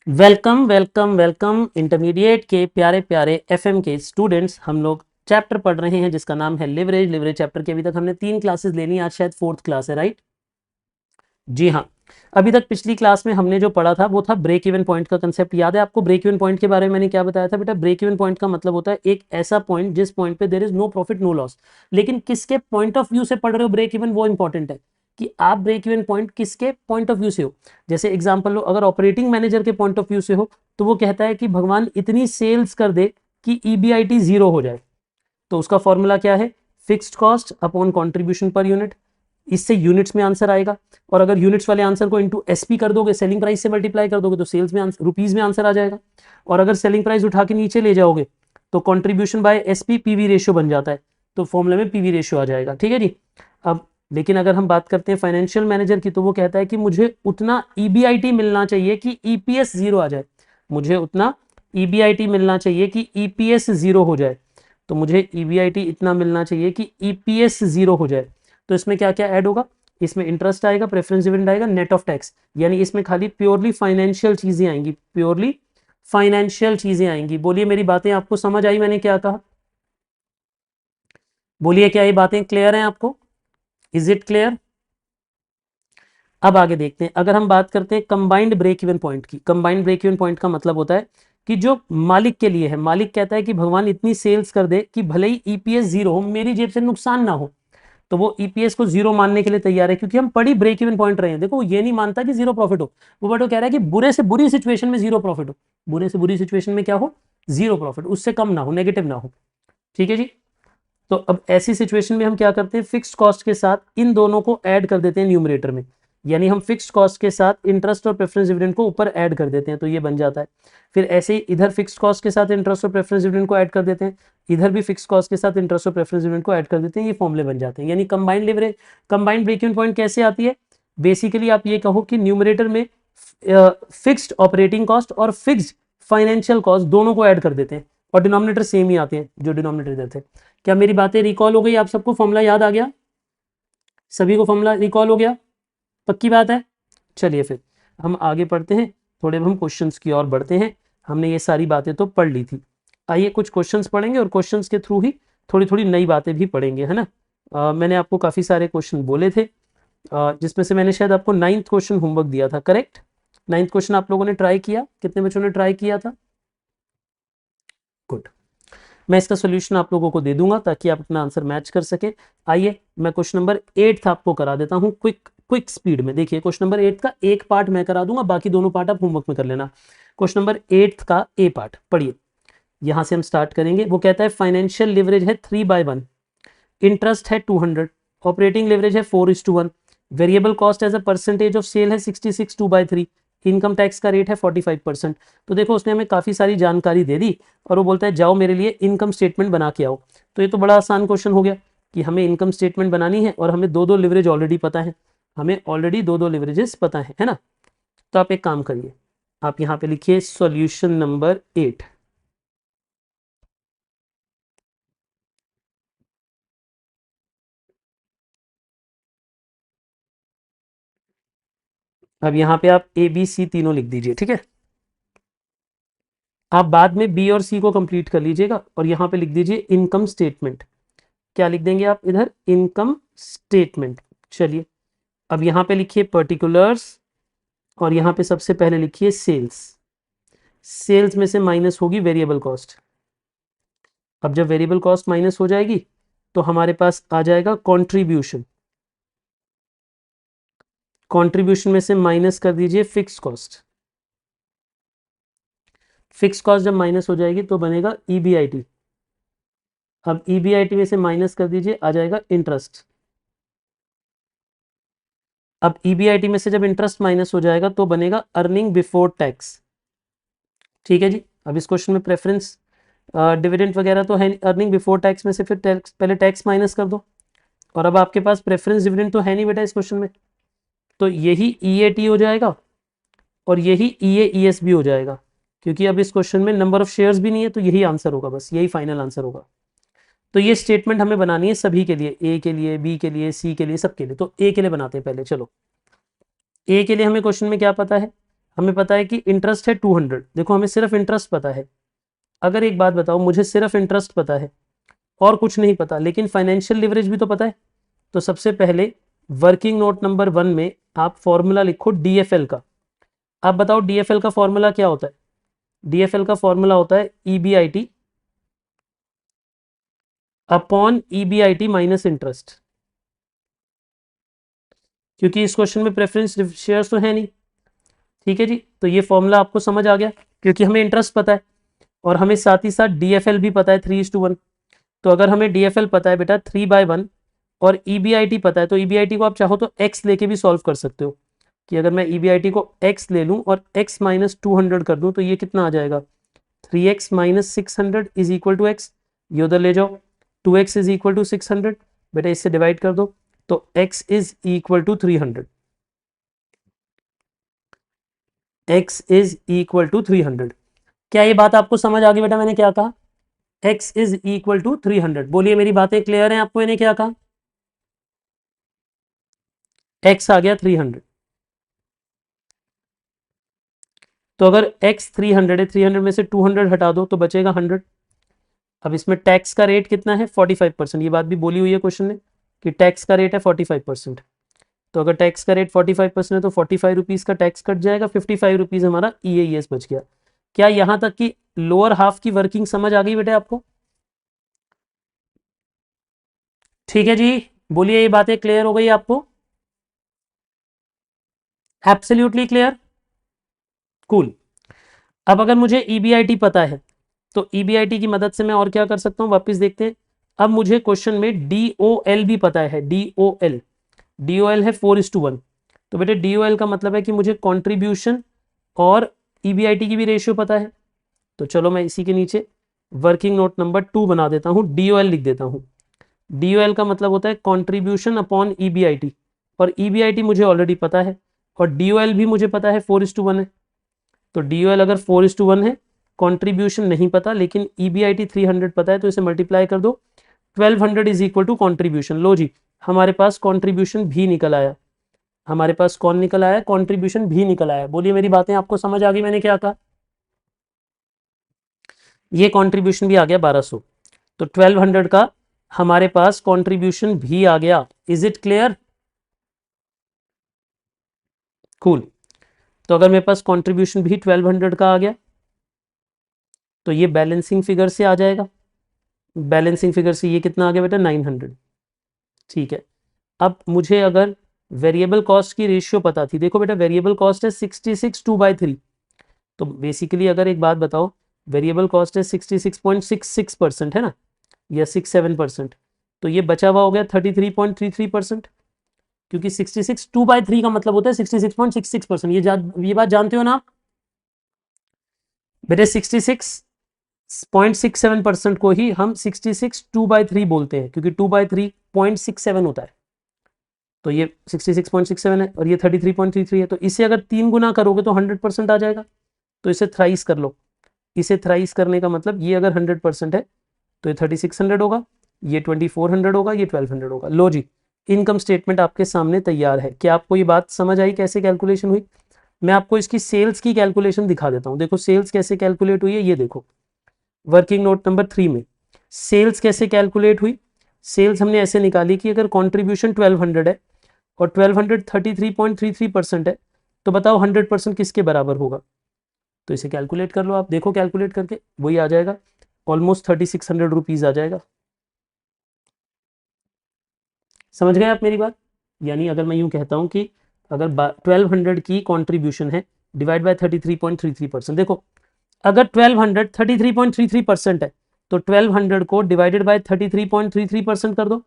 Welcome welcome welcome intermediate के प्यारे प्यारे एफएम के स्टूडेंट्स। हम लोग चैप्टर पढ़ रहे हैं जिसका नाम है लिवरेज। लिवरेज चैप्टर की अभी तक हमने 3 क्लासेस ले ली, आज शायद 4th क्लास है, राइट? जी हाँ। अभी तक पिछली क्लास में हमने जो पढ़ा था वो था ब्रेक इवन पॉइंट का कंसेप्ट। याद है आपको ब्रेक इवन पॉइंट के बारे में मैंने क्या बताया था बेटा? ब्रेक इवन पॉइंट का मतलब होता है एक ऐसा पॉइंट जिस पॉइंट पे there is no profit no loss. लेकिन किसके पॉइंट ऑफ व्यू से पढ़ रहे हो ब्रेक इवन, वो इंपॉर्टेंट है कि आप ब्रेक इवन पॉइंट किसके पॉइंट ऑफ व्यू से हो। जैसे एग्जाम्पल लो, अगर ऑपरेटिंग मैनेजर के पॉइंट ऑफ व्यू से हो तो वो कहता है कि भगवान इतनी सेल्स कर दे कि ईबीआईटी जीरो हो जाए। तो उसका फॉर्मूला क्या है? Fixed cost upon contribution per unit. इससे यूनिट्स में आंसर आएगा, और अगर यूनिट्स वाले आंसर को इंटू एसपी कर दोगे, सेलिंग प्राइस से मल्टीप्लाई कर दोगे, तो सेल्स में रुपीज में आंसर आ जाएगा। और अगर सेलिंग प्राइस उठा के नीचे ले जाओगे तो contribution by SP PV ratio बन जाता है, तो फॉर्मूले में पीवी रेशियो आ जाएगा। ठीक है जी। अब लेकिन अगर हम बात करते हैं फाइनेंशियल मैनेजर की, तो वो कहता है कि मुझे उतना ईबीआईटी मिलना चाहिए कि ईपीएस जीरो आ जाए। मुझे उतना ईबीआईटी मिलना चाहिए कि ईपीएस जीरो हो जाए। तो मुझे ईबीआईटी इतना मिलना चाहिए कि ईपीएस जीरो हो जाए। तो इसमें क्या क्या ऐड होगा? इसमें इंटरेस्ट आएगा, प्रेफरेंस डिविडेंड आएगा, नेट ऑफ टैक्स, यानी इसमें खाली प्योरली फाइनेंशियल चीजें आएंगी, प्योरली फाइनेंशियल चीजें आएंगी। बोलिए मेरी बातें आपको समझ आई? मैंने क्या कहा? बोलिए क्या ये बातें क्लियर हैं आपको? Is it clear? अब आगे देखते हैं। अगर हम बात करते हैं कंबाइंड ब्रेक इवन पॉइंट की, कंबाइंड ब्रेक इवन पॉइंट का मतलब होता है कि जो मालिक के लिए है, मालिक कहता है कि भगवान इतनी सेल्स कर दे कि भले ही ईपीएस जीरो हो, मेरी जेब से नुकसान ना हो, तो वो ईपीएस को जीरो मानने के लिए तैयार है। क्योंकि हम पढ़ी ब्रेक इवन पॉइंट रहे हैं। देखो, वो ये नहीं मानता कि जीरो प्रॉफिट हो, वो बट वो कह रहा है कि बुरे से बुरी सिचुएशन में जीरो प्रॉफिट हो। बुरे से बुरी सिचुएशन में क्या हो? जीरो प्रॉफिट, उससे कम ना हो, नेगेटिव ना हो। ठीक है जी। तो अब ऐसी सिचुएशन में हम क्या करते हैं? फिक्स्ड कॉस्ट के साथ इन दोनों को ऐड कर देते हैं न्यूमरेटर में, यानी हम फिक्स्ड कॉस्ट के साथ इंटरेस्ट और प्रेफरेंस डिविडेंड को ऊपर ऐड कर देते हैं, तो ये बन जाता है। फिर ऐसे ही इधर फिक्स्ड कॉस्ट के साथ इंटरेस्ट और प्रेफरेंस डिविडेंड को ऐड कर देते हैं, इधर भी फिक्स्ड कॉस्ट के साथ इंटरेस्ट और प्रेफरेंस डिविडेंड को ऐड कर देते हैं, ये फॉर्मूले बन जाते हैं। यानी combined leverage, combined break even point कैसे आती है? बेसिकली आप ये कहो कि न्यूमरेटर में फिक्स्ड ऑपरेटिंग कॉस्ट और फिक्स्ड फाइनेंशियल कॉस्ट दोनों को ऐड कर देते हैं, और डिनोमिनेटर सेम ही आते हैं जो डिनोमिनेटर इधर थे। क्या मेरी बातें रिकॉल हो गई? आप सबको फॉर्मूला याद आ गया? सभी को फॉर्मूला रिकॉल हो गया? पक्की बात है? चलिए फिर हम आगे पढ़ते हैं, थोड़े हम क्वेश्चंस की ओर बढ़ते हैं। हमने ये सारी बातें तो पढ़ ली थी, आइए कुछ क्वेश्चंस पढ़ेंगे और क्वेश्चंस के थ्रू ही थोड़ी थोड़ी नई बातें भी पढ़ेंगे, है ना? मैंने आपको काफ़ी सारे क्वेश्चन बोले थे, जिसमें से मैंने शायद आपको 9th क्वेश्चन होमवर्क दिया था, करेक्ट? 9th क्वेश्चन आप लोगों ने ट्राई किया? कितने बच्चों ने ट्राई किया था? गुड। मैं इसका सोल्यूशन आप लोगों को दे दूंगा ताकि आप अपना आंसर मैच कर सकें। आइए मैं क्वेश्चन नंबर 8 आपको करा देता हूं क्विक क्विक स्पीड में। देखिए क्वेश्चन नंबर 8 का एक पार्ट मैं करा दूंगा, बाकी दोनों पार्ट आप होमवर्क में कर लेना। क्वेश्चन नंबर 8 का ए पार्ट पढ़िए। यहां से हम स्टार्ट करेंगे। वो कहता है फाइनेंशियल लिवरेज है 3/1, इंटरेस्ट है 200, ऑपरेटिंग लिवरेज है 4:1, variable cost as a percentage of sale है 66 2/3, इनकम टैक्स का रेट है 45%। तो देखो उसने हमें काफ़ी सारी जानकारी दे दी और वो बोलता है जाओ मेरे लिए इनकम स्टेटमेंट बना के आओ। तो ये तो बड़ा आसान क्वेश्चन हो गया कि हमें इनकम स्टेटमेंट बनानी है और हमें दो दो लिवरेज ऑलरेडी पता है, हमें ऑलरेडी दो दो लिवरेजेस पता है ना? तो आप एक काम करिए, आप यहाँ पे लिखिए सॉल्यूशन नंबर 8। अब यहाँ पे आप ए बी सी तीनों लिख दीजिए, ठीक है? आप बाद में बी और सी को कंप्लीट कर लीजिएगा और यहाँ पे लिख दीजिए इनकम स्टेटमेंट। क्या लिख देंगे आप इधर? Income statement. चलिए अब यहाँ पे लिखिए पर्टिकुलर्स और यहाँ पे सबसे पहले लिखिए सेल्स। सेल्स में से माइनस होगी वेरिएबल कॉस्ट। अब जब वेरिएबल कॉस्ट माइनस हो जाएगी तो हमारे पास आ जाएगा कंट्रीब्यूशन। कंट्रीब्यूशन में से माइनस कर दीजिए फिक्स कॉस्ट। फिक्स कॉस्ट जब माइनस हो जाएगी तो बनेगा ईबीआईटी। अब ईबीआईटी में से माइनस कर दीजिए, आ जाएगा इंटरेस्ट। अब ईबीआईटी में से जब इंटरेस्ट माइनस हो जाएगा तो बनेगा अर्निंग बिफोर टैक्स। ठीक है जी। अब इस क्वेश्चन में प्रेफरेंस डिविडेंड वगैरह तो है, अर्निंग बिफोर टैक्स में से फिर टैक्स पहले टैक्स माइनस कर दो। और अब आपके पास प्रेफरेंस डिविडेंड तो है नहीं बेटा इस क्वेश्चन में, तो यही ईएटी हो जाएगा और यही ईएईएस भी हो जाएगा, क्योंकि अब इस क्वेश्चन में नंबर ऑफ शेयर्स भी नहीं है, तो यही आंसर होगा, बस यही फाइनल आंसर होगा। तो ये स्टेटमेंट हमें बनानी है सभी के लिए, ए के लिए, बी के लिए, सी के लिए, सबके लिए। तो ए के लिए बनाते हैं पहले। चलो ए के लिए हमें क्वेश्चन में क्या पता है? हमें पता है कि इंटरेस्ट है 200। देखो हमें सिर्फ इंटरेस्ट पता है। अगर एक बात बताओ, मुझे सिर्फ इंटरेस्ट पता है और कुछ नहीं पता, लेकिन फाइनेंशियल लिवरेज भी तो पता है, तो सबसे पहले वर्किंग नोट नंबर 1 में आप फॉर्मूला लिखो डीएफएल का। आप बताओ डीएफएल का फॉर्मूला क्या होता है? डीएफएल का फॉर्मूला होता है EBIT upon EBIT minus interest. क्योंकि इस क्वेश्चन में प्रेफरेंस शेयर्स तो है नहीं, ठीक है जी। तो ये फॉर्मूला आपको समझ आ गया, क्योंकि हमें इंटरेस्ट पता है और हमें साथ ही साथ डीएफएल भी पता है 3:1। तो अगर हमें डीएफएल पता है बेटा 3/1 और ईबीआईटी पता है, तो ईबीआईटी को आप चाहो तो एक्स लेके भी सॉल्व कर सकते हो, कि अगर मैं ईबीआईटी को एक्स ले लूं और एक्स माइनस 200 कर दूं तो ये कितना आ जाएगा? 3x minus 600 is equal to x. ये उधर ले जाओ, 2x इज इक्वल टू 600, बेटा इससे डिवाइड कर दो तो x is equal to 300। x is equal to 300। क्या ये बात आपको समझ आ गई बेटा? मैंने क्या कहा? x is equal to 300। बोलिए मेरी बातें क्लियर हैं आपको? मैंने क्या कहा? x आ गया 300। तो अगर x 300 है, 300 में से 200 हटा दो तो बचेगा 100। अब इसमें टैक्स का रेट कितना है? 45%। ये बात भी बोली हुई है क्वेश्चन में कि टैक्स का रेट है 45%। तो अगर टैक्स का रेट 45% है तो 45 रुपीज़ का टैक्स कट जाएगा, 55 रुपीज़ हमारा EAS बच गया। क्या यहाँ तक की लोअर हाफ की वर्किंग समझ आ गई बेटे आपको? ठीक है जी, बोलिए ये बातें क्लियर हो गई आपको? Absolutely clear, cool. अब अगर मुझे EBIT पता है तो EBIT की मदद से मैं और क्या कर सकता हूँ, वापस देखते हैं। अब मुझे क्वेश्चन में DOL भी पता है, DOL है 4:1। तो बेटे DOL का मतलब है कि मुझे कंट्रीब्यूशन और EBIT की भी रेशियो पता है। तो चलो मैं इसी के नीचे वर्किंग नोट नंबर 2 बना देता हूँ, DOL लिख देता हूँ। DOL का मतलब होता है कंट्रीब्यूशन अपॉन EBIT, और EBIT मुझे ऑलरेडी पता है और DOL भी मुझे पता है 4:1 है। तो DOL अगर 4:1 है, कंट्रीब्यूशन नहीं पता लेकिन EBIT 300 पता है, तो इसे मल्टीप्लाई कर दो, 1200 इज इक्वल टू कॉन्ट्रीब्यूशन। लो जी, हमारे पास कॉन्ट्रीब्यूशन भी निकल आया। हमारे पास कौन निकल आया? कॉन्ट्रीब्यूशन भी निकल आया। बोलिए मेरी बातें आपको समझ आ गई? मैंने क्या कहा? ये कॉन्ट्रीब्यूशन भी आ गया 1200। तो 1200 का हमारे पास कॉन्ट्रीब्यूशन भी आ गया। Is it clear? कूल। तो अगर मेरे पास कॉन्ट्रीब्यूशन भी 1200 का आ गया तो ये बैलेंसिंग फिगर से आ जाएगा। बैलेंसिंग फिगर से ये कितना आ गया बेटा? 900। ठीक है। अब मुझे अगर वेरिएबल कॉस्ट की रेशियो पता थी, देखो बेटा वेरिएबल कॉस्ट है 66 2/3। तो बेसिकली अगर एक बात बताओ, वेरिएबल कॉस्ट है 66.66% है ना, या 67%, तो ये बचा हुआ हो गया 33.33%। क्योंकि 66 2/3 का मतलब होता है 66.66%। ये बात जानते हो ना आप बेटे? 66.67% को ही हम 66 2/3 बोलते हैं, क्योंकि 2/3 0.67 होता है। तो ये 66.67 है और ये 33.33 है, तो इसे अगर 3 गुना करोगे तो 100% आ जाएगा। तो इसे थ्राइस कर लो। इसे थ्राइस करने का मतलब ये अगर 100% है तो ये 3600 होगा, ये 2400 होगा, ये 1200 होगा। लो जी, इनकम स्टेटमेंट आपके सामने तैयार है। क्या आपको ये बात समझ आई कैसे कैलकुलेशन हुई? मैं आपको इसकी सेल्स की कैलकुलेशन दिखा देता हूँ। देखो सेल्स कैसे कैलकुलेट हुई है, ये देखो वर्किंग नोट नंबर 3 में सेल्स कैसे कैलकुलेट हुई। सेल्स हमने ऐसे निकाली कि अगर कॉन्ट्रीब्यूशन 1200 है और 1200 33.33% है, तो बताओ 100% किसके बराबर होगा? तो इसे कैलकुलेट कर लो आप, देखो कैलकुलेट करके वही आ जाएगा, ऑलमोस्ट 3600 रुपीज आ जाएगा। समझ गए आप मेरी बात? यानी अगर मैं यूं कहता हूं कि अगर 1200 की कंट्रीब्यूशन है डिवाइड बाय 33.33%, देखो अगर 1200 33.33% है तो 1200 को डिवाइडेड बाय 33.33% कर दो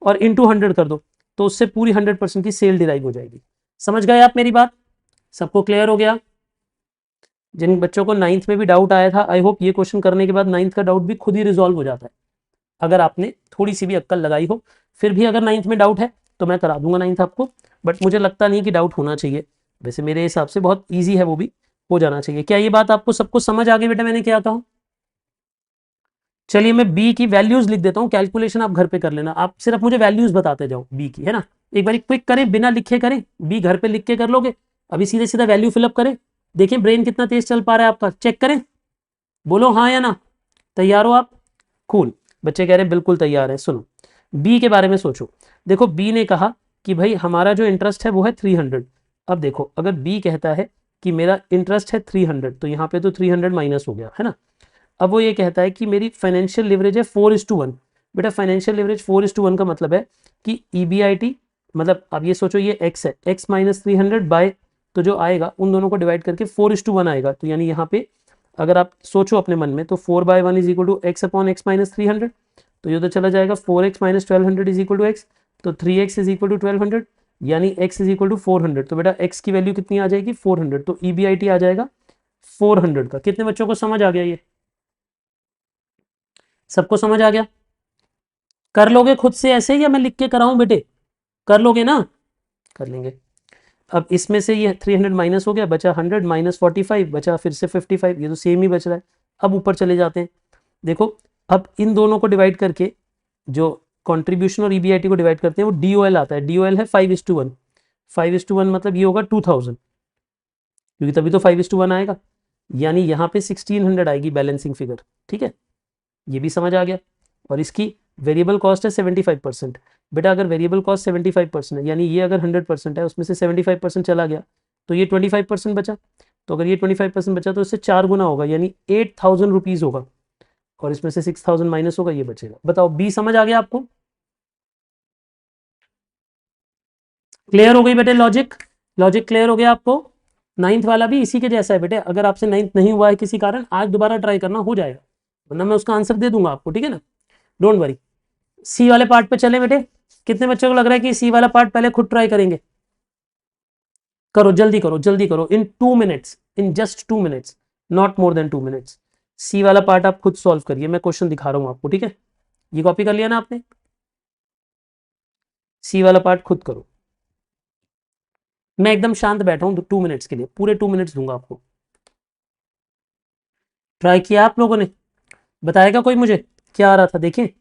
और इंटू 100 कर दो, तो उससे पूरी 100% की सेल डिराइव हो जाएगी। समझ गए आप मेरी बात? सबको क्लियर हो गया? जिन बच्चों को 9th में भी डाउट आया था, आई होप ये क्वेश्चन करने के बाद 9th का डाउट भी खुद ही रिजॉल्व हो जाता है, अगर आपने थोड़ी सी भी अक्कल लगाई हो। फिर भी अगर 9th में डाउट है तो मैं करा दूंगा 9th आपको, बट मुझे लगता नहीं कि डाउट होना चाहिए। वैसे मेरे हिसाब से बहुत ईजी है, वो भी हो जाना चाहिए। क्या ये बात आपको सबको समझ आ गई बेटा मैंने क्या कहा? चलिए मैं बी की वैल्यूज लिख देता हूँ, कैलकुलेशन आप घर पे कर लेना। आप सिर्फ मुझे वैल्यूज बताते जाओ बी की, है ना। एक बार क्विक करें, बिना लिखे करें, बी घर पे लिख के कर लोगे। अभी सीधे सीधा वैल्यू फिलअप करें, देखें ब्रेन कितना तेज चल पा रहा है आपका, चेक करें, बोलो हाँ या ना, तैयार हो आप? कूल, बच्चे कह रहे हैं बिल्कुल तैयार है। सुनो बी के बारे में सोचो, देखो बी ने कहा कि भाई हमारा जो इंटरेस्ट है वो है 300। अब देखो अगर बी कहता है कि मेरा इंटरेस्ट है 300, तो यहाँ पे तो 300 माइनस हो गया है ना। अब वो ये कहता है कि मेरी फाइनेंशियल लिवरेज है 4:1। बेटा फाइनेंशियल लिवरेज 4:1 का मतलब है कि EBIT, मतलब अब ये सोचो ये x है, x माइनस 300 बाय, तो जो आएगा उन दोनों को डिवाइड करके 4:1 आएगा। तो यानी यहाँ पे अगर आप सोचो अपने मन में, तो 4/1 is equal to x upon x minus 300, तो ये तो चला जाएगा 4x minus 1200 is equal to x, तो 3x इज इक्वल टू 1200, यानी x इज इक्वल टू 400। तो बेटा x की वैल्यू कितनी आ जाएगी 400, तो EBIT आ जाएगा 400 का। कितने बच्चों को समझ आ गया? ये सबको समझ आ गया? कर लोगे खुद से ऐसे या मैं लिख के कराऊं बेटे? कर लोगे ना? कर लेंगे। अब इसमें से ये 300 माइनस हो गया, बचा 100 माइनस 45, बचा फिर से 55, ये तो सेम ही बच रहा है। अब ऊपर चले जाते हैं, देखो अब इन दोनों को डिवाइड करके जो कंट्रीब्यूशन और EBIT को डिवाइड करते हैं वो DOL आता है। DOL है 5:1, 5:1 मतलब ये होगा 2000, क्योंकि तभी तो 5:1 आएगा, यानी यहाँ पे 1600 आएगी बैलेंसिंग फिगर। ठीक है, ये भी समझ आ गया। और इसकी वेरिएबल कॉस्ट है 75%। बेटा अगर वेरिएबल कॉस्ट 75% है, यानी ये अगर 100% है, उसमें से 75% चला गया तो ये 25% बचा। तो अगर ये 25% बचा तो इससे 4 गुना होगा, यानी 8000 रुपीज़ होगा, और इसमें से 6000 माइनस होगा, ये बचेगा। बताओ बी समझ आ गया आपको? क्लियर हो गई बेटे? लॉजिक, लॉजिक क्लियर हो गया आपको? नाइन्थ वाला भी इसी के जैसा है बेटे, अगर आपसे नाइन्थ नहीं हुआ है किसी कारण, आज दोबारा ट्राई करना, हो जाएगा, वरना मैं उसका आंसर दे दूंगा आपको, ठीक है ना, डोंट वरी। सी वाले पार्ट पे चले बेटे, कितने बच्चों को लग रहा है कि सी वाला पार्ट पहले खुद ट्राई करेंगे? करो जल्दी करो जल्दी करो, in 2 minutes, in just 2 minutes, not more than 2 minutes. C वाला पार्ट आप खुद सॉल्व करिए, मैं क्वेश्चन दिखा रहा हूं आपको, ठीक है? ये कॉपी कर लिया ना आपने? सी वाला पार्ट खुद करो। मैं एकदम शांत बैठा हूं 2 मिनट्स के लिए, पूरे 2 मिनट्स दूंगा आपको। ट्राई किया आप लोगों ने? बताएगा कोई मुझे क्या आ रहा था? देखिए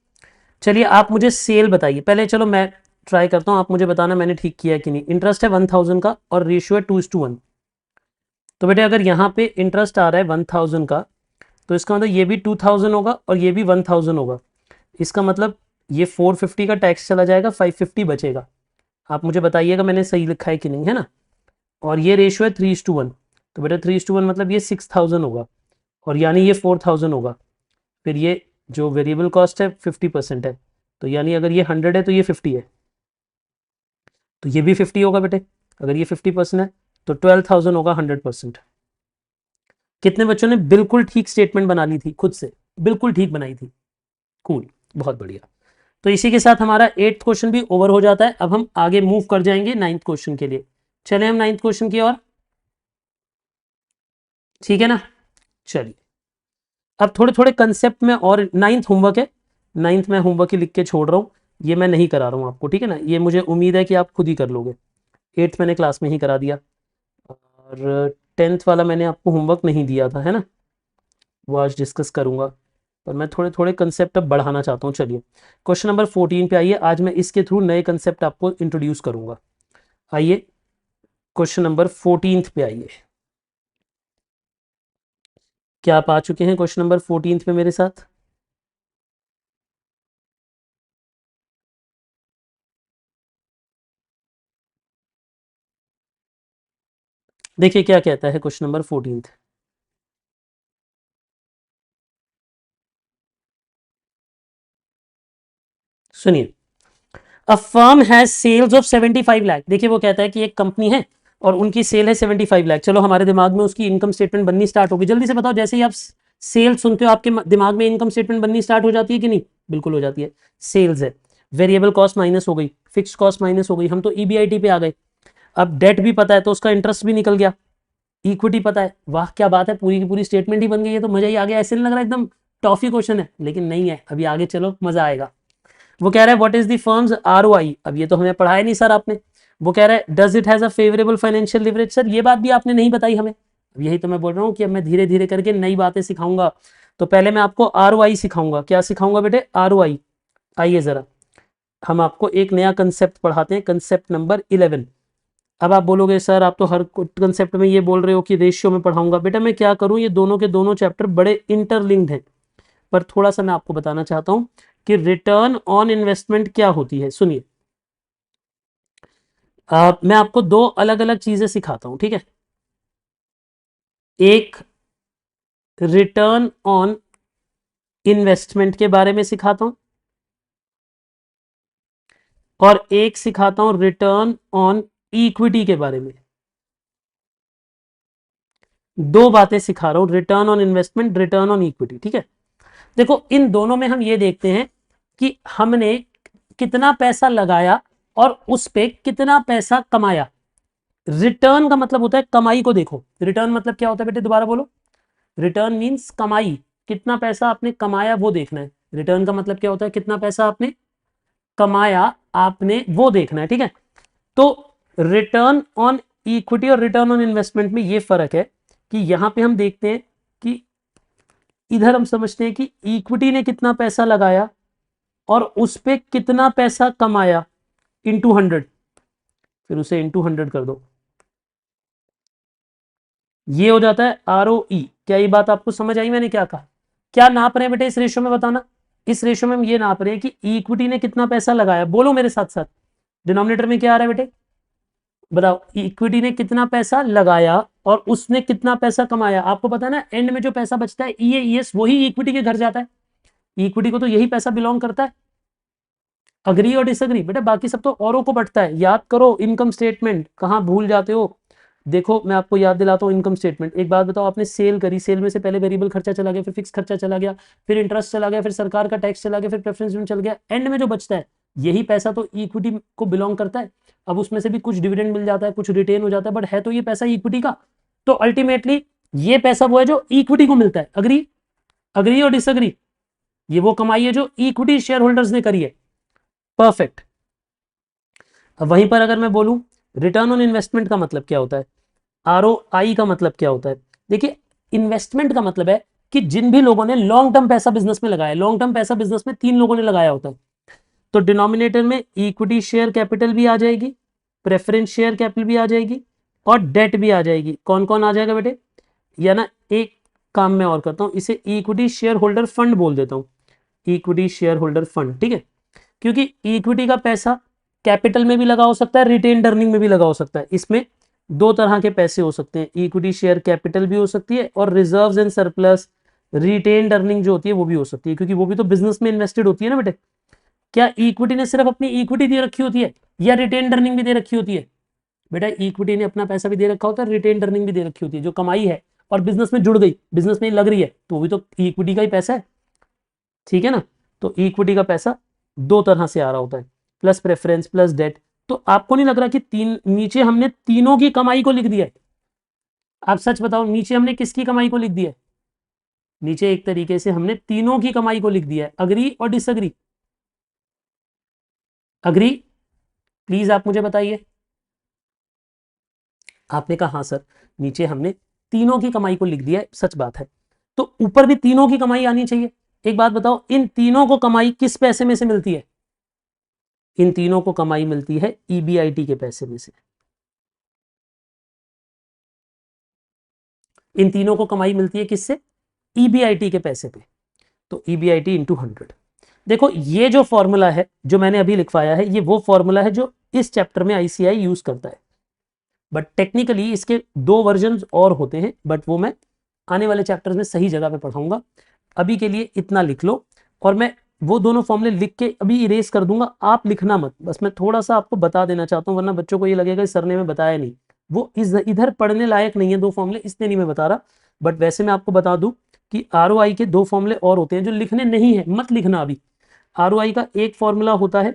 चलिए आप मुझे सेल बताइए पहले, चलो मैं ट्राई करता हूं, आप मुझे बताना मैंने ठीक किया है कि नहीं। इंटरेस्ट है 1000 का और रेशियो है 2:1। तो बेटे अगर यहाँ पे इंटरेस्ट आ रहा है 1000 का, तो इसका मतलब ये भी 2000 होगा और ये भी 1000 होगा। इसका मतलब ये 450 का टैक्स चला जाएगा, 550 बचेगा। आप मुझे बताइएगा मैंने सही लिखा है कि नहीं, है ना। और ये रेशियो है 3:1, तो बेटा 3:1 मतलब ये 6000 होगा, और यानी ये 4000 होगा। फिर ये जो वेरिएबल कॉस्ट है 50% है, तो यानी अगर ये 100 है तो ये 50 है, तो ये भी 50 होगा बेटे। अगर ये 50% है तो 12000 होगा 100%। कितने बच्चों ने बिल्कुल ठीक स्टेटमेंट बना ली थी खुद से, बिल्कुल ठीक बनाई थी? कूल, बहुत बढ़िया। तो इसी के साथ हमारा 8th क्वेश्चन भी ओवर हो जाता है। अब हम आगे मूव कर जाएंगे 9th क्वेश्चन के लिए। चले हम 9th क्वेश्चन की ओर, ठीक है ना। चलिए अब थोड़े थोड़े कंसेप्ट में, और 9th होमवर्क है, 9th में होमवर्क ही लिख के छोड़ रहा हूँ, ये मैं नहीं करा रहा हूँ आपको, ठीक है ना। ये मुझे उम्मीद है कि आप खुद ही कर लोगे। 8th मैंने क्लास में ही करा दिया, और 10th वाला मैंने आपको होमवर्क नहीं दिया था, है ना, वो आज डिस्कस करूंगा, पर मैं थोड़े थोड़े कंसेप्ट अब बढ़ाना चाहता हूँ। चलिए क्वेश्चन नंबर 14 पे आइए, आज मैं इसके थ्रू नए कंसेप्ट आपको इंट्रोड्यूस करूंगा। आइए क्वेश्चन नंबर 14 पे आइए। क्या आप आ चुके हैं क्वेश्चन नंबर 14 पे मेरे साथ? देखिए क्या कहता है क्वेश्चन नंबर 14। सुनिए, a firm has sales of 75 lakh. देखिए वो कहता है कि एक कंपनी है और उनकी सेल है 75 लाख। चलो हमारे दिमाग में उसकी इनकम स्टेटमेंट बननी स्टार्ट होगी। जल्दी से बताओ, जैसे ही आप सेल सुनते हो आपके दिमाग में इनकम स्टेटमेंट बननी स्टार्ट हो जाती है कि नहीं? बिल्कुल हो जाती है। सेल्स है, वेरिएबल कॉस्ट माइनस हो गई, फिक्स कॉस्ट माइनस हो गई, हम तो EBIT पे आ गए। अब डेट भी पता है तो उसका इंटरेस्ट भी निकल गया, इक्विटी पता है, वाह क्या बात है, पूरी की पूरी स्टेटमेंट ही बन गई है, तो मजा ही आ गया। ऐसे नहीं लग रहा एकदम टॉफी क्वेश्चन है? लेकिन नहीं है, अभी आगे चलो मजा आएगा। वो कह रहा है what is the firms ROI। अब ये तो हमें पढ़ाया नहीं सर आपने। वो कह रहा है does it has a favourable financial leverage. Sir ये बात भी आपने नहीं बताई हमें। अब यही तो मैं बोल रहा हूँ कि अब मैं धीरे धीरे करके नई बातें सिखाऊंगा। तो पहले मैं आपको ROI सिखाऊंगा। क्या सिखाऊंगा बेटे? ROI। आइए जरा हम आपको एक नया कंसेप्ट पढ़ाते हैं, कंसेप्ट नंबर 11। अब आप बोलोगे सर आप तो हर कंसेप्ट में ये बोल रहे हो कि रेशियो में पढ़ाऊंगा। बेटा मैं क्या करूं, ये दोनों के दोनों चैप्टर बड़े इंटरलिंक्ड हैं, पर थोड़ा सा मैं आपको बताना चाहता हूं कि रिटर्न ऑन इन्वेस्टमेंट क्या होती है। सुनिए, मैं आपको दो अलग अलग चीजें सिखाता हूं, ठीक है। एक रिटर्न ऑन इन्वेस्टमेंट के बारे में सिखाता हूं और एक सिखाता हूं रिटर्न ऑन इक्विटी के बारे में। दो बातें सिखा रहा हूं, return on investment, return on equity, ठीक है। देखो इन दोनों में हम ये देखते हैं कि हमने कितना पैसा लगाया और उस पे कितना पैसा कमाया। रिटर्न का मतलब होता है कमाई को देखो। रिटर्न मतलब क्या होता है बेटे, दोबारा बोलो। रिटर्न मींस कमाई, कितना पैसा आपने कमाया वो देखना है। रिटर्न का मतलब क्या होता है, कितना पैसा आपने कमाया आपने वो देखना है, ठीक है। तो रिटर्न ऑन इक्विटी और रिटर्न ऑन इन्वेस्टमेंट में ये फर्क है कि यहां पे हम देखते हैं कि इधर हम समझते हैं कि इक्विटी ने कितना पैसा लगाया और उस पे कितना पैसा कमाया इंटू 100, फिर उसे इंटू 100 कर दो, ये हो जाता है ROE। क्या ये बात आपको समझ आई मैंने क्या कहा? क्या नाप रहे हैं बेटे इस रेशियो में, बताना। इस रेशियो में हम ये नाप रहे हैं कि इक्विटी ने कितना पैसा लगाया, बोलो मेरे साथ साथ। डिनोमिनेटर में क्या आ रहा है बेटे, बताओ। इक्विटी ने कितना पैसा लगाया और उसने कितना पैसा कमाया। आपको पता है ना, एंड में जो पैसा बचता है EAS वही इक्विटी के घर जाता है। इक्विटी को तो यही पैसा बिलोंग करता है। अग्री और डिसअग्री बेटा, बाकी सब तो औरों को बटता है। याद करो इनकम स्टेटमेंट, कहां भूल जाते हो। देखो मैं आपको याद दिलाता हूँ इनकम स्टेटमेंट। एक बात बताओ, आपने सेल करी, सेल में से पहले वेरिएबल खर्चा चला गया, फिर फिक्स खर्चा चला गया, फिर इंटरेस्ट चला गया, फिर सरकार का टैक्स चला गया, फिर प्रेफरेंस में चल गया, एंड में जो बचता है यही पैसा तो इक्विटी को बिलोंग करता है। अब उसमें से भी कुछ डिविडेंड मिल जाता है, कुछ रिटेन हो जाता है, बट है तो ये पैसा इक्विटी का। तो अल्टीमेटली ये पैसा वो है जो इक्विटी को मिलता है। अग्री, अग्री और डिसअग्री। ये वो कमाई है जो इक्विटी शेयर होल्डर्स ने करी है। परफेक्ट। अब वहीं पर अगर मैं बोलूं रिटर्न ऑन इन्वेस्टमेंट का मतलब क्या होता है, ROI का मतलब क्या होता है। देखिए इन्वेस्टमेंट का मतलब है कि जिन भी लोगों ने लॉन्ग टर्म पैसा बिजनेस में लगाया, लॉन्ग टर्म पैसा बिजनेस में 3 लोगों ने लगाया होता है। तो डिनोमिनेटर में इक्विटी शेयर कैपिटल भी आ जाएगी, प्रेफरेंस शेयर कैपिटल भी आ जाएगी और डेट भी आ जाएगी। कौन कौन आ जाएगा बेटे, या ना एक काम मैं और करता हूं, इसे इक्विटी शेयर होल्डर फंड बोल देता हूं। इक्विटी शेयर होल्डर फंड, ठीक है। क्योंकि इक्विटी का पैसा कैपिटल में भी लगा हो सकता है, रिटेन्ड अर्निंग में भी लगा हो सकता है। इसमें दो तरह के पैसे हो सकते हैं, इक्विटी शेयर कैपिटल भी हो सकती है और reserves and surplus retained earning जो होती है वो भी हो सकती है, क्योंकि वो भी तो बिजनेस में इन्वेस्टेड होती है ना बेटे। क्या इक्विटी ने सिर्फ अपनी इक्विटी दे रखी होती है या रिटेन्ड अर्निंग भी दे रखी होती है? बेटा इक्विटी ने अपना पैसा भी दे रखा होता है, रिटेन्ड अर्निंग भी दे रखी होती है। जो कमाई है और बिजनेस में जुड़ गई, बिजनेस में लग रही है, तो वो भी तो इक्विटी का ही पैसा है, ठीक है ना। तो इक्विटी का पैसा दो तरह से आ रहा होता है, प्लस प्रेफरेंस प्लस डेट। तो आपको नहीं लग रहा कि तीन नीचे हमने तीनों की कमाई को लिख दिया है? आप सच बताओ, नीचे हमने किसकी कमाई को लिख दिया है? नीचे एक तरीके से हमने तीनों की कमाई को लिख दिया है। अग्री और डिसअग्री? अग्री, प्लीज आप मुझे बताइए। आपने कहा हाँ सर, नीचे हमने तीनों की कमाई को लिख दिया है, सच बात है। तो ऊपर भी तीनों की कमाई आनी चाहिए। एक बात बताओ, इन तीनों को कमाई किस पैसे में से मिलती है? इन तीनों को कमाई मिलती है EBIT के पैसे में से। इन तीनों को कमाई मिलती है किससे? EBIT के पैसे पे। तो EBIT इंटू 100। देखो ये जो फॉर्मूला है जो मैंने अभी लिखवाया है, ये वो फॉर्मूला है जो इस चैप्टर में ICI यूज करता है। बट टेक्निकली इसके दो वर्जन और होते हैं, बट वो मैं आने वाले चैप्टर्स में सही जगह पे पढ़ाऊंगा। अभी के लिए इतना लिख लो, और मैं वो दोनों फॉर्मूले लिख के अभी इरेज कर दूंगा, आप लिखना मत। बस मैं थोड़ा सा आपको बता देना चाहता हूँ, वरना बच्चों को ये लगेगा सर ने में बताया नहीं। वो इधर पढ़ने लायक नहीं है दो फॉर्मूले, इसलिए नहीं मैं बता रहा। बट वैसे मैं आपको बता दूं कि ROI के दो फॉर्मूले और होते हैं जो लिखने नहीं है, मत लिखना अभी। ROI का एक फॉर्मूला होता है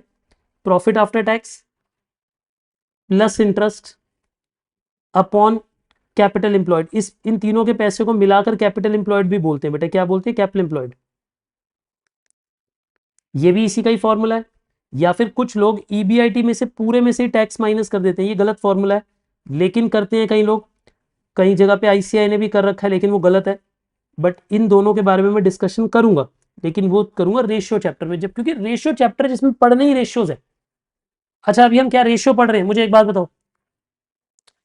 profit after tax plus interest upon capital employed. इस इन तीनों के पैसे को मिलाकर कैपिटल एम्प्लॉयड भी बोलते हैं बेटा। क्या बोलते हैं? Capital employed. ये भी इसी का ही फॉर्मूला है। या फिर कुछ लोग EBIT में से पूरे में से टैक्स माइनस कर देते हैं, ये गलत फॉर्मूला है, लेकिन करते हैं कई लोग। कई जगह पे ICI ने भी कर रखा है, लेकिन वो गलत है। बट इन दोनों के बारे में मैं डिस्कशन करूंगा, लेकिन वो करूंगा रेशियो चैप्टर में, जब क्योंकि रेशियो चैप्टर जिसमें पढ़ने ही रेशियोज है। अच्छा अभी हम क्या रेशियो पढ़ रहे हैं, मुझे एक बात बताओ।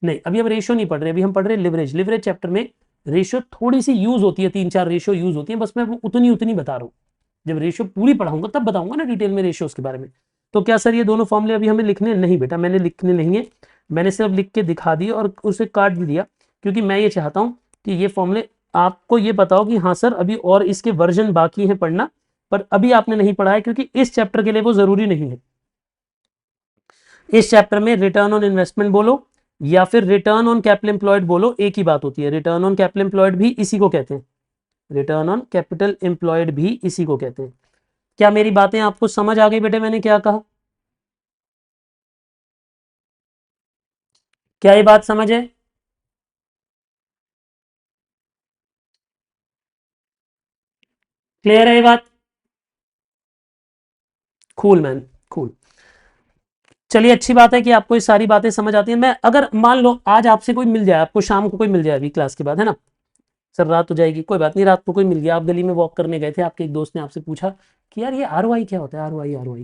नहीं, अभी हम रेशियो नहीं पढ़ रहे, अभी हम पढ़ रहे लिवरेज। लिवरेज चैप्टर में रेशियो थोड़ी सी यूज होती है, 3-4 रेशियो यूज होती है, बस मैं वो उतनी उतनी बता रहा हूँ। जब रेशियो पूरी पढ़ाऊंगा तब बताऊंगा ना डिटेल में रेशियोज के बारे में। तो क्या सर ये दोनों फॉर्मूले अभी हमें लिखने? नहीं बेटा, मैंने लिखने नहीं है, मैंने सिर्फ लिख के दिखा दिया और उसे काट भी दिया, क्योंकि मैं ये चाहता हूँ कि ये फॉर्मूले आपको ये बताओ कि हाँ सर अभी और इसके वर्जन बाकी है पढ़ना, पर अभी आपने नहीं पढ़ा है क्योंकि इस चैप्टर के लिए वो जरूरी नहीं है। इस चैप्टर में रिटर्न ऑन इन्वेस्टमेंट बोलो या फिर रिटर्न ऑन कैपिटल एम्प्लॉयड बोलो, एक ही बात होती है। रिटर्न ऑन कैपिटल एम्प्लॉयड भी इसी को कहते हैं, रिटर्न ऑन कैपिटल एम्प्लॉयड भी इसी को कहते हैं। क्या मेरी बातें आपको समझ आ गई बेटे, मैंने क्या कहा? क्या ये बात समझ है? क्लियर है ये बात? Cool man, cool. चलिए अच्छी बात है कि आपको ये सारी बातें समझ आती हैं। मैं अगर मान लो आज आपसे कोई मिल जाए, आपको शाम को कोई मिल जाए अभी क्लास के बाद, है ना सर रात हो जाएगी, कोई बात नहीं, रात को कोई मिल गया, आप गली में वॉक करने गए थे, आपके एक दोस्त ने आपसे पूछा कि यार ये आरओआई क्या होता है, आरओआई आरओआई,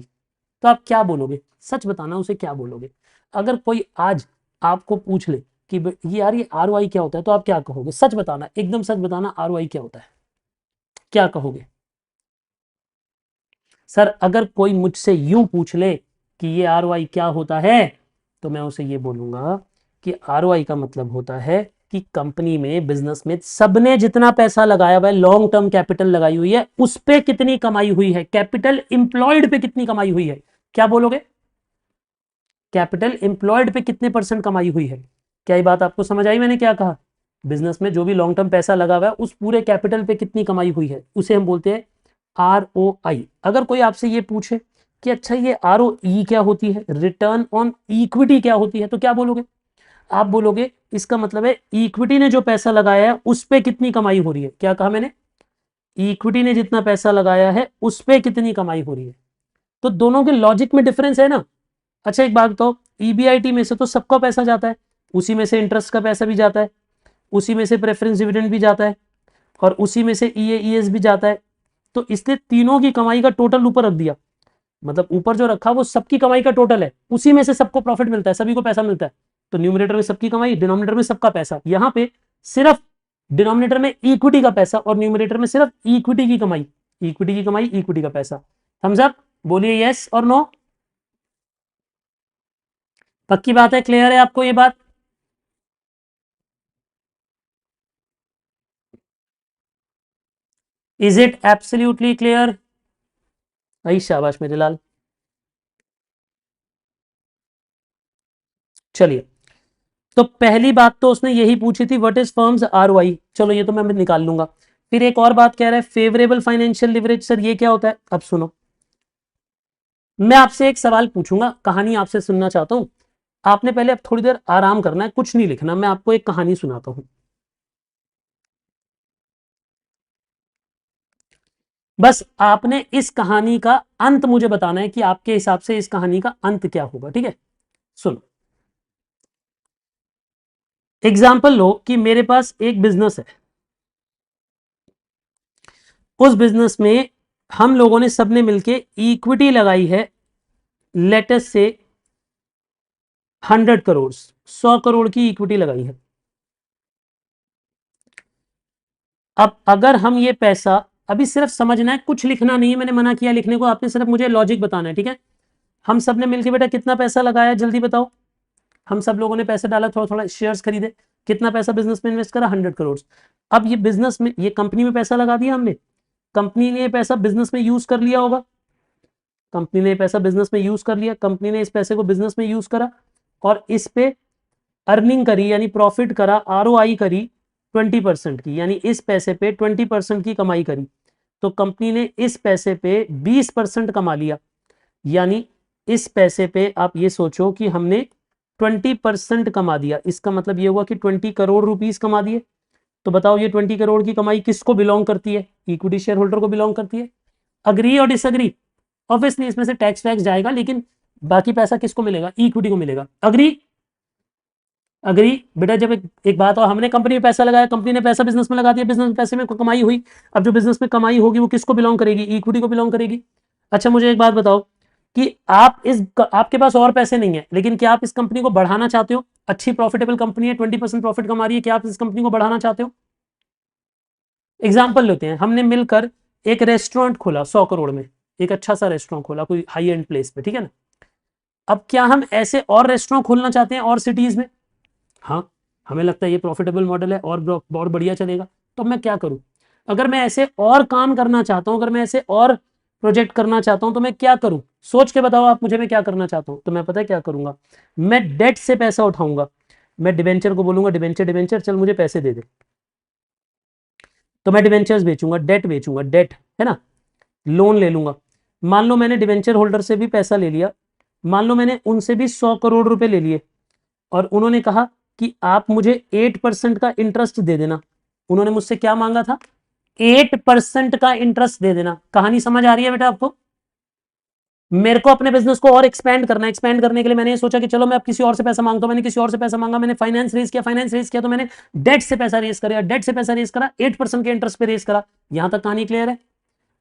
तो आप क्या बोलोगे? सच बताना, उसे क्या बोलोगे? अगर कोई आज आपको पूछ ले कि ये यार ये आरओआई क्या होता है, तो आप क्या कहोगे? सच बताना, एकदम सच बताना, आरओआई क्या होता है, क्या कहोगे? सर अगर कोई मुझसे यूं पूछ ले कि ये आरओआई क्या होता है, तो मैं उसे ये बोलूंगा कि आरओआई का मतलब होता है कि कंपनी में, बिजनेस में सबने जितना पैसा लगाया हुआ है, लॉन्ग टर्म कैपिटल लगाई हुई है, उस पे कितनी कमाई हुई है, कैपिटल इंप्लॉयड पे कितनी कमाई हुई है। क्या बोलोगे? कैपिटल इंप्लॉयड पे कितने % कमाई हुई है? क्या ये बात आपको समझ आई मैंने क्या कहा? बिजनेस में जो भी लॉन्ग टर्म पैसा लगा हुआ है, उस पूरे कैपिटल पे कितनी कमाई हुई है, उसे हम बोलते हैं आरओआई। अगर कोई आपसे ये पूछे कि अच्छा ये आरओई क्या होती है, रिटर्न ऑन इक्विटी क्या होती है, तो क्या बोलोगे? आप बोलोगे इसका मतलब है इक्विटी ने जो पैसा लगाया है उस पे कितनी कमाई हो रही है। क्या कहा मैंने? इक्विटी ने जितना पैसा लगाया है उस पे कितनी कमाई हो रही है। तो दोनों के लॉजिक में डिफरेंस है ना। अच्छा एक बात बताओ, ईबीआईटी में से तो सबका पैसा जाता है, उसी में से इंटरेस्ट का पैसा भी जाता है, उसी में से प्रेफरेंस डिविडेंड भी जाता है, और उसी में से ईएईएस भी जाता है। तो इसने तीनों की कमाई का टोटल ऊपर रख दिया, मतलब ऊपर जो रखा वो सबकी कमाई का टोटल है, उसी में से सबको प्रॉफिट मिलता है, सभी को पैसा मिलता है। तो न्यूमरेटर में सबकी कमाई, डिनोमिनेटर में सबका पैसा, यहां पे सिर्फ डिनोमिनेटर में इक्विटी का पैसा और न्यूमरेटर में सिर्फ इक्विटी की कमाई, इक्विटी की कमाई, इक्विटी का पैसा। समझ? बोलिए यस और नो। पक्की बात है? क्लियर है आपको ये बात? Is it absolutely clear? I शाबाश मेरे लाल। चलिए, तो पहली बात तो उसने यही पूछी थी, व्हाट इज फर्म्स आरओआई। चलो ये तो मैं निकाल लूंगा। फिर एक और बात कह रहा है, फेवरेबल फाइनेंशियल लिवरेज। सर ये क्या होता है? अब सुनो, मैं आपसे एक सवाल पूछूंगा, कहानी आपसे सुनना चाहता हूं। आपने पहले अब थोड़ी देर आराम करना है, कुछ नहीं लिखना, मैं आपको एक कहानी सुनाता हूं। बस आपने इस कहानी का अंत मुझे बताना है कि आपके हिसाब से इस कहानी का अंत क्या होगा, ठीक है? सुनो, एग्जाम्पल लो कि मेरे पास एक बिजनेस है, उस बिजनेस में हम लोगों ने सबने मिलके इक्विटी लगाई है, लेटेस्ट से 100 करोड़, 100 करोड़ की इक्विटी लगाई है। अब अगर हम ये पैसा, अभी सिर्फ समझना है, कुछ लिखना नहीं है, मैंने मना किया लिखने को, आपने सिर्फ मुझे लॉजिक बताना है, ठीक है? हम सब ने मिलकर बेटा कितना पैसा लगाया, जल्दी बताओ। हम सब लोगों ने पैसा डाला, थोड़ा थोड़ा शेयर्स खरीदे, कितना पैसा बिजनेस में इन्वेस्ट करा? 100 करोड़। अब ये बिजनेस में, ये कंपनी में पैसा लगा दिया हमने, कंपनी ने ये पैसा बिजनेस में यूज कर लिया होगा, कंपनी ने पैसा बिजनेस में यूज कर लिया, कंपनी ने इस पैसे को बिजनेस में यूज करा और इस पे अर्निंग करी, यानी प्रॉफिट करा, आरओआई करी 20% की, यानी इस पैसे पे 20% की कमाई करी। तो कंपनी ने इस पैसे पे 20% कमा लिया, यानी इस पैसे पे आप ये सोचो कि हमने 20% कमा दिया। इसका मतलब ये हुआ कि 20 करोड़ रुपीस कमा दिए। तो बताओ ये 20 करोड़ की कमाई किसको बिलोंग करती है? इक्विटी शेयर होल्डर को बिलोंग करती है। अग्री और डिसअग्री? ऑब्वियसली इसमें से टैक्स वैक्स जाएगा, लेकिन बाकी पैसा किसको मिलेगा? इक्विटी को मिलेगा। अग्री? अग्री बेटा, जब एक बात और, हमने कंपनी में पैसा लगाया, कंपनी ने पैसा बिजनेस में लगा दिया, बिजनेस में पैसे में कमाई हुई। अब जो बिजनेस में कमाई होगी वो किसको बिलोंग करेगी? इक्विटी को बिलोंग करेगी। अच्छा मुझे एक बात बताओ कि आप आपके पास और पैसे नहीं है, लेकिन क्या आप इस कंपनी को बढ़ाना चाहते हो? अच्छी प्रॉफिटेबल कंपनी है, 20% प्रॉफिट कमा रही है, क्या आप इस कंपनी को बढ़ाना चाहते हो? एग्जाम्पल लेते हैं, हमने मिलकर एक रेस्टोरेंट खोला 100 करोड़ में, एक अच्छा सा रेस्टोरेंट खोला कोई हाई एंड प्लेस पे, ठीक है ना। अब क्या हम ऐसे और रेस्टोरेंट खोलना चाहते हैं और सिटीज में? हाँ, हमें लगता है ये प्रॉफिटेबल मॉडल है और बहुत बढ़िया चलेगा, तो मैं क्या करूं? अगर मैं ऐसे और काम करना चाहता हूं, अगर मैं ऐसे और प्रोजेक्ट करना चाहता हूं, तो मैं क्या करूं? सोच के बताओ आप मुझे, मैं क्या करना चाहता हूं? तो मैं पता है क्या करूंगा, मैं डेट से पैसा उठाऊंगा। मैं डिवेंचर को बोलूंगा, डिवेंचर डिवेंचर चल मुझे पैसे दे दे, तो मैं डिवेंचर्स बेचूंगा, डेट है ना, लोन ले लूंगा। मान लो मैंने डिवेंचर होल्डर से भी पैसा ले लिया, मान लो मैंने उनसे भी 100 करोड़ रुपए ले लिए, और उन्होंने कहा कि आप मुझे 8% का इंटरेस्ट दे देना। उन्होंने मुझसे क्या मांगा था? 8% का इंटरेस्ट दे देना। कहानी समझ आ रही है बेटा आपको? मेरे को अपने बिजनेस को और एक्सपेंड करना है, एक्सपेंड करने के लिए मैंने सोचा कि चलो मैं अब किसी और से पैसा मांगता हूं। मैंने किसी और से पैसा मांगा, मैंने फाइनेंस रेज किया, तो मैंने डेट से पैसा रेज करा, डेट से पैसा रेज करा, 8% के इंटरेस्ट पे रेज करा। यहां तक कहानी क्लियर है?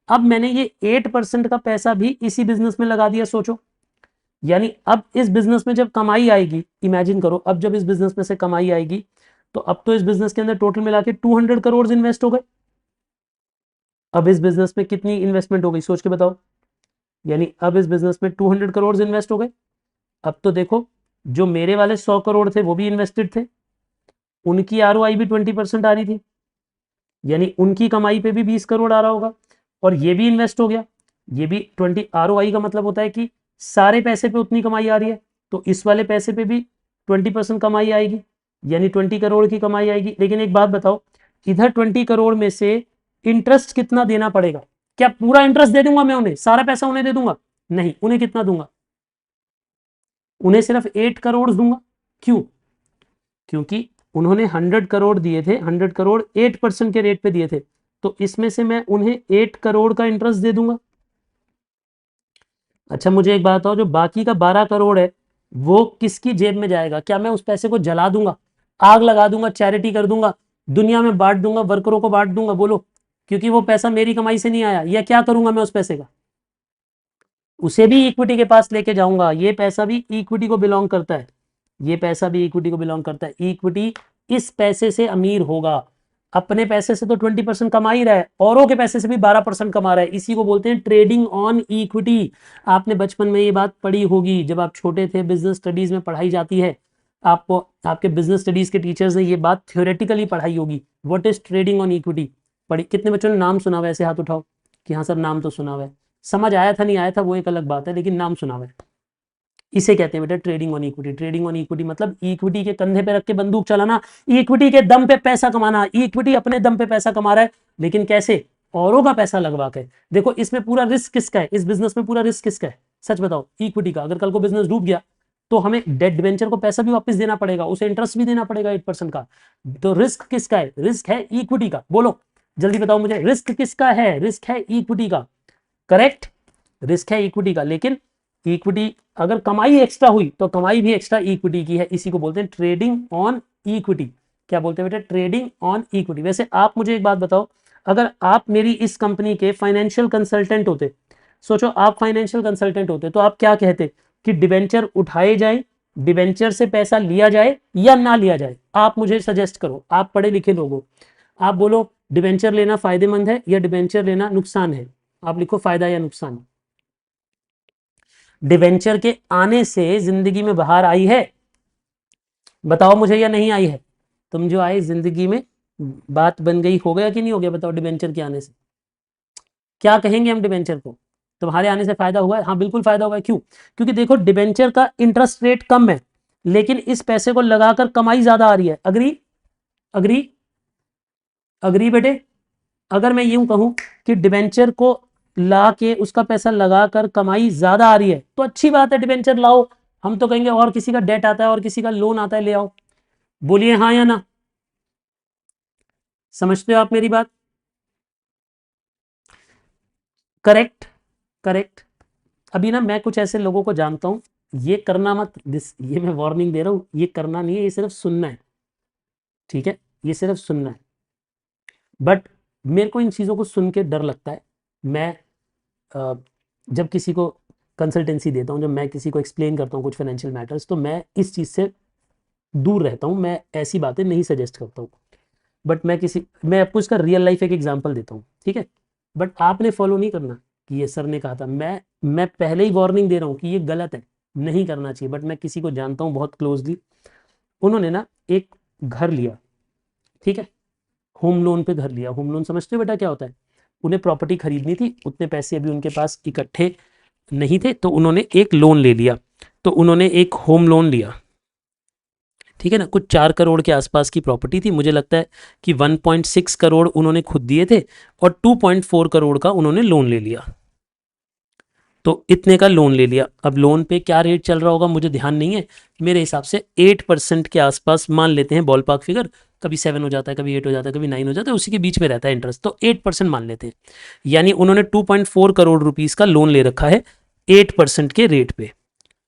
अब मैंने ये 8% का पैसा भी इसी बिजनेस में लगा दिया, सोचो। यानी अब इस बिजनेस में जब कमाई आएगी, इमेजिन करो, अब जब इस बिजनेस में से कमाई आएगी, तो अब तो इस बिजनेस के अंदर टोटल मिला के 200 करोड़ इन्वेस्ट हो गए। अब इस बिजनेस में कितनी इन्वेस्टमेंट हो गई, सोच के बताओ। यानी अब इस बिजनेस में 200 करोड़ इन्वेस्ट हो गए। अब तो देखो, जो मेरे वाले 100 करोड़ थे वो भी इन्वेस्टेड थे, उनकी आरओआई भी 20% आ रही थी, यानी उनकी कमाई पे भी 20 करोड़ आ रहा होगा, और ये भी इन्वेस्ट हो गया, ये भी 20। आरओआई का मतलब होता है कि सारे पैसे पे उतनी कमाई आ रही है, तो इस वाले पैसे पे भी 20% कमाई आएगी, यानी 20 करोड़ की कमाई आएगी। लेकिन एक बात बताओ, इधर 20 करोड़ में से इंटरेस्ट कितना देना पड़ेगा? क्या पूरा इंटरेस्ट दे दूंगा मैं उन्हें, सारा पैसा उन्हें दे दूंगा? नहीं, उन्हें कितना दूंगा? उन्हें सिर्फ 8 करोड़ दूंगा। क्यों? क्योंकि उन्होंने 100 करोड़ दिए थे, 100 करोड़ 8% के रेट पे दिए थे, तो इसमें से मैं उन्हें 8 करोड़ का इंटरेस्ट दे दूंगा। अच्छा मुझे एक बात बताओ, जो बाकी का 12 करोड़ है वो किसकी जेब में जाएगा? क्या मैं उस पैसे को जला दूंगा, आग लगा दूंगा, चैरिटी कर दूंगा, दुनिया में बांट दूंगा, वर्करों को बांट दूंगा? बोलो, क्योंकि वो पैसा मेरी कमाई से नहीं आया। या क्या करूंगा मैं उस पैसे का? उसे भी इक्विटी के पास लेके जाऊंगा। ये पैसा भी इक्विटी को बिलोंग करता है, ये पैसा भी इक्विटी को बिलोंग करता है। इक्विटी इस पैसे से अमीर होगा। अपने पैसे से तो 20% कमा ही रहा है, औरों के पैसे से भी 12% कमा रहा है। इसी को बोलते हैं ट्रेडिंग ऑन इक्विटी। आपने बचपन में ये बात पढ़ी होगी, जब आप छोटे थे, बिजनेस स्टडीज में पढ़ाई जाती है आपको, आपके बिजनेस स्टडीज के टीचर्स ने ये बात थ्योरेटिकली पढ़ाई होगी। What is trading on equity? पढ़ी? कितने बच्चों ने नाम सुना हुआ है? ऐसे हाथ उठाओ कि हाँ सर नाम तो सुना हुआ है। समझ आया था नहीं आया था वो एक अलग बात है, लेकिन नाम सुना हुआ है। इसे कहते हैं बेटा trading on equity. Trading on equity मतलब इक्विटी के कंधे पे रख के बंदूक चलाना, इक्विटी के दम पे पैसा कमाना। इक्विटी अपने दम पे पैसा कमा रहा है, लेकिन कैसे? औरों का पैसा लगवा के। देखो इसमें पूरा रिस्क किसका है, इस बिजनेस में पूरा रिस्क किसका है? सच बताओ, इक्विटी का। अगर कल को बिजनेस डूब गया तो हमें डेट डिवेंचर को पैसा भी वापस देना पड़ेगा, उसे इंटरेस्ट भी देना पड़ेगा 8% का। तो रिस्क किसका है? रिस्क है इक्विटी का। बोलो जल्दी बताओ मुझे, रिस्क किसका है? रिस्क है इक्विटी का। करेक्ट, रिस्क है इक्विटी का। लेकिन इक्विटी अगर कमाई एक्स्ट्रा हुई तो कमाई भी एक्स्ट्रा इक्विटी की है। इसी को बोलते हैं ट्रेडिंग ऑन इक्विटी। क्या बोलते हैं बेटा? Trading on equity. वैसे आप मुझे एक बात बताओ, अगर आप मेरी इस कंपनी के फाइनेंशियल कंसल्टेंट होते, सोचो आप फाइनेंशियल कंसल्टेंट होते, तो आप क्या कहते कि डिवेंचर उठाए जाए, डिवेंचर से पैसा लिया जाए या ना लिया जाए? आप मुझे सजेस्ट करो, आप पढ़े लिखे लोग हो, आप बोलो डिवेंचर लेना फायदेमंद है या डिवेंचर लेना नुकसान है? आप लिखो फायदा या नुकसान। डिवेंचर के आने से जिंदगी में बाहर आई है? बताओ मुझे, या नहीं आई है? तुम जो आए जिंदगी में, बात बन गई, हो गया कि नहीं हो गया? बताओ डिवेंचर के आने से क्या कहेंगे हम डिवेंचर को? तुम्हारे आने से फायदा हुआ है? हाँ बिल्कुल फायदा हुआ है। क्यों? क्योंकि देखो डिवेंचर का इंटरेस्ट रेट कम है, लेकिन इस पैसे को लगाकर कमाई ज्यादा आ रही है। अग्री? अग्री? अग्री बेटे? अगर मैं यूं कहूं कि डिवेंचर को ला के उसका पैसा लगाकर कमाई ज्यादा आ रही है, तो अच्छी बात है, डिवेंचर लाओ। हम तो कहेंगे और किसी का डेट आता है और किसी का लोन आता है, ले आओ। बोलिए हाँ या ना। समझते हो आप मेरी बात? Correct, correct. अभी ना मैं कुछ ऐसे लोगों को जानता हूं, ये करना मत, ये मैं वार्निंग दे रहा हूं, ये करना नहीं है, ये सिर्फ सुनना है, ठीक है? ये सिर्फ सुनना है। बट मेरे को इन चीज़ों को सुन के डर लगता है। मैं जब किसी को कंसल्टेंसी देता हूँ, जब मैं किसी को एक्सप्लेन करता हूँ कुछ फाइनेंशियल मैटर्स, तो मैं इस चीज़ से दूर रहता हूँ, मैं ऐसी बातें नहीं सजेस्ट करता हूँ। बट मैं आपको इसका रियल लाइफ एक एग्जांपल देता हूँ, ठीक है। बट आपने फॉलो नहीं करना कि ये सर ने कहा था, मैं पहले ही वार्निंग दे रहा हूँ कि ये गलत है, नहीं करना चाहिए। बट मैं किसी को जानता हूँ बहुत क्लोजली, उन्होंने ना एक घर लिया, ठीक है, होम लोन पे घर लिया। होम लोन समझते हो बेटा क्या होता है? उन्हें प्रॉपर्टी खरीदनी थी, उतने पैसे अभी उनके पास इकट्ठे नहीं थे, तो उन्होंने एक लोन ले लिया। तो उन्होंने एक होम लोन लिया, ठीक है ना, कुछ 4 करोड़ के आसपास की प्रॉपर्टी थी। मुझे लगता है कि 1.6 करोड़ उन्होंने खुद दिए थे और 2.4 करोड़ का उन्होंने लोन ले लिया। तो इतने का लोन ले लिया। अब लोन पे क्या रेट चल रहा होगा मुझे ध्यान नहीं है, मेरे हिसाब से 8% के आसपास मान लेते हैं, बॉल पार्क फिगर। कभी 7 हो जाता है, कभी 8 हो जाता है, कभी 9 हो जाता है, उसी के बीच में रहता है इंटरेस्ट, तो 8% मान लेते हैं। यानी उन्होंने 2.4 करोड़ रुपीस का लोन ले रखा है 8% के रेट पे।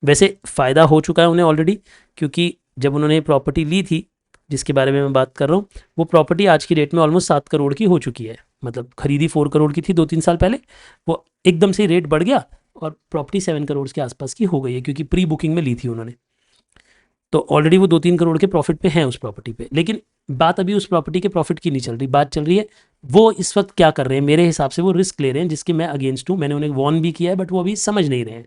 वैसे फ़ायदा हो चुका है उन्हें ऑलरेडी, क्योंकि जब उन्होंने प्रॉपर्टी ली थी जिसके बारे में मैं बात कर रहा हूँ, वो प्रॉपर्टी आज की डेट में ऑलमोस्ट 7 करोड़ की हो चुकी है। मतलब खरीदी 4 करोड़ की थी 2-3 साल पहले, वो एकदम से रेट बढ़ गया और प्रॉपर्टी 7 करोड़ के आसपास की हो गई है, क्योंकि प्री बुकिंग में ली थी उन्होंने। तो ऑलरेडी वो 2-3 करोड़ के प्रॉफिट पे हैं उस प्रॉपर्टी पे। लेकिन बात अभी उस प्रॉपर्टी के प्रॉफिट की नहीं चल रही, बात चल रही है वो इस वक्त क्या कर रहे हैं। मेरे हिसाब से वो रिस्क ले रहे हैं, जिसके मैं अगेंस्ट हूँ। मैंने उन्हें वॉर्न भी किया है, बट वो अभी समझ नहीं रहे हैं।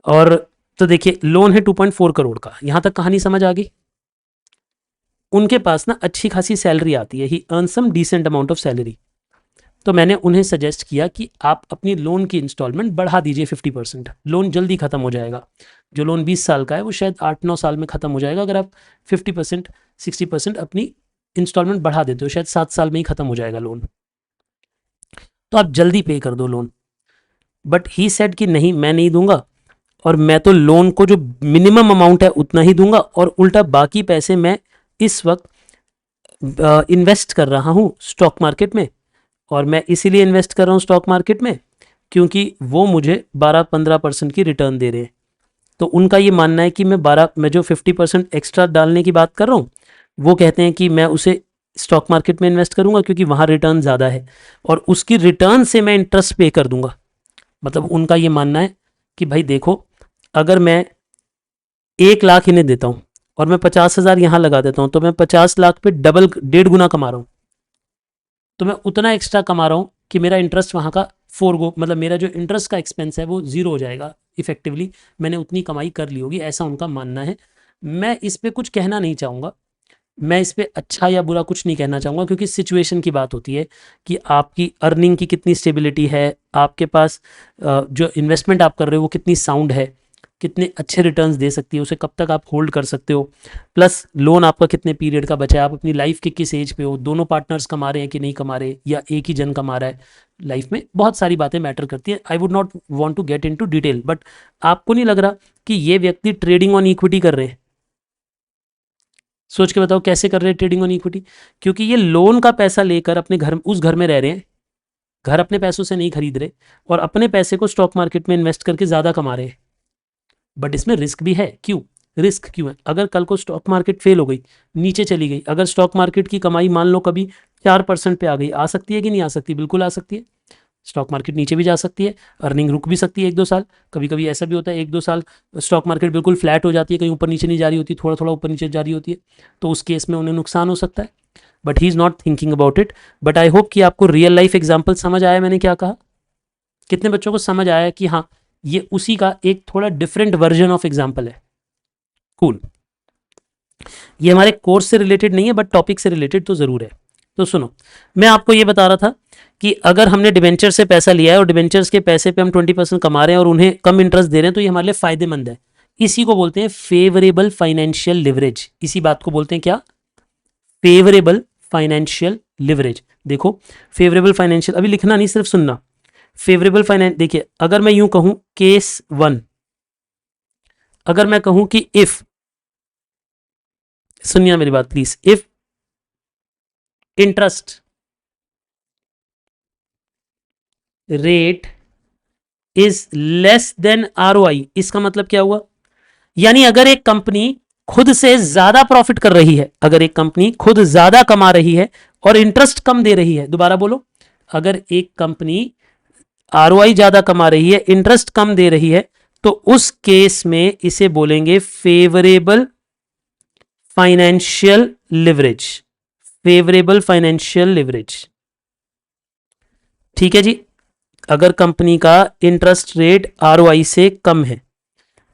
और तो देखिए, लोन है 2.4 करोड़ का, यहां तक कहानी समझ आ गई। उनके पास ना अच्छी खासी सैलरी आती है, he earn some decent amount of salary. तो मैंने उन्हें सजेस्ट किया कि आप अपनी लोन की इंस्टॉलमेंट बढ़ा दीजिए 50%, लोन जल्दी खत्म हो जाएगा। जो लोन 20 साल का है वो शायद 8-9 साल में खत्म हो जाएगा, अगर आप 50% 60% अपनी इंस्टॉलमेंट बढ़ा देते हो, शायद 7 साल में ही खत्म हो जाएगा लोन। तो आप जल्दी पे कर दो लोन। बट ही सेड कि नहीं, मैं नहीं दूंगा, और मैं तो लोन को जो मिनिमम अमाउंट है उतना ही दूंगा, और उल्टा बाकी पैसे मैं इस वक्त इन्वेस्ट कर रहा हूँ स्टॉक मार्केट में। और मैं इसीलिए इन्वेस्ट कर रहा हूँ स्टॉक मार्केट में क्योंकि वो मुझे 12-15% की रिटर्न दे रहे हैं। तो उनका ये मानना है कि मैं जो 50% एक्स्ट्रा डालने की बात कर रहा हूँ, वो कहते हैं कि मैं उसे स्टॉक मार्केट में इन्वेस्ट करूंगा क्योंकि वहाँ रिटर्न ज़्यादा है, और उसकी रिटर्न से मैं इंटरेस्ट पे कर दूंगा। मतलब उनका ये मानना है कि भाई देखो, अगर मैं 1 लाख इन्हें देता हूँ और मैं 50,000 यहाँ लगा देता हूँ, तो मैं 50 लाख पे डबल 1.5 गुना कमा रहा हूँ। तो मैं उतना एक्स्ट्रा कमा रहा हूँ कि मेरा इंटरेस्ट वहाँ का मतलब मेरा जो इंटरेस्ट का एक्सपेंस है वो ज़ीरो हो जाएगा इफेक्टिवली। मैंने उतनी कमाई कर ली होगी, ऐसा उनका मानना है। मैं इस पर कुछ कहना नहीं चाहूँगा, मैं इस पर अच्छा या बुरा कुछ नहीं कहना चाहूँगा, क्योंकि सिचुएशन की बात होती है कि आपकी अर्निंग की कितनी स्टेबिलिटी है, आपके पास जो इन्वेस्टमेंट आप कर रहे हो वो कितनी साउंड है, कितने अच्छे रिटर्न्स दे सकती है, उसे कब तक आप होल्ड कर सकते हो, प्लस लोन आपका कितने पीरियड का बचा है, आप अपनी लाइफ के किस एज पे हो, दोनों पार्टनर्स कमा रहे हैं कि नहीं कमा रहे, या एक ही जन कमा रहा है। लाइफ में बहुत सारी बातें मैटर करती है। I would not want to get into detail, but आपको नहीं लग रहा कि ये व्यक्ति ट्रेडिंग ऑन इक्विटी कर रहे हैं? सोच के बताओ कैसे कर रहे हैं ट्रेडिंग ऑन इक्विटी? क्योंकि ये लोन का पैसा लेकर अपने घर उस घर में रह रहे हैं, घर अपने पैसों से नहीं खरीद रहे, और अपने पैसे को स्टॉक मार्केट में इन्वेस्ट करके ज़्यादा कमा रहे हैं। बट इसमें रिस्क भी है। क्यों रिस्क? क्यों है? अगर कल को स्टॉक मार्केट फेल हो गई, नीचे चली गई, अगर स्टॉक मार्केट की कमाई मान लो कभी 4% पे आ गई, आ सकती है कि नहीं आ सकती? बिल्कुल आ सकती है। स्टॉक मार्केट नीचे भी जा सकती है, अर्निंग रुक भी सकती है 1-2 साल। कभी कभी ऐसा भी होता है 1-2 साल स्टॉक मार्केट बिल्कुल फ्लैट हो जाती है, कहीं ऊपर नीचे नहीं जा रही होती, थोड़ा थोड़ा ऊपर नीचे जा रही होती है, तो उस केस में उन्हें नुकसान हो सकता है। But he is not thinking about it. But I hope कि आपको रियल लाइफ एग्जाम्पल समझ आया मैंने क्या कहा। कितने बच्चों को समझ आया कि हाँ, ये उसी का एक थोड़ा डिफरेंट वर्जन ऑफ एग्जाम्पल है? कूल। ये हमारे कोर्स से रिलेटेड नहीं है, बट टॉपिक से रिलेटेड तो ज़रूर है। तो सुनो, मैं आपको ये बता रहा था कि अगर हमने डिबेंचर से पैसा लिया है और डिबेंचर्स के पैसे पे हम 20% कमा रहे हैं और उन्हें कम इंटरेस्ट दे रहे हैं, तो ये हमारे लिए फायदेमंद है। इसी को बोलते हैं फेवरेबल फाइनेंशियल लिवरेज। इसी बात को बोलते हैं क्या? Favourable financial leverage. देखो, फेवरेबल फाइनेंशियल, अभी लिखना नहीं, सिर्फ सुनना। फेवरेबल फाइनेंस, देखिए, अगर मैं यूं कहूं केस 1, अगर मैं कहूं कि इफ, सुनिए मेरी बात please, if interest rate is less than ROI, इसका मतलब क्या हुआ? यानी अगर एक कंपनी खुद से ज्यादा प्रॉफिट कर रही है, अगर एक कंपनी खुद ज्यादा कमा रही है और इंटरेस्ट कम दे रही है, दोबारा बोलो, अगर एक कंपनी आरओआई ज्यादा कमा रही है, इंटरेस्ट कम दे रही है, तो उस केस में इसे बोलेंगे favourable financial leverage. Favourable financial leverage, ठीक है जी। अगर कंपनी का इंटरेस्ट रेट आरओआई से कम है,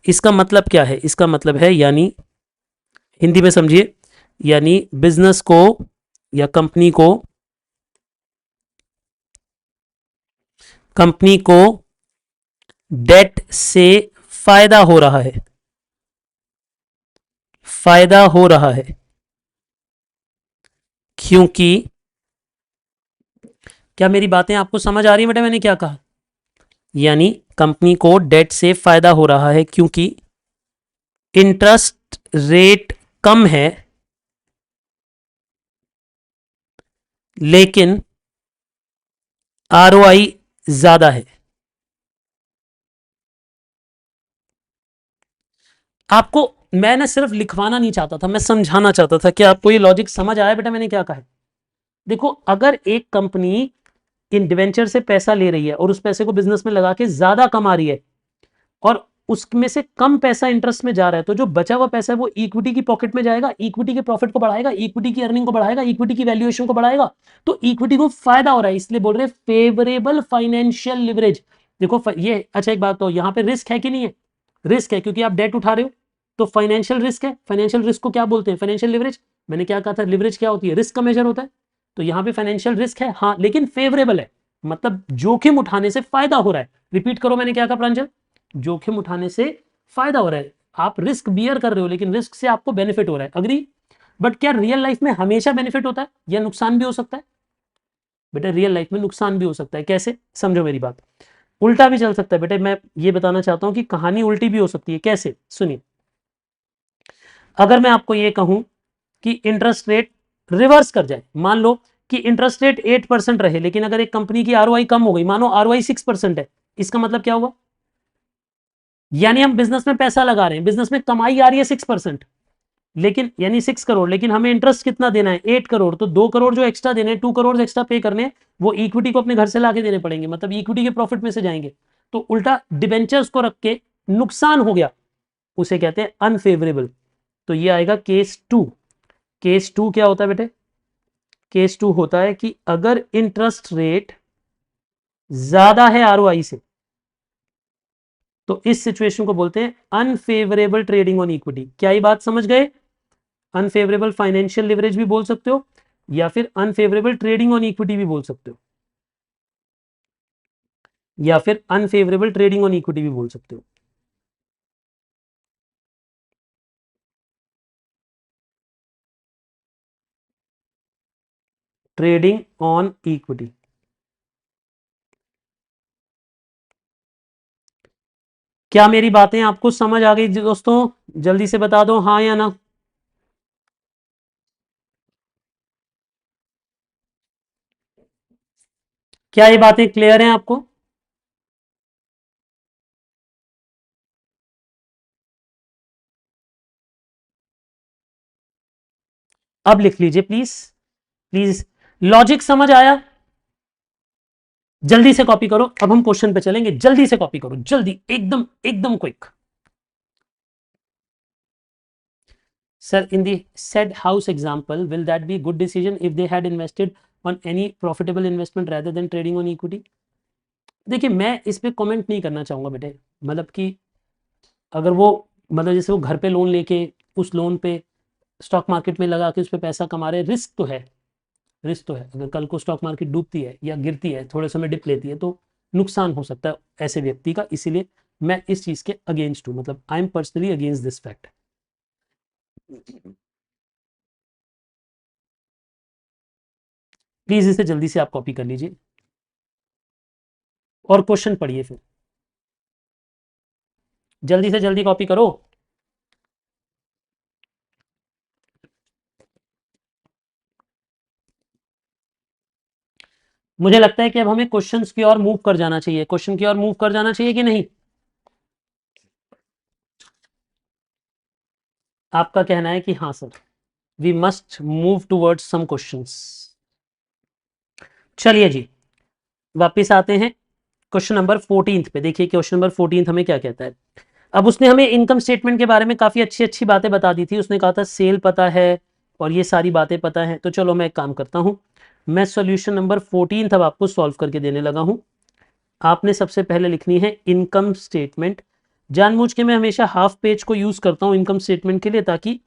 इसका मतलब क्या है? इसका मतलब है, यानी हिंदी में समझिए, यानी बिजनेस को या कंपनी को डेट से फायदा हो रहा है, फायदा हो रहा है, क्योंकि, क्या मेरी बातें आपको समझ आ रही है बेटा मैंने क्या कहा? यानी कंपनी को डेट से फायदा हो रहा है क्योंकि इंटरेस्ट रेट कम है, लेकिन आरओआई ज्यादा है। आपको मैं ना सिर्फ लिखवाना नहीं चाहता था, मैं समझाना चाहता था। कि आपको ये लॉजिक समझ आया बेटा मैंने क्या कहा है? देखो, अगर एक कंपनी इन डिवेंचर से पैसा ले रही है और उस पैसे को बिजनेस में लगा के ज्यादा कमा रही है और उसमें से कम पैसा इंटरेस्ट में जा रहा है, तो जो बचा हुआ पैसा है वो इक्विटी की पॉकेट में जाएगा, इक्विटी के प्रॉफिट को बढ़ाएगा, इक्विटी की अर्निंग को बढ़ाएगा, इक्विटी की वैल्यूएशन को बढ़ाएगा। तो इक्विटी को फायदा हो रहा है, इसलिए बोल रहे हैं फेवरेबल फाइनेंशियल लिवरेज। देखो ये अच्छा, एक बात तो यहाँ पे रिस्क है कि नहीं है? रिस्क है, क्योंकि आप डेट उठा रहे हो, तो फाइनेंशियल रिस्क है। फाइनेंशियल रिस्क को क्या बोलते हैं? Financial leverage. मैंने क्या कहा था? लिवरेज क्या होती है? रिस्क का मेजर होता है। तो यहाँ पे फाइनेंशियल रिस्क है, हाँ, लेकिन फेवरेबल है, मतलब जोखिम उठाने से फायदा हो रहा है। रिपीट करो, मैंने क्या कहा प्रांजल? जोखिम उठाने से फायदा हो रहा है। आप रिस्क बियर कर रहे हो, लेकिन रिस्क से आपको बेनिफिट हो रहा है। अग्री? बट क्या रियल लाइफ में हमेशा बेनिफिट होता है या नुकसान भी हो सकता है? बेटा रियल लाइफ में नुकसान भी हो सकता है। कैसे? समझो मेरी बात। उल्टा भी चल सकता है बेटे। मैं ये बताना चाहता हूं कि कहानी उल्टी भी हो सकती है। कैसे? सुनिए, अगर मैं आपको ये कहूं कि इंटरेस्ट रेट रिवर्स कर जाए, मान लो कि इंटरेस्ट रेट 8% रहे, लेकिन अगर एक कंपनी की आरओआई कम हो गई, मानो आरओआई 6% है, इसका मतलब क्या हुआ? यानी हम बिजनेस में पैसा लगा रहे हैं, बिजनेस में कमाई आ रही है 6%, लेकिन यानी 6 करोड़, लेकिन हमें इंटरेस्ट कितना देना है? 8 करोड़। तो 2 करोड़ जो एक्स्ट्रा देने, 2 करोड़ एक्स्ट्रा पे करने, वो इक्विटी को अपने घर से लाके देने पड़ेंगे, मतलब इक्विटी के प्रॉफिट में से जाएंगे। तो उल्टा डिबेंचर्स को रख के नुकसान हो गया, उसे कहते हैं अनफेवरेबल। तो ये आएगा केस 2। केस 2 क्या होता है बेटे? केस 2 होता है कि अगर इंटरेस्ट रेट ज्यादा है आरओआई से, तो इस सिचुएशन को बोलते हैं अनफेवरेबल ट्रेडिंग ऑन इक्विटी। क्या ये बात समझ गए? अनफेवरेबल फाइनेंशियल लिवरेज भी बोल सकते हो, या फिर अनफेवरेबल ट्रेडिंग ऑन इक्विटी भी बोल सकते हो, या फिर अनफेवरेबल ट्रेडिंग ऑन इक्विटी भी बोल सकते हो। Trading on equity. क्या मेरी बातें आपको समझ आ गई दोस्तों? जल्दी से बता दो हाँ या ना। क्या ये बातें क्लियर हैं आपको? अब लिख लीजिए प्लीज, प्लीज। लॉजिक समझ आया? जल्दी से कॉपी करो, अब हम क्वेश्चन पे चलेंगे। जल्दी से कॉपी करो, जल्दी, एकदम एकदम quick. Sir, in the said house example, will that be a good decision if they had invested on any profitable investment rather than trading on equity? देखिए, मैं इस पे कमेंट नहीं करना चाहूँगा बेटे। मतलब कि अगर वो, मतलब जैसे वो घर पे लोन लेके उस लोन पे स्टॉक मार्केट में लगा के उस पे पैसा कमा रहे, रिस्क तो है, रिस्क तो है। अगर कल को स्टॉक मार्केट डूबती है या गिरती है, थोड़े समय डिप लेती है, तो नुकसान हो सकता है ऐसे व्यक्ति का। इसीलिए मैं इस चीज़ के अगेंस्ट हूँ, मतलब I am personally against this fact. Please इसे जल्दी से आप कॉपी कर लीजिए और क्वेश्चन पढ़िए फिर। जल्दी से जल्दी कॉपी करो। मुझे लगता है कि अब हमें क्वेश्चंस की ओर मूव कर जाना चाहिए। क्वेश्चन की ओर मूव कर जाना चाहिए कि नहीं? आपका कहना है कि हाँ sir, we must move towards some questions. चलिए जी, वापिस आते हैं। क्वेश्चन नंबर 14 पे देखिए, क्वेश्चन नंबर 14 हमें क्या कहता है। अब उसने हमें इनकम स्टेटमेंट के बारे में काफ़ी अच्छी अच्छी बातें बता दी थी। उसने कहा था सेल पता है और ये सारी बातें पता है। तो चलो मैं एक काम करता हूँ, मैं सॉल्यूशन नंबर 14 अब आपको सॉल्व करके देने लगा हूँ। आपने सबसे पहले लिखनी है इनकम स्टेटमेंट। जानबूझ के मैं हमेशा हाफ पेज को यूज़ करता हूँ इनकम स्टेटमेंट के लिए, ताकि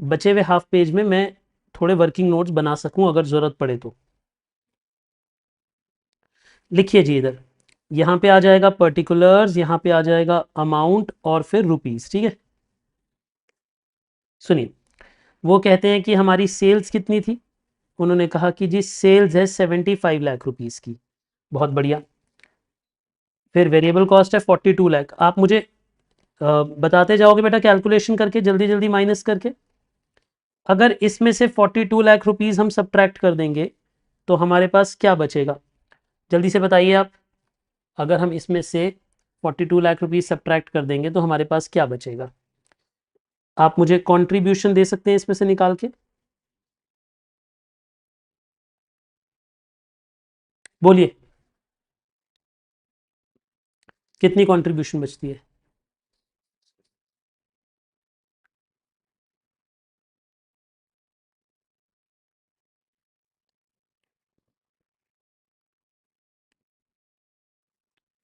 बचे हुए हाफ पेज में मैं थोड़े वर्किंग नोट्स बना सकूँ अगर ज़रूरत पड़े तो। लिखिए जी, इधर यहाँ पे आ जाएगा पर्टिकुलर्स, यहाँ पे आ जाएगा अमाउंट और फिर रुपीस। ठीक है, सुनिए, वो कहते हैं कि हमारी सेल्स कितनी थी। उन्होंने कहा कि जी सेल्स है 75 लाख रुपीस की। बहुत बढ़िया। फिर वेरिएबल कॉस्ट है 42 लाख। आप मुझे बताते जाओगे बेटा कैलकुलेशन करके, जल्दी जल्दी माइनस करके। अगर इसमें से 42 लाख रुपीस हम सब्ट्रैक्ट कर देंगे तो हमारे पास क्या बचेगा, जल्दी से बताइए आप। अगर हम इसमें से 42 लाख रुपीस सब्ट्रैक्ट कर देंगे तो हमारे पास क्या बचेगा। आप मुझे कंट्रीब्यूशन दे सकते हैं इसमें से निकाल के, बोलिए कितनी कंट्रीब्यूशन बचती है।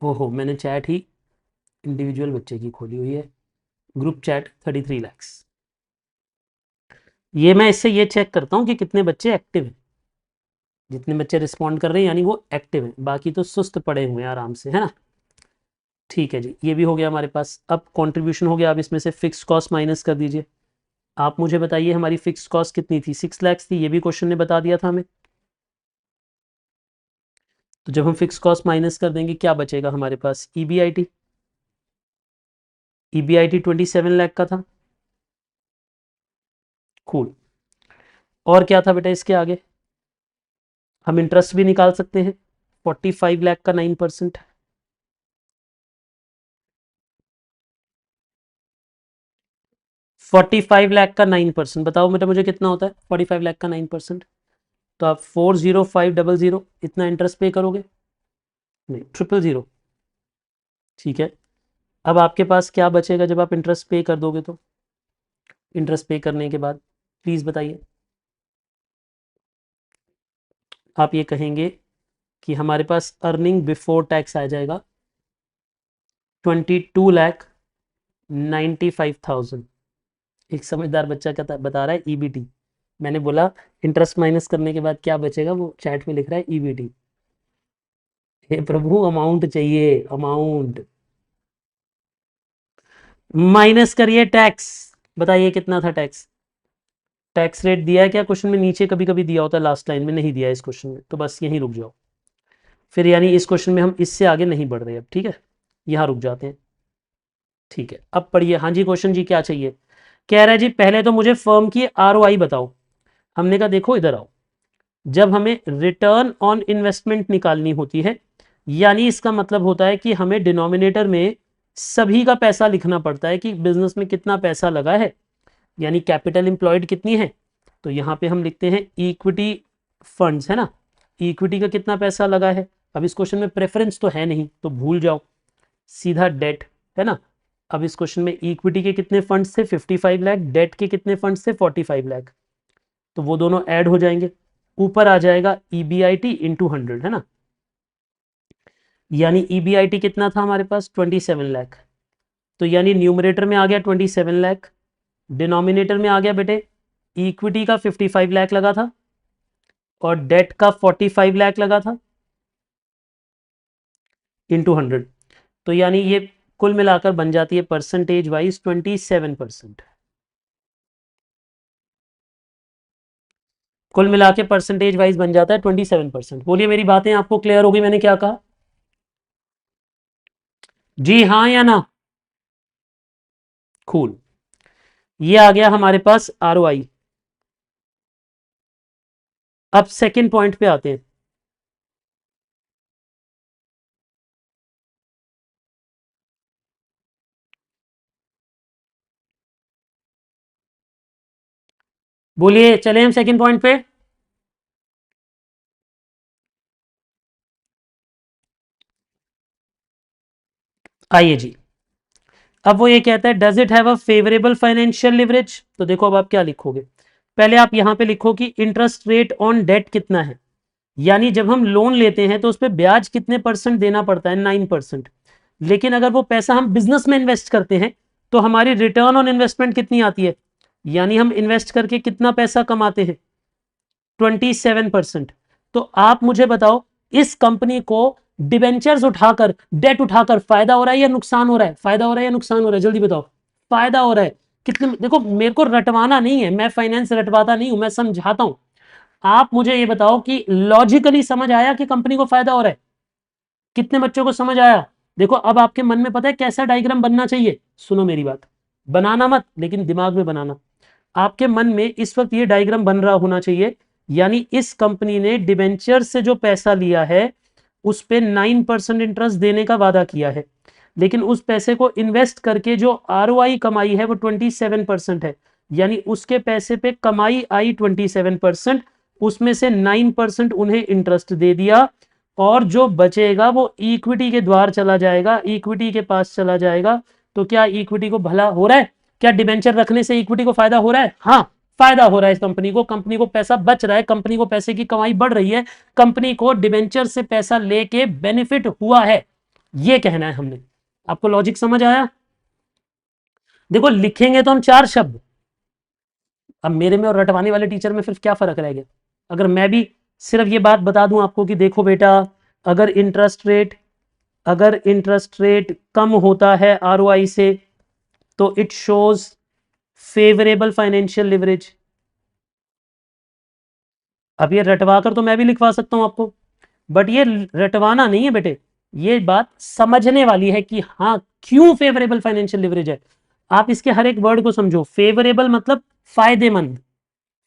ओहो, मैंने चैट ही इंडिविजुअल बच्चे की खोली हुई है, ग्रुप चैट 33 लैक्स। ये मैं इससे ये चेक करता हूँ कि कितने बच्चे एक्टिव हैं। जितने बच्चे रिस्पॉन्ड कर रहे हैं यानी वो एक्टिव हैं, बाकी तो सुस्त पड़े हुए हैं आराम से, है ना। ठीक है जी, ये भी हो गया हमारे पास। अब कंट्रीब्यूशन हो गया। अब इसमें से फिक्स कॉस्ट माइनस कर दीजिए। आप मुझे बताइए हमारी फिक्स कॉस्ट कितनी थी। 6 लैक्स थी, ये भी क्वेश्चन ने बता दिया था हमें। तो जब हम फिक्स कॉस्ट माइनस कर देंगे क्या बचेगा हमारे पास, ईबीआईटी। ईबीआईटी 27 लाख का था। कूल। और क्या था बेटा इसके आगे, हम इंटरेस्ट भी निकाल सकते हैं। 45 लाख का 9%। 45 लाख का 9%, बताओ बेटा मुझे कितना होता है 45 लाख का 9%। तो आप 40500 इतना इंटरेस्ट पे करोगे, नहीं 000। ठीक है, अब आपके पास क्या बचेगा जब आप इंटरेस्ट पे कर दोगे तो। इंटरेस्ट पे करने के बाद प्लीज़ बताइए। आप ये कहेंगे कि हमारे पास अर्निंग बिफोर टैक्स आ जाएगा 22,95,000। एक समझदार बच्चा क्या बता रहा है, ईबीटी। मैंने बोला इंटरेस्ट माइनस करने के बाद क्या बचेगा, वो चैट में लिख रहा है ईबीटी। हे प्रभु, अमाउंट चाहिए, अमाउंट। माइनस करिए टैक्स। बताइए कितना था टैक्स। टैक्स रेट दिया है क्या क्वेश्चन में, नीचे कभी कभी दिया होता है, लास्ट लाइन में नहीं दिया है इस क्वेश्चन में, तो बस यहीं रुक जाओ। फिर यानी इस क्वेश्चन में हम इससे आगे नहीं बढ़ रहे अब, ठीक है, यहाँ रुक जाते हैं। ठीक है, अब पढ़िए। हाँ जी, क्वेश्चन जी क्या चाहिए। कह रहा है जी पहले तो मुझे फर्म की आरओआई बताओ। हमने कहा देखो इधर आओ, जब हमें रिटर्न ऑन इन्वेस्टमेंट निकालनी होती है, यानी इसका मतलब होता है कि हमें डिनोमिनेटर में सभी का पैसा लिखना पड़ता है कि बिजनेस में कितना पैसा लगा है, यानी कैपिटल एम्प्लॉयड कितनी है। तो यहाँ पे हम लिखते हैं इक्विटी फंड्स, है ना। इक्विटी का कितना पैसा लगा है। अब इस क्वेश्चन में प्रेफरेंस तो है नहीं तो भूल जाओ, सीधा डेट, है ना। अब इस क्वेश्चन में इक्विटी के कितने फंड्स थे 55 लाख, डेट के कितने फंड्स थे 45 लाख, तो वो दोनों ऐड हो जाएंगे। ऊपर आ जाएगा ईबीआईटी इंटू 100, है ना। यानी ईबीआईटी कितना था हमारे पास 27 लाख। तो यानी न्यूमरेटर में आ गया 27 लाख, डिनोमिनेटर में आ गया बेटे इक्विटी का 55 लाख लगा था और डेट का 45 लाख लगा था इंटू 100। तो यानी ये कुल मिलाकर बन जाती है परसेंटेज वाइज 27%। कुल मिला के परसेंटेज वाइज बन जाता है 27%। बोलिए मेरी बातें आपको क्लियर होगी, मैंने क्या कहा, जी हाँ या ना। कूल। ये आ गया हमारे पास आरओआई। अब सेकंड पॉइंट पे आते हैं। बोलिए चले हम सेकंड पॉइंट पे। आइए जी, अब वो ये कहता है does it have a favourable financial leverage. तो देखो अब आप क्या लिखोगे, पहले आप यहां पे लिखो कि इंटरेस्ट रेट ऑन डेट कितना है, यानी जब हम लोन लेते हैं तो उस पर ब्याज कितने परसेंट देना पड़ता है, 9%। लेकिन अगर वो पैसा हम बिजनेस में इन्वेस्ट करते हैं तो हमारी रिटर्न ऑन इन्वेस्टमेंट कितनी आती है, यानी हम इन्वेस्ट करके कितना पैसा कमाते हैं, 27%। तो आप मुझे बताओ इस कंपनी को डिबेंचर्स उठाकर, डेट उठाकर फायदा हो रहा है या नुकसान हो रहा है, फायदा हो रहा है या नुकसान हो रहा है, जल्दी बताओ। फायदा हो रहा है। कितने, देखो मेरे को रटवाना नहीं है, मैं फाइनेंस रटवाता नहीं हूं, मैं समझाता हूं। आप मुझे ये बताओ कि लॉजिकली समझ आया कि कंपनी को फायदा हो रहा है, कितने बच्चों को समझ आया। देखो अब आपके मन में पता है कैसा डायग्राम बनना चाहिए, सुनो मेरी बात, बनाना मत लेकिन दिमाग में बनाना। आपके मन में इस वक्त ये डायग्राम बन रहा होना चाहिए, यानी इस कंपनी ने डिबेंचर से जो पैसा लिया है उस पे 9% इंटरेस्ट देने का वादा किया है, लेकिन उस पैसे को इन्वेस्ट करके जो आरओआई कमाई है वो 27% है, यानी उसके पैसे पे कमाई आई 27%, उसमें से 9% उन्हें इंटरेस्ट दे दिया, और जो बचेगा वो इक्विटी के द्वार चला जाएगा, इक्विटी के पास चला जाएगा। तो क्या इक्विटी को भला हो रहा है, क्या डिबेंचर रखने से इक्विटी को फायदा हो रहा है, हाँ फायदा हो रहा है इस कंपनी को पैसा बच रहा है, कंपनी को पैसे की कमाई बढ़ रही है, कंपनी को डिबेंचर से पैसा लेके बेनिफिट हुआ है, ये कहना है हमने। आपको लॉजिक समझ आया। देखो लिखेंगे तो हम 4 शब्द, अब मेरे में और रटवाने वाले टीचर में फिर क्या फर्क रह गया। अगर मैं भी सिर्फ ये बात बता दूं आपको कि देखो बेटा, अगर इंटरेस्ट रेट अगर इंटरेस्ट रेट कम होता है आरओआई से तो it shows favourable financial leverage. अब ये रटवा कर तो मैं भी लिखवा सकता हूं आपको, बट ये रटवाना नहीं है बेटे, ये बात समझने वाली है कि हाँ क्यों फेवरेबल फाइनेंशियल लिवरेज है। आप इसके हर एक वर्ड को समझो, फेवरेबल मतलब फायदेमंद,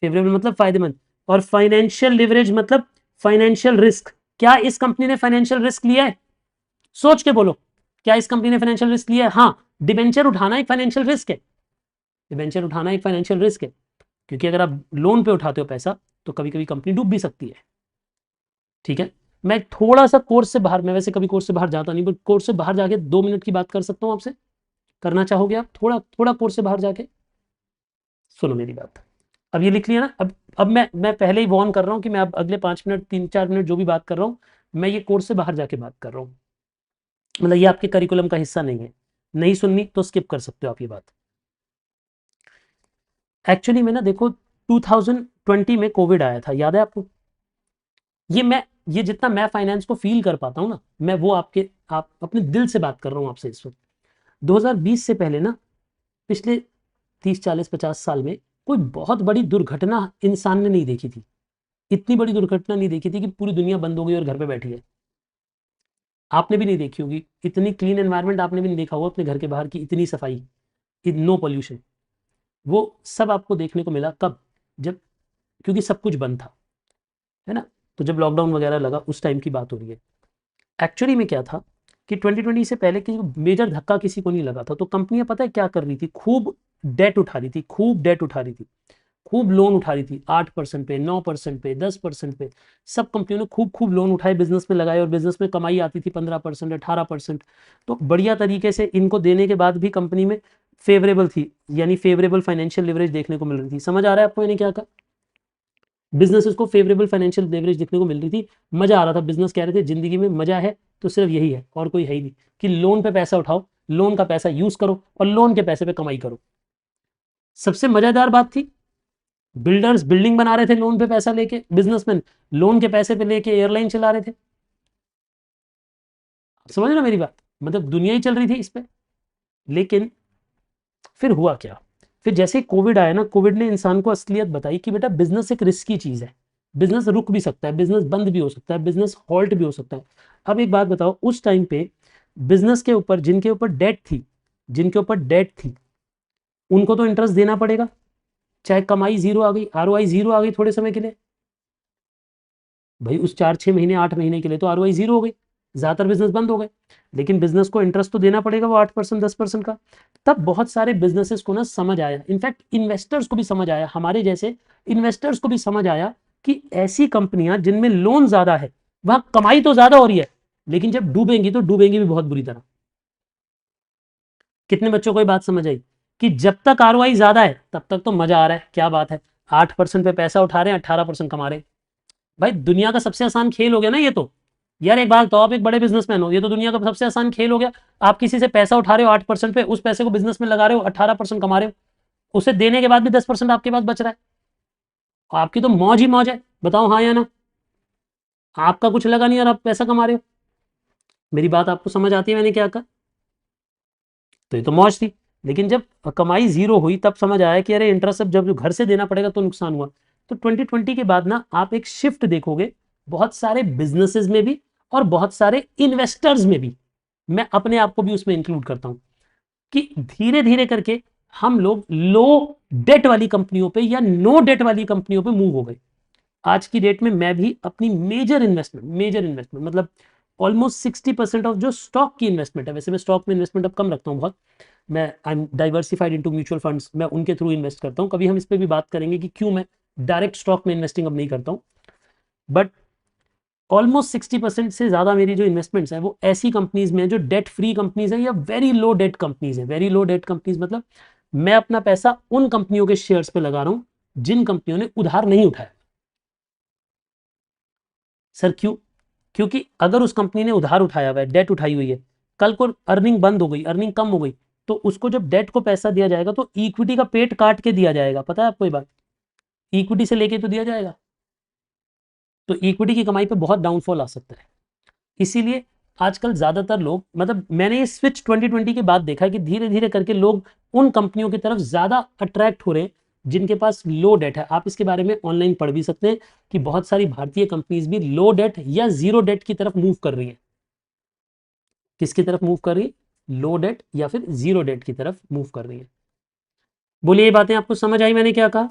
फेवरेबल मतलब फायदेमंद, और फाइनेंशियल लिवरेज मतलब फाइनेंशियल रिस्क। क्या इस कंपनी ने फाइनेंशियल रिस्क लिया है, सोच के बोलो, क्या इस कंपनी ने फाइनेंशियल रिस्क लिया है, हाँ डिबेंचर उठाना एक फाइनेंशियल रिस्क है, डिबेंचर उठाना एक फाइनेंशियल रिस्क है, क्योंकि अगर आप लोन पे उठाते हो पैसा तो कभी कभी कंपनी डूब भी सकती है। ठीक है, मैं थोड़ा सा कोर्स से बाहर, मैं वैसे कभी कोर्स से बाहर जाता नहीं, बट कोर्स से बाहर जाके 2 मिनट की बात कर सकता हूं आपसे, करना चाहोगे आप, थोड़ा थोड़ा कोर्स से बाहर जाके, सुनो मेरी बात। अब ये लिख लिया ना, अब मैं पहले ही वार्न कर रहा हूं कि मैं अब अगले 5 मिनट 3-4 मिनट जो भी बात कर रहा हूं, मैं ये कोर्स से बाहर जाके बात कर रहा हूं, मतलब ये आपके करिकुलम का हिस्सा नहीं है, नहीं सुननी तो स्किप कर सकते हो आप ये बात। एक्चुअली में ना देखो 2020 में कोविड आया था, याद है आपको, ये जितना मैं फाइनेंस को फील कर पाता हूं ना, मैं वो आप अपने दिल से बात कर रहा हूं आपसे इस वक्त। 2020 से पहले ना, पिछले 30-40-50 साल में कोई बहुत बड़ी दुर्घटना इंसान ने नहीं देखी थी, इतनी बड़ी दुर्घटना नहीं देखी थी कि पूरी दुनिया बंद हो गई और घर पे बैठी है। आपने भी नहीं देखी होगी इतनी क्लीन एनवायरनमेंट, आपने भी नहीं देखा होगा अपने घर के बाहर की इतनी सफाई, नो पोल्यूशन। वो सब आपको देखने को मिला कब, जब, क्योंकि सब कुछ बंद था, है ना, तो जब लॉकडाउन वगैरह लगा उस टाइम की बात हो रही है। एक्चुअली में क्या था कि 2020 से पहले किसी मेजर धक्का किसी को नहीं लगा था, तो कंपनियां पता है क्या कर रही थी, खूब डेट उठा रही थी, खूब डेट उठा रही थी, खूब लोन उठा रही थी, 8% पे, 9% पे, 10% पे, सब कंपनियों ने खूब खूब लोन उठाए, बिजनेस में लगाए, और बिजनेस में कमाई आती थी 15%, 18%। तो बढ़िया तरीके से इनको देने के बाद भी कंपनी में फेवरेबल थी, यानी फेवरेबल फाइनेंशियल लिवरेज देखने को मिल रही थी। समझ आ रहा है आपको मैंने क्या कहा, बिजनेसेस को फेवरेबल फाइनेंशियल लेवरेज देखने को मिल रही थी, मजा आ रहा था, बिजनेस कह रहे थे जिंदगी में मजा है तो सिर्फ यही है और कोई है ही नहीं, कि लोन पे पैसा उठाओ, लोन का पैसा यूज करो और लोन के पैसे पे कमाई करो। सबसे मजेदार बात थी, बिल्डर्स बिल्डिंग बना रहे थे लोन पे पैसा लेके, बिजनेसमैन लोन के पैसे पे लेके एयरलाइन चला रहे थे। समझ रहे हो मेरी बात, मतलब दुनिया ही चल रही थी इस पे। लेकिन फिर हुआ क्या, फिर जैसे कोविड आया ना, कोविड ने इंसान को असलियत बताई कि बेटा बिजनेस एक रिस्की चीज है, बिजनेस रुक भी सकता है, बिजनेस बंद भी हो सकता है, बिजनेस हॉल्ट भी हो सकता है। अब एक बात बताओ, उस टाइम पे बिजनेस के ऊपर जिनके ऊपर डेट थी उनको तो इंटरेस्ट देना पड़ेगा, चाहे कमाई जीरो आ गई, आरओआई जीरो आ गई थोड़े समय के लिए, भाई उस 4-6 महीने 8 महीने के लिए तो आरओआई जीरो हो गई, ज्यादातर बिजनेस बंद हो गए, लेकिन बिजनेस को इंटरेस्ट तो देना पड़ेगा वो 8% 10% का। तब बहुत सारे बिजनेसेस को ना समझ आया, इनफैक्ट इन्वेस्टर्स को भी समझ आया, हमारे जैसे इन्वेस्टर्स को भी समझ आया कि ऐसी कंपनियां जिनमें लोन ज्यादा है वहां कमाई तो ज्यादा हो रही है, लेकिन जब डूबेंगी तो डूबेंगी भी बहुत बुरी तरह। कितने बच्चों को ये बात समझ आई कि जब तक आरओआई ज्यादा है तब तक तो मजा आ रहा है, क्या बात है, 8% पे पैसा उठा रहे हैं, 18% कमा रहे हैं। भाई दुनिया का सबसे आसान खेल हो गया ना ये तो। यार एक बात तो, आप एक बड़े बिजनेसमैन हो, ये तो दुनिया का सबसे आसान खेल हो गया। आप किसी से पैसा उठा रहे हो 8% पे, उस पैसे को बिजनेस में लगा रहे हो, 18% कमा रहे हो, उसे देने के बाद भी 10% आपके पास बच रहा है। आपकी तो मौज ही मौज है, बताओ हाँ या ना। आपका कुछ लगा नहीं और आप पैसा कमा रहे हो। मेरी बात आपको समझ आती है मैंने क्या कहा? तो ये तो मौज थी। लेकिन जब कमाई जीरो हुई तब समझ आया कि अरे इंटरेस्ट अब जब घर से देना पड़ेगा तो नुकसान हुआ। तो 2020 के बाद ना आप एक शिफ्ट देखोगे बहुत सारे बिजनेसेस में भी और बहुत सारे इन्वेस्टर्स में भी, मैं अपने आप को भी उसमें इंक्लूड करता हूं, कि धीरे धीरे करके हम लोग लो डेट वाली कंपनियों पे या नो डेट वाली कंपनियों पे मूव हो गए। आज की डेट में मैं भी अपनी मेजर इन्वेस्टमेंट मतलब ऑलमोस्ट 60% ऑफ जो स्टॉक की इन्वेस्टमेंट है, वैसे मैं स्टॉक में इन्वेस्टमेंट अब कम रखता हूँ बहुत, मैं I am diversified into mutual funds, मैं उनके थ्रू इन्वेस्ट करता हूँ। कभी हम इस पर भी बात करेंगे कि क्यों मैं डायरेक्ट स्टॉक में इन्वेस्टिंग अब नहीं करता हूँ। बट ऑलमोस्ट 60% से ज्यादा मेरी जो इन्वेस्टमेंट्स हैं वो ऐसी कंपनीज में है जो डेट फ्री कंपनीज है या वेरी लो डेट कंपनीज है। वेरी लो डेट कंपनीज मतलब मैं अपना पैसा उन कंपनियों के शेयर्स पे लगा रहा हूं जिन कंपनियों ने उधार नहीं उठाया। सर क्यों? क्योंकि अगर उस कंपनी ने उधार उठाया हुआ है, डेट उठाई हुई है, कल को अर्निंग बंद हो गई, अर्निंग कम हो गई, तो उसको जब डेट को पैसा दिया जाएगा तो इक्विटी का पेट काट के दिया जाएगा। पता है आपको ये बात? इक्विटी से लेके तो दिया जाएगा, तो इक्विटी की कमाई पे बहुत डाउनफॉल आ सकता है। इसीलिए आजकल ज्यादातर लोग, मतलब मैंने ये स्विच 2020 के बाद देखा है कि धीरे धीरे करके लोग उन कंपनियों की तरफ ज्यादा अट्रैक्ट हो रहे हैं जिनके पास लो डेट है। आप इसके बारे में ऑनलाइन पढ़ भी सकते हैं कि बहुत सारी भारतीय कंपनीज भी लो डेट या जीरो डेट की तरफ मूव कर रही है। किसकी तरफ मूव कर रही है? लो डेट या फिर जीरो डेट की तरफ मूव कर रही है। बोलिए ये बातें आपको समझ आई मैंने क्या कहा?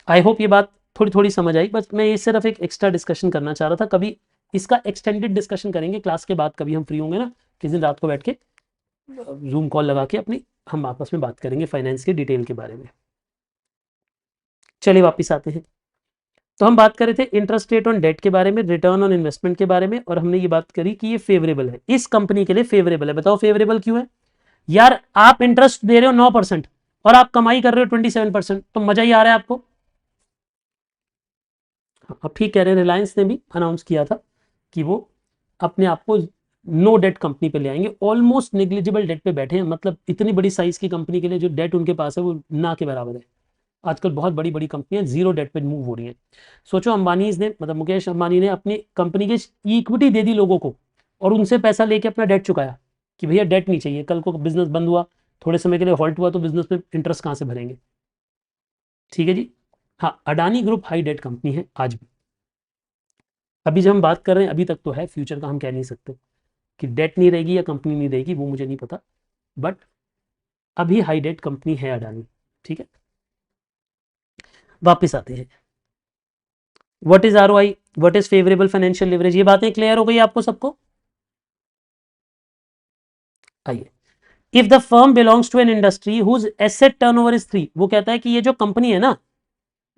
आई होप ये बात थोड़ी थोड़ी समझ आई। बस मैं ये सिर्फ एक एक्स्ट्रा डिस्कशन करना चाह रहा था। कभी इसका एक्सटेंडेड डिस्कशन करेंगे क्लास के बाद, कभी हम फ्री होंगे ना, किसी दिन रात को बैठ के जूम कॉल लगा के अपनी हम आपस में बात करेंगे फाइनेंस के डिटेल के बारे में। चलिए वापस आते हैं। तो हम बात कर रहे थे इंटरेस्ट रेट ऑन डेट के बारे में, रिटर्न ऑन इन्वेस्टमेंट के बारे में, और हमने ये बात करी कि ये फेवरेबल है, इस कंपनी के लिए फेवरेबल है। बताओ फेवरेबल क्यों है? यार आप इंटरेस्ट दे रहे हो 9% और आप कमाई कर रहे हो 27%, तो मजा ही आ रहा है आपको। अब ठीक कह रहे हैं, रिलायंस ने भी अनाउंस किया था कि वो अपने आप को नो डेट कंपनी पे ले आएंगे। ऑलमोस्ट नेग्लिजिबल डेट पे बैठे हैं, मतलब इतनी बड़ी साइज की कंपनी के लिए जो डेट उनके पास है वो ना के बराबर है। आजकल बहुत बड़ी बड़ी कंपनियां जीरो डेट पे मूव हो रही हैं। सोचो अंबानी ने, मतलब मुकेश अंबानी ने अपनी कंपनी की इक्विटी दे दी लोगों को और उनसे पैसा लेके अपना डेट चुकाया कि भैया डेट नहीं चाहिए, कल को बिजनेस बंद हुआ, थोड़े समय के लिए हॉल्ट हुआ, तो बिजनेस में इंटरेस्ट कहाँ से भरेंगे? ठीक है जी। हाँ, Adani group high debt company है आज भी। अभी जब हम बात कर रहे हैं अभी तक तो है, फ्यूचर का हम कह नहीं सकते कि डेट नहीं रहेगी या कंपनी नहीं रहेगी, वो मुझे नहीं पता। बट अभी हाई डेट कंपनी है अडानी। ठीक है, वापिस आते हैं। What is ROI, what is favourable financial leverage, ये बातें क्लियर हो गई आपको सबको? आइए, if the firm belongs to an industry whose asset turnover is 3, वो कहता है कि ये जो कंपनी है ना,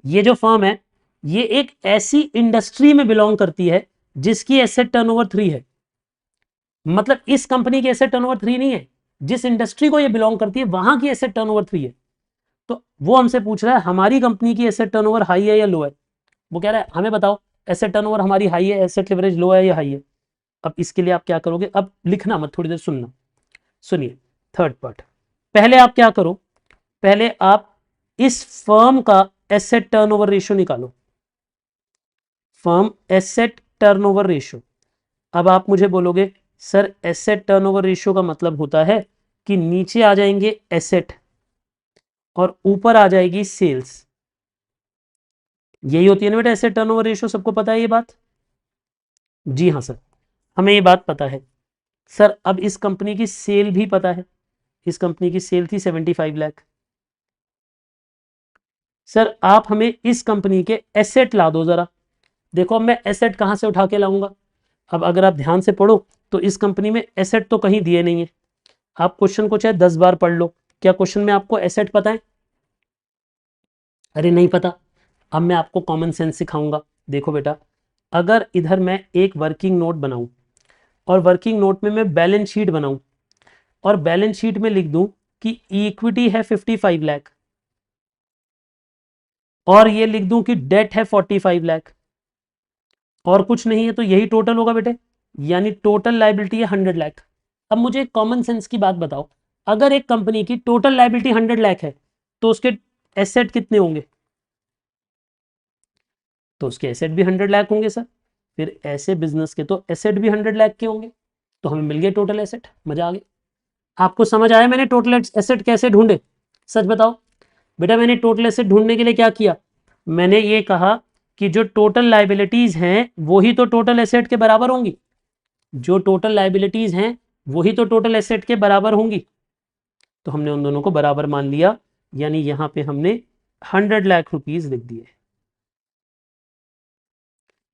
ये जो फर्म है, ये एक ऐसी इंडस्ट्री में बिलोंग करती है जिसकी एसेट टर्नओवर 3 है। मतलब इस कंपनी की एसेट टर्नओवर 3 नहीं है, जिस इंडस्ट्री को ये बिलोंग करती है वहां की एसेट टर्नओवर 3 है। तो वो हमसे पूछ रहा है हमारी कंपनी की एसेट टर्नओवर हाई है या लो है। वो कह रहा है हमें बताओ एसेट टर्नओवर हमारी हाई है, एसेट लिवरेज लो है या हाई है। अब इसके लिए आप क्या करोगे? अब लिखना मत, थोड़ी देर सुनना। सुनिए, थर्ड पार्ट। पहले आप क्या करो, पहले आप इस फर्म का एसेट टर्नओवर रेशियो निकालो। Firm asset turnover ratio. अब आप मुझे बोलोगे सर एसेट टर्नओवर रेशियो का मतलब होता है कि नीचे आ जाएंगे एसेट और ऊपर आ जाएगी सेल्स। यही होती है ना बेटा एसेट टर्नओवर रेशियो, सबको पता है ये बात? जी हाँ सर, हमें ये बात पता है। सर अब इस कंपनी की सेल भी पता है, इस कंपनी की सेल थी 75 लाख। सर आप हमें इस कंपनी के एसेट ला दो जरा। देखो अब मैं एसेट कहां से उठा के लाऊंगा? अब अगर आप ध्यान से पढ़ो तो इस कंपनी में एसेट तो कहीं दिए नहीं है। आप क्वेश्चन को चाहे 10 बार पढ़ लो, क्या क्वेश्चन में आपको एसेट पता है? अरे नहीं पता। अब मैं आपको कॉमन सेंस सिखाऊंगा। देखो बेटा, अगर इधर मैं एक वर्किंग नोट बनाऊं और वर्किंग नोट में मैं बैलेंस शीट बनाऊं और बैलेंस शीट में लिख दूं कि इक्विटी है 55 लाख और ये लिख दूं कि डेट है 45 लाख और कुछ नहीं है, तो यही टोटल होगा बेटे, यानी टोटल लायबिलिटी है 100 लाख। अब मुझे कॉमन सेंस की बात बताओ, अगर एक कंपनी की टोटल लायबिलिटी 100 लाख है तो उसके एसेट कितने होंगे? तो उसके एसेट भी 100 लाख होंगे सर। फिर ऐसे बिजनेस के तो एसेट भी 100 लाख के होंगे, तो हमें मिल गए टोटल एसेट। मजा आ गया। आपको समझ आया मैंने टोटल एसेट कैसे ढूंढे? सच बताओ बेटा, मैंने टोटल एसेट ढूंढने के लिए क्या किया? मैंने ये कहा कि जो टोटल लाइबिलिटीज हैं वही तो टोटल एसेट के बराबर होंगी, जो टोटल लाइबिलिटीज हैं वही तो टोटल एसेट के बराबर होंगी। तो हमने उन दोनों को बराबर मान लिया, यानी यहां पे हमने 100 लाख रुपीज लिख दिए।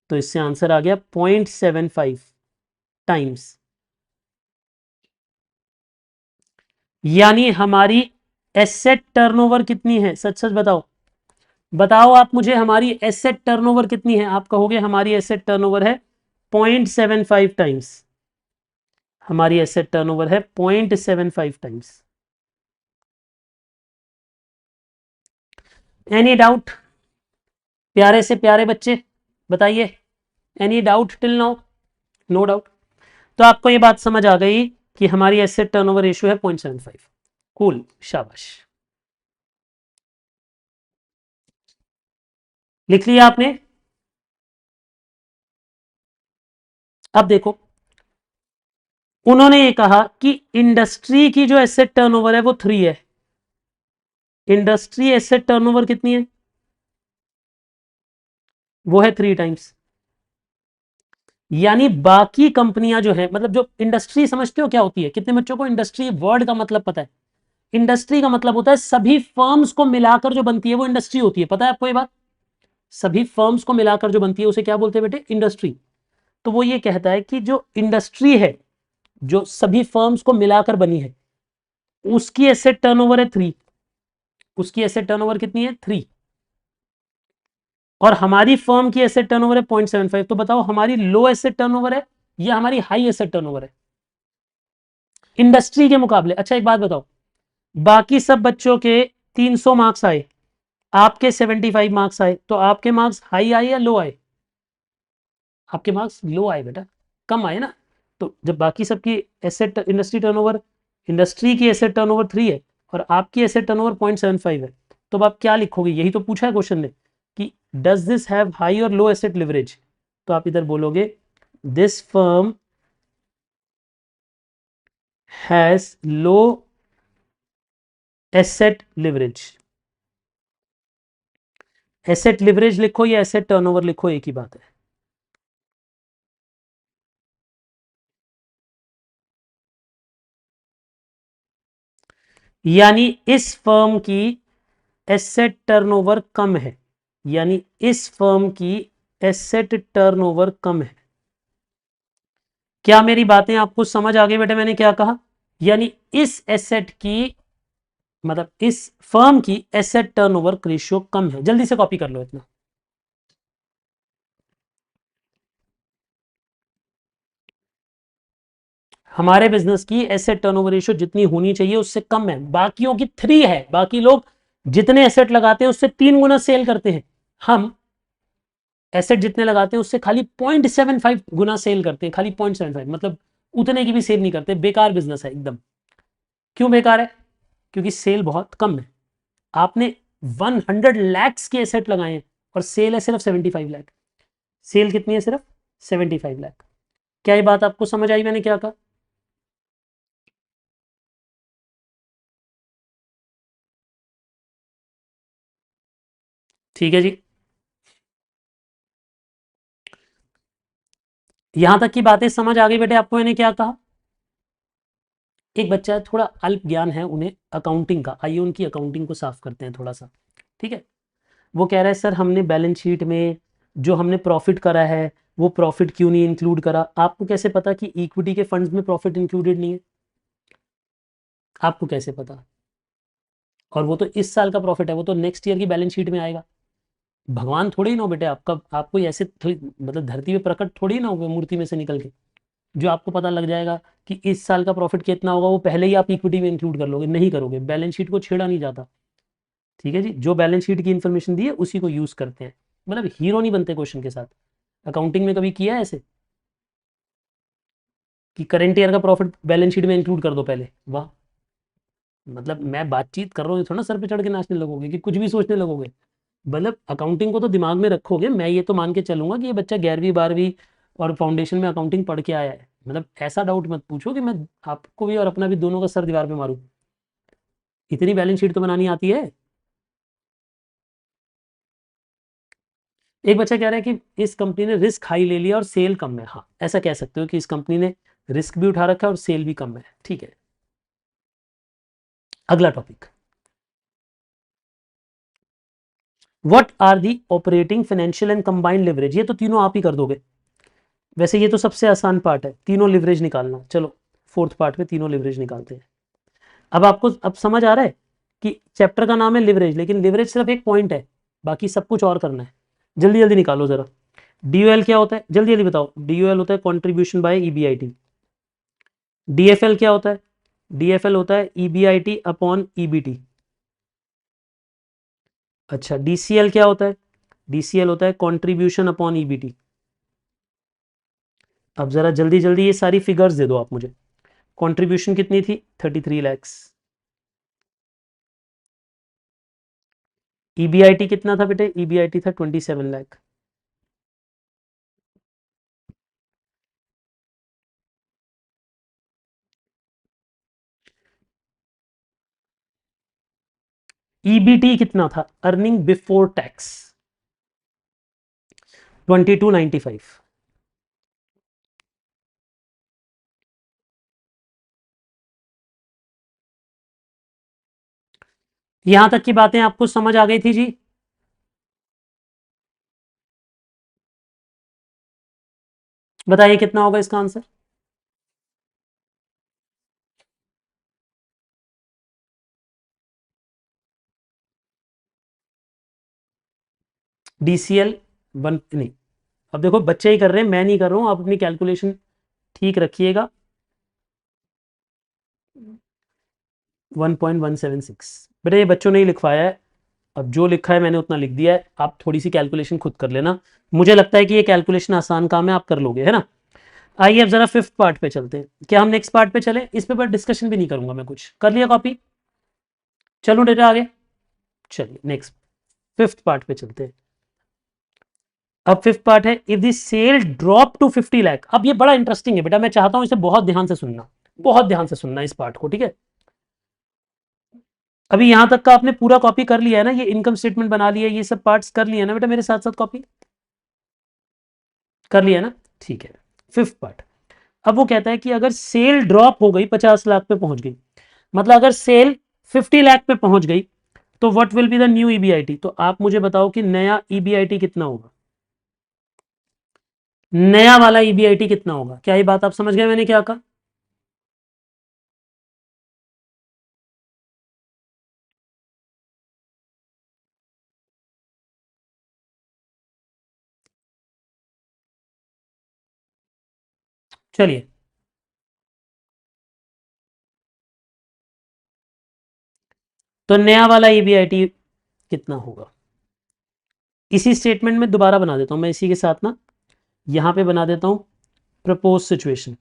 तो इससे आंसर आ गया 0.75 टाइम्स, यानी हमारी एसेट टर्नओवर कितनी है? सच सच बताओ, बताओ आप मुझे, हमारी एसेट टर्नओवर कितनी है? आप कहोगे हमारी एसेट टर्नओवर है 0.75 टाइम्स, हमारी एसेट टर्नओवर है 0.75 टाइम्स। एनी डाउट प्यारे से प्यारे बच्चे, बताइए, any doubt till now? No doubt. तो आपको ये बात समझ आ गई कि हमारी एसेट टर्नओवर रेशियो है 0.75। कूल, शाबाश, लिख लिया आपने। अब देखो, उन्होंने ये कहा कि इंडस्ट्री की जो एसेट टर्नओवर है वो 3 है। इंडस्ट्री एसेट टर्नओवर कितनी है? वो है 3 टाइम्स। यानी बाकी कंपनियां जो है, मतलब जो इंडस्ट्री समझते हो क्या होती है? कितने बच्चों को इंडस्ट्री वर्ड का मतलब पता है? इंडस्ट्री का मतलब होता है सभी फर्म्स को मिलाकर जो बनती है वो इंडस्ट्री होती है। पता है आपको ये बात? सभी फर्म्स को मिलाकर जो बनती है उसे क्या बोलते हैं बेटे? इंडस्ट्री। तो वो ये कहता है कि जो इंडस्ट्री है, जो सभी फर्म्स को मिलाकर बनी है, उसकी एसेट टर्नओवर है 3। उसकी एसेट टर्नओवर कितनी है? 3। और हमारी फर्म की एसेट टर्नओवर है 0.75। तो बताओ हमारी लो एसेट टर्नओवर है या हमारी हाई एसेट टर्नओवर है इंडस्ट्री के मुकाबले? अच्छा एक बात बताओ, बाकी सब बच्चों के 300 मार्क्स आए, आपके 75 मार्क्स आए, तो आपके मार्क्स हाई आए या लो आए? आपके मार्क्स लो आए बेटा, कम आए ना। तो जब बाकी सबकी एसेट इंडस्ट्री टर्नओवर, इंडस्ट्री की एसेट टर्नओवर 3 है और आपकी एसेट टर्नओवर 0.75 है, तो अब आप क्या लिखोगे? यही तो पूछा है क्वेश्चन ने कि डज दिस हैव हाई और लो एसेट लिवरेज। तो आप इधर बोलोगे this firm has low asset leverage. Asset leverage लिखो या एसेट टर्नओवर लिखो, एक ही बात है। यानी इस फर्म की एसेट टर्नओवर कम है, यानी इस फर्म की एसेट टर्नओवर कम है। क्या मेरी बातें आपको समझ आ गई बेटे? मैंने क्या कहा? यानी इस एसेट की, मतलब इस फर्म की एसेट टर्नओवर रेशियो कम है। जल्दी से कॉपी कर लो इतना। हमारे बिजनेस की एसेट टर्नओवर रेशियो जितनी होनी चाहिए उससे कम है, बाकियों की 3 है। बाकी लोग जितने एसेट लगाते हैं उससे 3 गुना सेल करते हैं, हम एसेट जितने लगाते हैं उससे खाली 0.75 गुना सेल करते हैं, खाली 0.75, मतलब उतने की भी सेल नहीं करते। बेकार बिजनेस है एकदम। क्यों बेकार है? क्योंकि सेल बहुत कम है। आपने 100 लैक्स के एसेट लगाए हैं और सेल है सिर्फ 75 लाख। सेल कितनी है? सिर्फ 75 लाख। क्या ये बात आपको समझ आई मैंने क्या कहा? ठीक है जी, यहां तक की बातें समझ आ गई बेटे आपको मैंने क्या कहा? एक बच्चा है, थोड़ा अल्प ज्ञान है उन्हें अकाउंटिंग का, आइए उनकी अकाउंटिंग को साफ करते हैं थोड़ा सा। ठीक है, वो कह रहा है सर हमने बैलेंस शीट में जो हमने प्रॉफिट करा है वो प्रॉफिट क्यों नहीं इंक्लूड करा? आपको कैसे पता कि इक्विटी के फंड्स में प्रॉफिट इंक्लूडेड नहीं है? आपको कैसे पता? और वो तो इस साल का प्रॉफिट है, वो तो नेक्स्ट ईयर की बैलेंस शीट में आएगा। भगवान थोड़ी ना हो बेटे आपका, आपको ऐसे थोड़ी, मतलब धरती पे प्रकट थोड़ी ना हो मूर्ति में से निकल के। जो आपको पता लग जाएगा कि इस साल का प्रॉफिट कितना होगा, वो पहले ही आप इक्विटी में इंक्लूड कर लोगे, नहीं करोगे, बैलेंस शीट को छेड़ा नहीं जाता। ठीक है जी, जो बैलेंस शीट की इन्फॉर्मेशन दी है उसी को यूज करते हैं, मतलब हीरो नहीं बनते क्वेश्चन के साथ। अकाउंटिंग में कभी किया है ऐसे कि करंट ईयर का प्रॉफिट बैलेंस शीट में इंक्लूड कर दो पहले? वाह, मतलब मैं बातचीत कर रहा हूँ, थोड़ा सर पे चढ़ के नाचने लगोगे कि कुछ भी सोचने लगोगे। मतलब अकाउंटिंग को तो दिमाग में रखोगे, मैं ये तो मान के चलूंगा कि ये बच्चा 11वीं 12वीं और फाउंडेशन में अकाउंटिंग पढ़ के आया है। मतलब ऐसा डाउट मत पूछो कि मैं आपको भी और अपना भी दोनों का सर दीवार पे मारूं। इतनी बैलेंस शीट तो बनानी आती है। एक बच्चा कह रहा है कि इस कंपनी ने रिस्क हाई ले लिया और सेल कम है। हाँ, ऐसा कह सकते हो कि इस कंपनी ने रिस्क भी उठा रखा है और सेल भी कम है। ठीक है, अगला topic, what are the operating financial and combined leverage. ये तो तीनों आप ही कर दोगे, वैसे ये तो सबसे आसान पार्ट है, तीनों लिवरेज निकालना। चलो फोर्थ पार्ट में तीनों लिवरेज निकालते हैं। अब आपको अब समझ आ रहा है कि चैप्टर का नाम है लिवरेज, लेकिन लिवरेज सिर्फ एक पॉइंट है, बाकी सब कुछ और करना है। जल्दी जल्दी निकालो जरा। डीयूएल क्या होता है, जल्दी जल्दी बताओ। डीयूएल होता है कॉन्ट्रीब्यूशन बाय ईबीआईटी। डीएफएल क्या होता है? डीएफएल होता है ईबीआईटी अपॉन ईबीटी। अच्छा, डीसीएल क्या होता है? डीसीएल होता है कॉन्ट्रीब्यूशन अपॉन ईबीटी। अब जरा जल्दी जल्दी ये सारी फिगर्स दे दो आप मुझे। कॉन्ट्रीब्यूशन कितनी थी? 33 लैक्स। ईबीआईटी कितना था बेटे? ईबीआईटी था 27 लाख। ईबीटी कितना था? Earning before tax 2295। यहां तक की बातें आपको समझ आ गई थी जी? बताइए कितना होगा इसका आंसर? डीसीएल वन नहीं, अब देखो बच्चे ही कर रहे हैं, मैं नहीं कर रहा हूं, आप अपनी कैलकुलेशन ठीक रखिएगा। 1.176 बेटा, ये बच्चों ने ही लिखवाया है। अब जो लिखा है मैंने उतना लिख दिया है, आप थोड़ी सी कैलकुलेशन खुद कर लेना। मुझे लगता है कि ये कैलकुलेशन आसान काम है, आप कर लोगे, है ना। आइए अब जरा फिफ्थ पार्ट पे चलते हैं। क्या हम नेक्स्ट पार्ट पे चले? इस पे पर डिस्कशन भी नहीं करूंगा मैं, कुछ कर लिया कॉपी। चलो डेटा आगे, चलिए नेक्स्ट फिफ्थ पार्ट पे चलते हैं। अब फिफ्थ पार्ट है, if the sale drop to 50 lakh. अब ये बड़ा इंटरेस्टिंग है बेटा, मैं चाहता हूं इसे बहुत ध्यान से सुनना, बहुत ध्यान से सुनना इस पार्ट को, ठीक है। अभी यहां तक का आपने पूरा कॉपी कर लिया है ना, ये इनकम स्टेटमेंट बना लिया, ये सब पार्ट्स कर लिया ना बेटा, मेरे साथ साथ कॉपी कर लिया ना, ठीक है। फिफ्थ पार्ट, अब वो कहता है कि अगर सेल ड्रॉप हो गई, 50 लाख पे पहुंच गई, मतलब अगर सेल 50 लाख पे पहुंच गई, तो what will be the new EBIT. तो आप मुझे बताओ कि नया ईबीआईटी कितना होगा? नया वाला ईबीआईटी कितना होगा? क्या ये बात आप समझ गए मैंने क्या कहा? चलिए, तो नया वाला ईबीआईटी कितना होगा? इसी स्टेटमेंट में दोबारा बना देता हूं मैं, इसी के साथ ना यहां पे बना देता हूं प्रपोज सिचुएशन।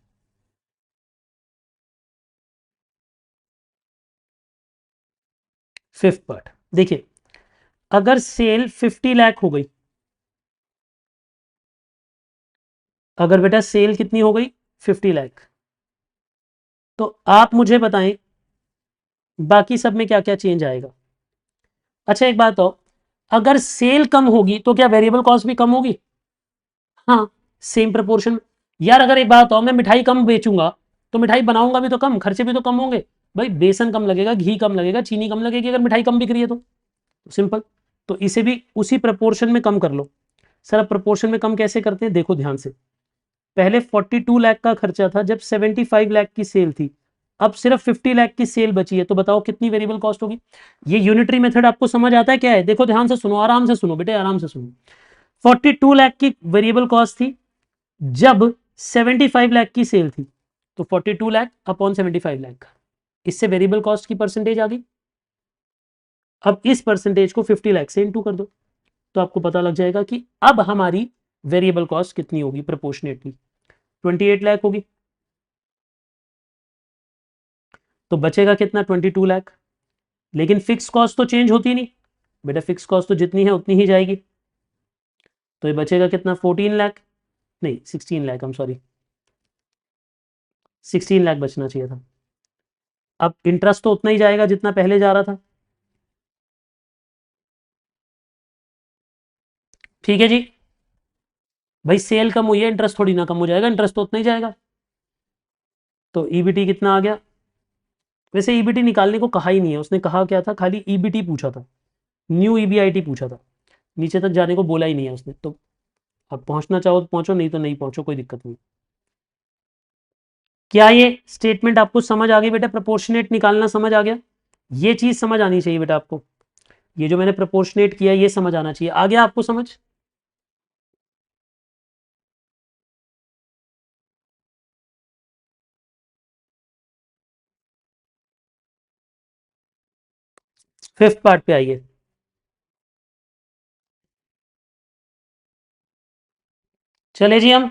फिफ्थ पार्ट देखिए, अगर सेल 50 लाख हो गई, अगर बेटा सेल कितनी हो गई? 50 लाख, तो आप मुझे बताएं बाकी सब में क्या क्या चेंज आएगा। अच्छा एक बात हो, अगर सेल कम होगी तो क्या वेरिएबल कॉस्ट भी कम होगी? हाँ, सेम प्रपोर्शन। यार अगर एक बात हो, मैं मिठाई कम बेचूंगा तो मिठाई बनाऊंगा भी तो कम, खर्चे भी तो कम होंगे। भाई बेसन कम लगेगा, घी कम लगेगा, चीनी कम लगेगी, अगर मिठाई कम बिक रही है तो सिंपल। तो इसे भी उसी प्रपोर्शन में कम कर लो। सर अब प्रपोर्शन में कम कैसे करते हैं, देखो ध्यान से। पहले 42 लाख का खर्चा था जब 75 लाख की सेल थी, अब सिर्फ 50 लाख की सेल बची है, तो बताओ कितनी वेरिएबल कॉस्ट होगी। ये यूनिटरी मेथड आपको समझ आता है क्या है? देखो ध्यान से सुनो, आराम से सुनो बेटे, आराम से सुनो। 42 लाख की वेरिएबल कॉस्ट थी जब 75 लाख की सेल थी, तो 42 लाख अपॉन 75 लाख, इससे वेरिएबल कॉस्ट की परसेंटेज आ गई। अब इस परसेंटेज को 50 लाख से इंटू कर दो, तो आपको पता लग जाएगा कि अब हमारी वेरिएबल कॉस्ट कितनी होगी प्रोपोर्शनेटली, 28 लाख होगी। तो बचेगा कितना, 22 लाख। लेकिन फिक्स कॉस्ट तो चेंज होती नहीं बेटा, फिक्स कॉस्ट तो जितनी है उतनी ही जाएगी। तो ये बचेगा कितना, 14 लाख, नहीं 16 लाख, हम सॉरी 16 लाख बचना चाहिए था। अब इंटरेस्ट तो उतना ही जाएगा जितना पहले जा रहा था। ठीक है जी, भाई सेल कम हुई है, इंटरेस्ट थोड़ी ना कम हो जाएगा, इंटरेस्ट तो उतना ही जाएगा। तो ईबीटी कितना आ गया। वैसे ईबीटी निकालने को कहा ही नहीं है उसने, कहा क्या था, खाली ईबीटी पूछा था, न्यू ईबीआईटी पूछा था, नीचे तक जाने को बोला ही नहीं है उसने। तो अब पहुंचना चाहो तो पहुंचो, नहीं तो नहीं पहुंचो, कोई दिक्कत नहीं। क्या ये स्टेटमेंट आपको समझ आ गई बेटा, प्रोपोर्शनेट निकालना समझ आ गया। ये चीज समझ आनी चाहिए बेटा आपको, ये जो मैंने प्रोपोर्शनेट किया ये समझ आना चाहिए। आ गया आपको समझ। फिफ्थ पार्ट पे आइए। चले जी हम,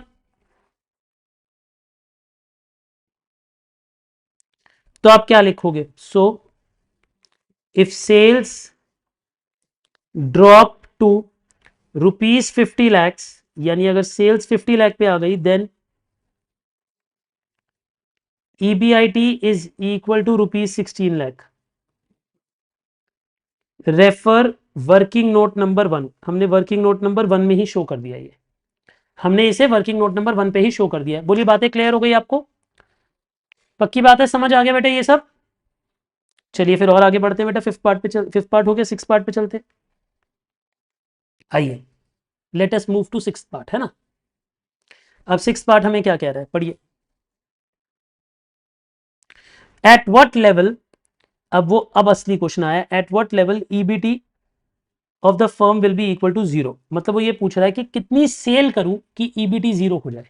तो आप क्या लिखोगे, so if sales drop to ₹50 lakhs, यानी अगर सेल्स 50 लाख पे आ गई, then EBIT is equal to ₹16 lakh. Refer working note number 1, हमने वर्किंग नोट नंबर 1 में ही शो कर दिया, ये हमने इसे वर्किंग नोट नंबर 1 पे ही शो कर दिया है। बोलिए बातें क्लियर हो गई आपको, पक्की बात है, समझ आ गया बेटा ये सब। चलिए फिर और आगे बढ़ते हैं बेटा, फिफ्थ पार्ट पे फिफ्थ पार्ट हो गया, सिक्स पार्ट पे चलते। आइए, let us move to six part, है ना। अब सिक्स पार्ट हमें क्या कह रहा है, पढ़िए। एट व्हाट लेवल, अब असली क्वेश्चन आया, at what level EBT of the firm will be equal to zero. मतलब वो ये पूछ रहा है कि कितनी सेल करूं कि ईबीटी जीरो हो जाए,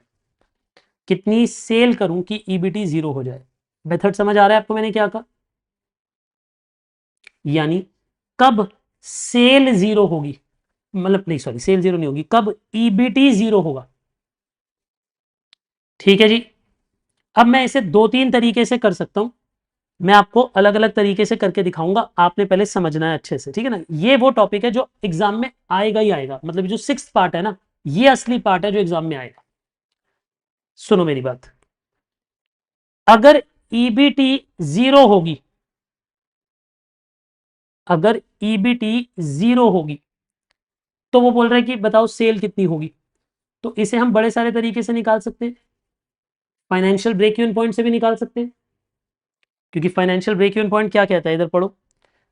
कितनी सेल करूं कि ईबीटी जीरो हो जाए। मेथड समझ आ रहा है आपको मैंने क्या कहा, यानी कब सेल जीरो होगी, मतलब नहीं सॉरी सेल जीरो नहीं होगी, कब ईबीटी जीरो होगा। ठीक है जी, अब मैं इसे दो तीन तरीके से कर सकता हूं, मैं आपको अलग अलग तरीके से करके दिखाऊंगा, आपने पहले समझना है अच्छे से, ठीक है ना। ये वो टॉपिक है जो एग्जाम में आएगा ही आएगा, मतलब जो सिक्स पार्ट है ना, ये असली पार्ट है जो एग्जाम में आएगा। सुनो मेरी बात, अगर ईबीटी जीरो होगी, अगर ईबीटी जीरो होगी, तो वो बोल रहा है कि बताओ सेल कितनी होगी। तो इसे हम बड़े सारे तरीके से निकाल सकते हैं, फाइनेंशियल ब्रेक इवन पॉइंट से भी निकाल सकते हैं, क्योंकि फाइनेंशियल ब्रेक इवन पॉइंट क्या कहता है, इधर पढ़ो,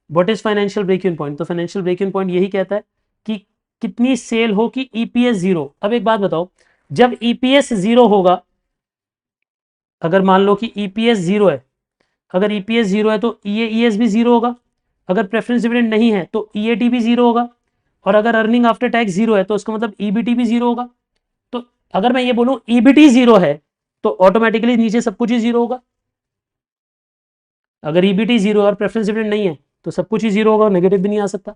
what is financial break even point. तो फाइनेंशियल ब्रेक इवन पॉइंट यही कहता है कि कितनी सेल हो कि ईपीएस जीरो। अब एक बात बताओ, जब ईपीएस जीरो होगा, अगर मान लो कि ईपीएस जीरो है, अगर ईपीएस जीरो है तो ईएस भी जीरो होगा, अगर प्रेफरेंस डिविडेंड नहीं है तो ईएटी भी जीरो होगा, और अगर अर्निंग आफ्टर टैक्स जीरो है तो उसका मतलब ईबीटी भी जीरो होगा। तो अगर मैं ये बोलूं ईबीटी जीरो है, तो ऑटोमेटिकली नीचे सब कुछ ही जीरो होगा। अगर ईबीटी जीरो और प्रेफरेंस डिविडेंड नहीं है तो सब कुछ ही जीरो होगा, नेगेटिव भी नहीं आ सकता,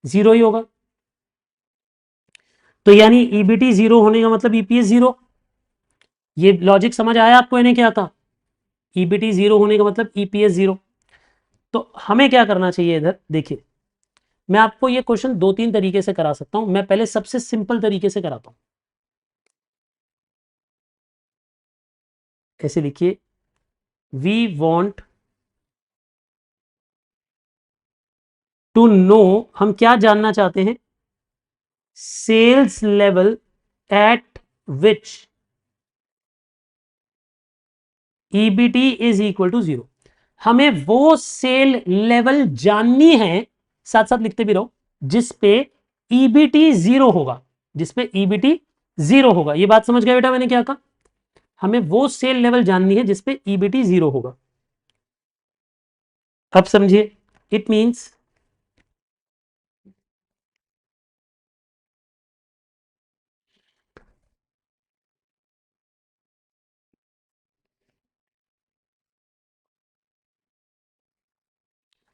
जीरो ही होगा। तो यानी ईबीटी जीरो होने का मतलब ईपीएस जीरो। ये लॉजिक समझ आया आपको, इन्हें क्या था, ईबीटी जीरो होने का मतलब ईपीएस जीरो। तो हमें क्या करना चाहिए, इधर देखिए, मैं आपको ये क्वेश्चन दो तीन तरीके से करा सकता हूं, मैं पहले सबसे सिंपल तरीके से कराता हूं। ऐसे लिखिए, वी वॉन्ट टू नो, हम क्या जानना चाहते हैं, sales level at which EBT is equal to zero. हमें वो सेल लेवल जाननी है, साथ साथ लिखते भी रहो, जिस पे ईबीटी जीरो होगा, जिस पे ईबीटी जीरो होगा। ये बात समझ गए बेटा मैंने क्या कहा, हमें वो सेल लेवल जाननी है जिस पे ईबीटी जीरो होगा। अब समझिए, it means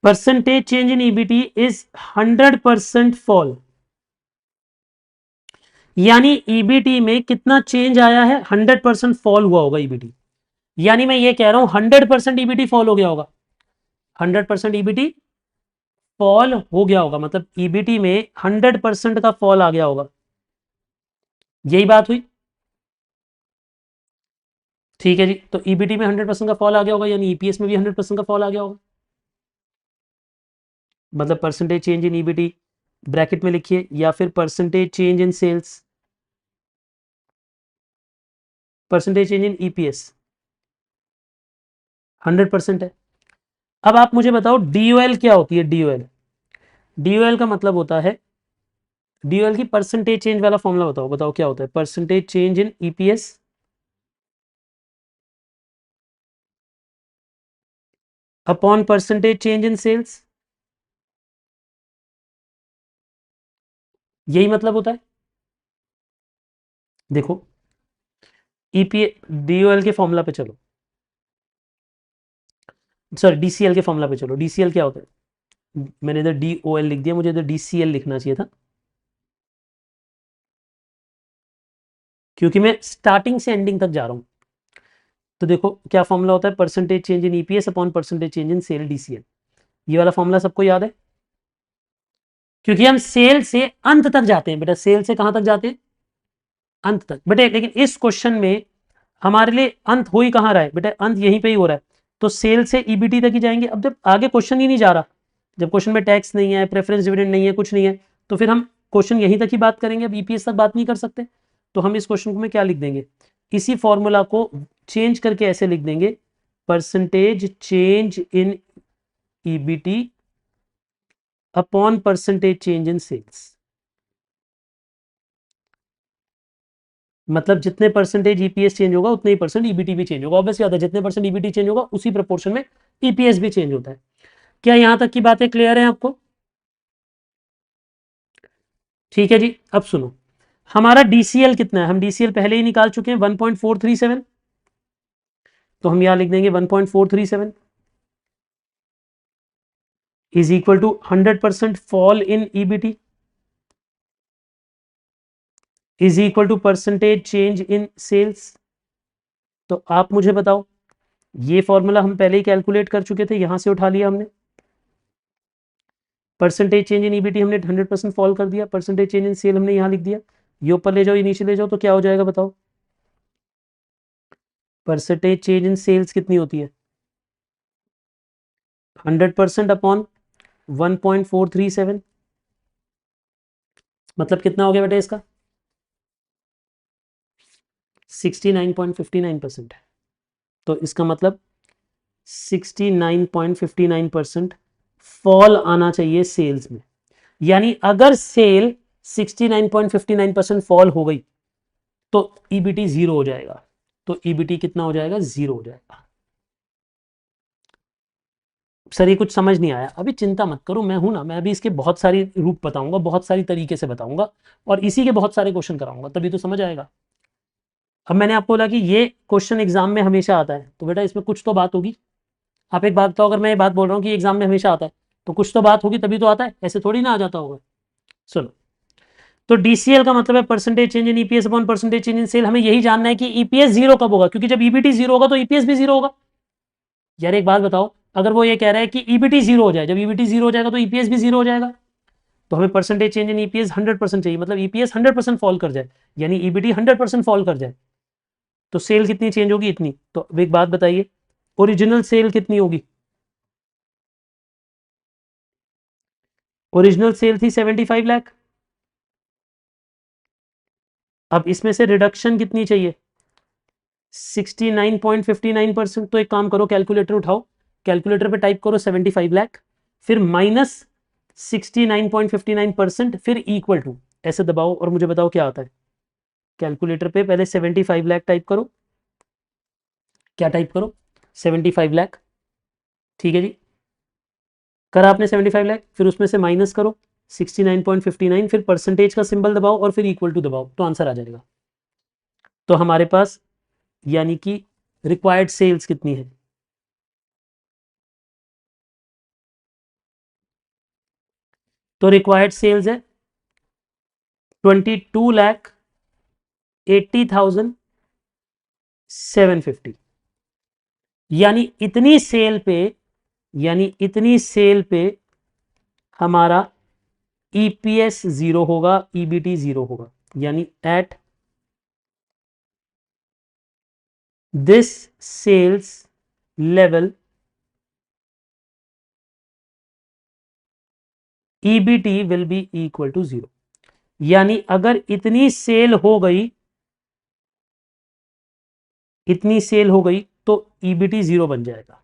percentage change in EBT is 100% fall, यानी ईबीटी में कितना चेंज आया है, 100% फॉल हुआ होगा ईबीटी। यानी मैं ये कह रहा हूं 100% ईबीटी फॉल हो गया होगा, 100% ईबीटी फॉल हो गया होगा, मतलब ईबीटी में 100% का फॉल आ गया होगा, यही बात हुई। ठीक है जी, तो ईबीटी में 100% का फॉल आ गया होगा, यानी ईपीएस में भी 100% का फॉल आ गया होगा। मतलब percentage change in EBT bracket में लिखिए, या फिर percentage change in sales, percentage change in EPS 100% है। अब आप मुझे बताओ डीओएल क्या होती है, डीओएल, डीओएल का मतलब होता है, डीओएल की परसेंटेज चेंज वाला फॉर्मूला बताओ, बताओ क्या होता है, percentage change in EPS upon percentage change in sales, यही मतलब होता है। देखो ईपीए डीओएल के फॉर्मूला पे चलो, सॉरी डीसीएल के फॉर्मूला पे चलो, डीसीएल क्या होता है, मैंने इधर डीओएल लिख दिया, मुझे इधर डीसीएल लिखना चाहिए था, क्योंकि मैं स्टार्टिंग से एंडिंग तक जा रहा हूं। तो देखो क्या फॉर्मूला होता है, percentage change in EPS upon percentage change in sale DCL, ये वाला फॉर्मूला सबको याद है, क्योंकि हम सेल से अंत तक जाते हैं बेटा, सेल से कहां तक जाते हैं, अंत तक बेटे। लेकिन इस क्वेश्चन में हमारे लिए अंत हो ही कहां रहा है बेटा, अंत यहीं पे ही हो रहा है, तो सेल से ईबीटी तक ही जाएंगे। अब जब आगे क्वेश्चन ही नहीं जा रहा, जब क्वेश्चन में टैक्स नहीं है, प्रेफरेंस डिविडेंड नहीं है, कुछ नहीं है, तो फिर हम क्वेश्चन यहीं तक ही बात करेंगे, अब ईपीएस तक बात नहीं कर सकते। तो हम इस क्वेश्चन को में क्या लिख देंगे, इसी फॉर्मूला को चेंज करके ऐसे लिख देंगे, percentage change in EBT upon percentage change in sales. मतलब जितने परसेंटेज ईपीएस चेंज होगा उतने ही परसेंट ईबीटी भी चेंज होगा, ऑब्वियसली बात है, जितने परसेंट ईबीटी चेंज होगा उसी प्रोपोर्शन में ईपीएस भी चेंज होता है। क्या यहां तक की बातें क्लियर है आपको? ठीक है जी, अब सुनो, हमारा डीसीएल कितना है, हम डीसीएल पहले ही निकाल चुके हैं 1.437, तो हम यहां लिख देंगे 1.437 is equal to 100% fall in EBT is equal to percentage change in sales. तो आप मुझे बताओ, ये फॉर्मूला हम पहले ही कैलकुलेट कर चुके थे, यहां से उठा लिया हमने, परसेंटेज चेंज इन ईबीटी हमने 100% फॉल कर दिया, परसेंटेज चेंज इन सेल हमने यहां लिख दिया, ये ऊपर ले जाओ, ये नीचे ले जाओ, तो क्या हो जाएगा बताओ, परसेंटेज चेंज इन सेल्स कितनी होती है, 100% अपॉन 1.437, मतलब कितना हो गया बेटा इसका, 69.59%। तो इसका मतलब 69.59% फॉल आना चाहिए सेल्स में, यानी अगर सेल 69.59% फॉल हो गई तो ईबीटी जीरो हो जाएगा, तो ईबीटी कितना हो जाएगा, जीरो हो जाएगा। सर ये कुछ समझ नहीं आया, अभी चिंता मत करो, मैं हूं ना, मैं अभी इसके बहुत सारी रूप बताऊंगा, बहुत सारी तरीके से बताऊंगा, और इसी के बहुत सारे क्वेश्चन कराऊंगा, तभी तो समझ आएगा। अब मैंने आपको बोला कि ये क्वेश्चन एग्जाम में हमेशा आता है, तो बेटा इसमें कुछ तो बात होगी। आप एक बात बताओ, अगर मैं ये बात बोल रहा हूँ कि एग्जाम में हमेशा आता है, तो कुछ तो बात होगी, तभी तो आता है, ऐसे थोड़ी ना आ जाता होगा। सुनो, तो डीसीएल का मतलब है percentage change in EPS upon percentage change in sale. हमें यही जानना है कि ईपीएस जीरो कब होगा, क्योंकि जब ईबीटी जीरो होगा तो ईपीएस भी जीरो होगा। यार एक बात बताओ, अगर वो ये कह रहा है कि ईबीटी जीरो हो जाए, जब ईबीटी जीरो हो जाएगा तो ईपीएस भी जीरो हो जाएगा, तो हमें परसेंटेज चेंज इन ईपीएस 100% चाहिए, मतलब ईपीएस 100% फॉल कर जाए, यानी ईबीटी 100% फॉल कर जाए, तो सेल कितनी चेंज होगी, इतनी। तो अब एक बात बताइए, ओरिजिनल सेल कितनी होगी, ओरिजिनल सेल थी 75 लाख, अब इसमें से रिडक्शन कितनी चाहिए, 69.59%। तो एक काम करो, कैलकुलेटर उठाओ, कैलकुलेटर पे टाइप करो 75 लाख, फिर माइनस 69.59%, फिर इक्वल टू, ऐसे दबाओ और मुझे बताओ क्या आता है। कैलकुलेटर पे पहले 75 लाख टाइप करो, क्या टाइप करो, 75 लाख, ठीक है जी, करा आपने 75 लाख, फिर उसमें से माइनस करो 69.59, फिर परसेंटेज का सिंबल दबाओ और फिर इक्वल टू दबाओ, तो आंसर आ जाएगा। तो हमारे पास यानी कि रिक्वायर्ड सेल्स कितनी है, तो रिक्वायर्ड सेल्स है 22,80,750, यानी इतनी सेल पे हमारा ईपीएस जीरो होगा, ईबीटी जीरो होगा, यानी at this sales level EBT will be equal to zero. यानी अगर इतनी सेल हो गई तो ईबीटी जीरो बन जाएगा।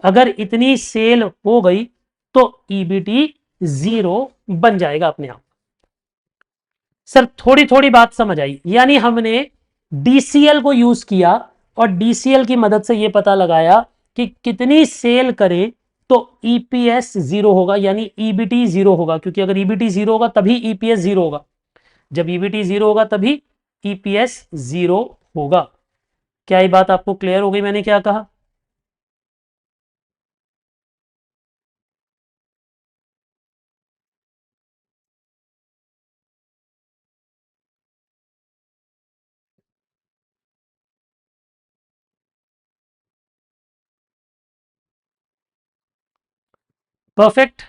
अगर इतनी सेल हो गई तो ईबीटी जीरो बन जाएगा अपने आप। सर थोड़ी थोड़ी बात समझ आई, यानी हमने डीसीएल को यूज किया और डीसीएल की मदद से यह पता लगाया कि कितनी सेल करें तो ईपीएस जीरो होगा, यानी ईबीटी जीरो होगा, क्योंकि अगर ईबीटी जीरो होगा तभी ईपीएस जीरो होगा, जब ईबीटी जीरो होगा तभी ईपीएस जीरो होगा। क्या ये बात आपको क्लियर हो गई मैंने क्या कहा? परफेक्ट।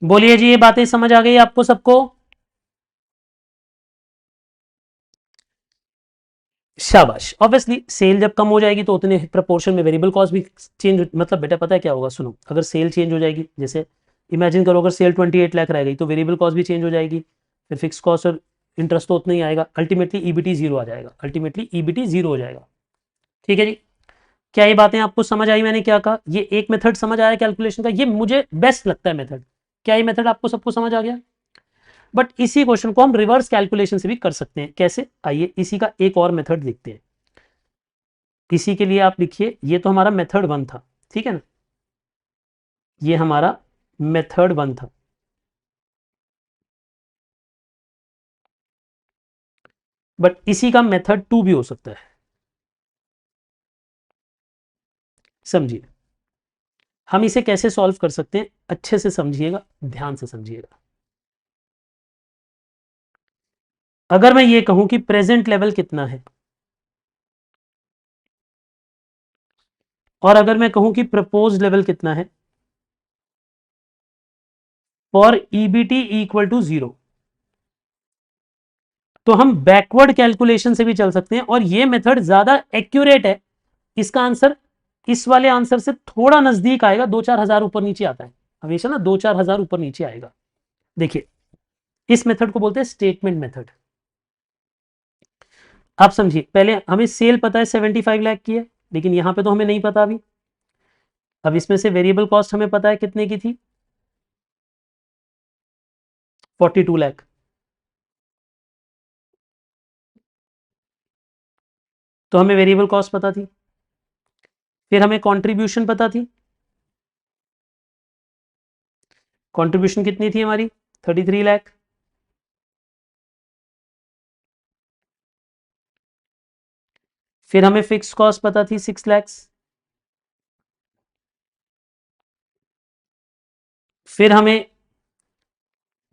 बोलिए जी, ये बातें समझ आ गई आपको सबको? शाबाश। ऑब्वियसली सेल जब कम हो जाएगी तो उतने प्रपोर्शन में वेरिएबल कॉस्ट भी चेंज, मतलब बेटा पता है क्या होगा, सुनो, अगर सेल चेंज हो जाएगी, जैसे इमेजिन करो अगर सेल 28 लाख रह गई तो वेरिएबल कॉस्ट भी चेंज हो जाएगी, फिर फिक्स कॉस्ट और इंटरेस्ट तो उतना ही आएगा, अल्टीमेटली ईबीटी जीरो आ जाएगा, अल्टीमेटली ईबीटी जीरो हो जाएगा। ठीक है जी, क्या ये बातें आपको समझ आई मैंने क्या कहा? ये एक मेथड समझ आया कैलकुलेशन का, ये मुझे बेस्ट लगता है मेथड। क्या ये मेथड आपको सबको समझ आ गया? बट इसी क्वेश्चन को हम रिवर्स कैलकुलेशन से भी कर सकते हैं। कैसे? आइए इसी का एक और मेथड देखते हैं। इसी के लिए आप लिखिए, ये तो हमारा मेथड वन था, ठीक है ना, ये हमारा मेथड वन था। बट इसी का मेथड टू भी हो सकता है। समझिए हम इसे कैसे सॉल्व कर सकते हैं, अच्छे से समझिएगा, ध्यान से समझिएगा। अगर मैं ये कहूं कि प्रेजेंट लेवल कितना है, और अगर मैं कहूं कि प्रपोज लेवल कितना है for EBT equal to zero, तो हम बैकवर्ड कैलकुलेशन से भी चल सकते हैं, और ये मेथड ज्यादा एक्यूरेट है। इसका आंसर इस वाले आंसर से थोड़ा नजदीक आएगा, 2-4 हजार ऊपर नीचे आता है हमेशा ना, 2-4 हजार ऊपर नीचे आएगा। देखिए इस मेथड को बोलते हैं स्टेटमेंट मेथड। आप समझिए, पहले हमें सेल पता है 75 लाख की है, लेकिन यहां पे तो हमें नहीं पता अभी। अब इसमें से वेरिएबल कॉस्ट हमें पता है कितने की थी, 42 लाख। तो हमें वेरिएबल कॉस्ट पता थी, फिर हमें कंट्रीब्यूशन पता थी। कंट्रीब्यूशन कितनी थी हमारी, 33 लाख। फिर हमें फिक्स कॉस्ट पता थी 6 लाख। फिर हमें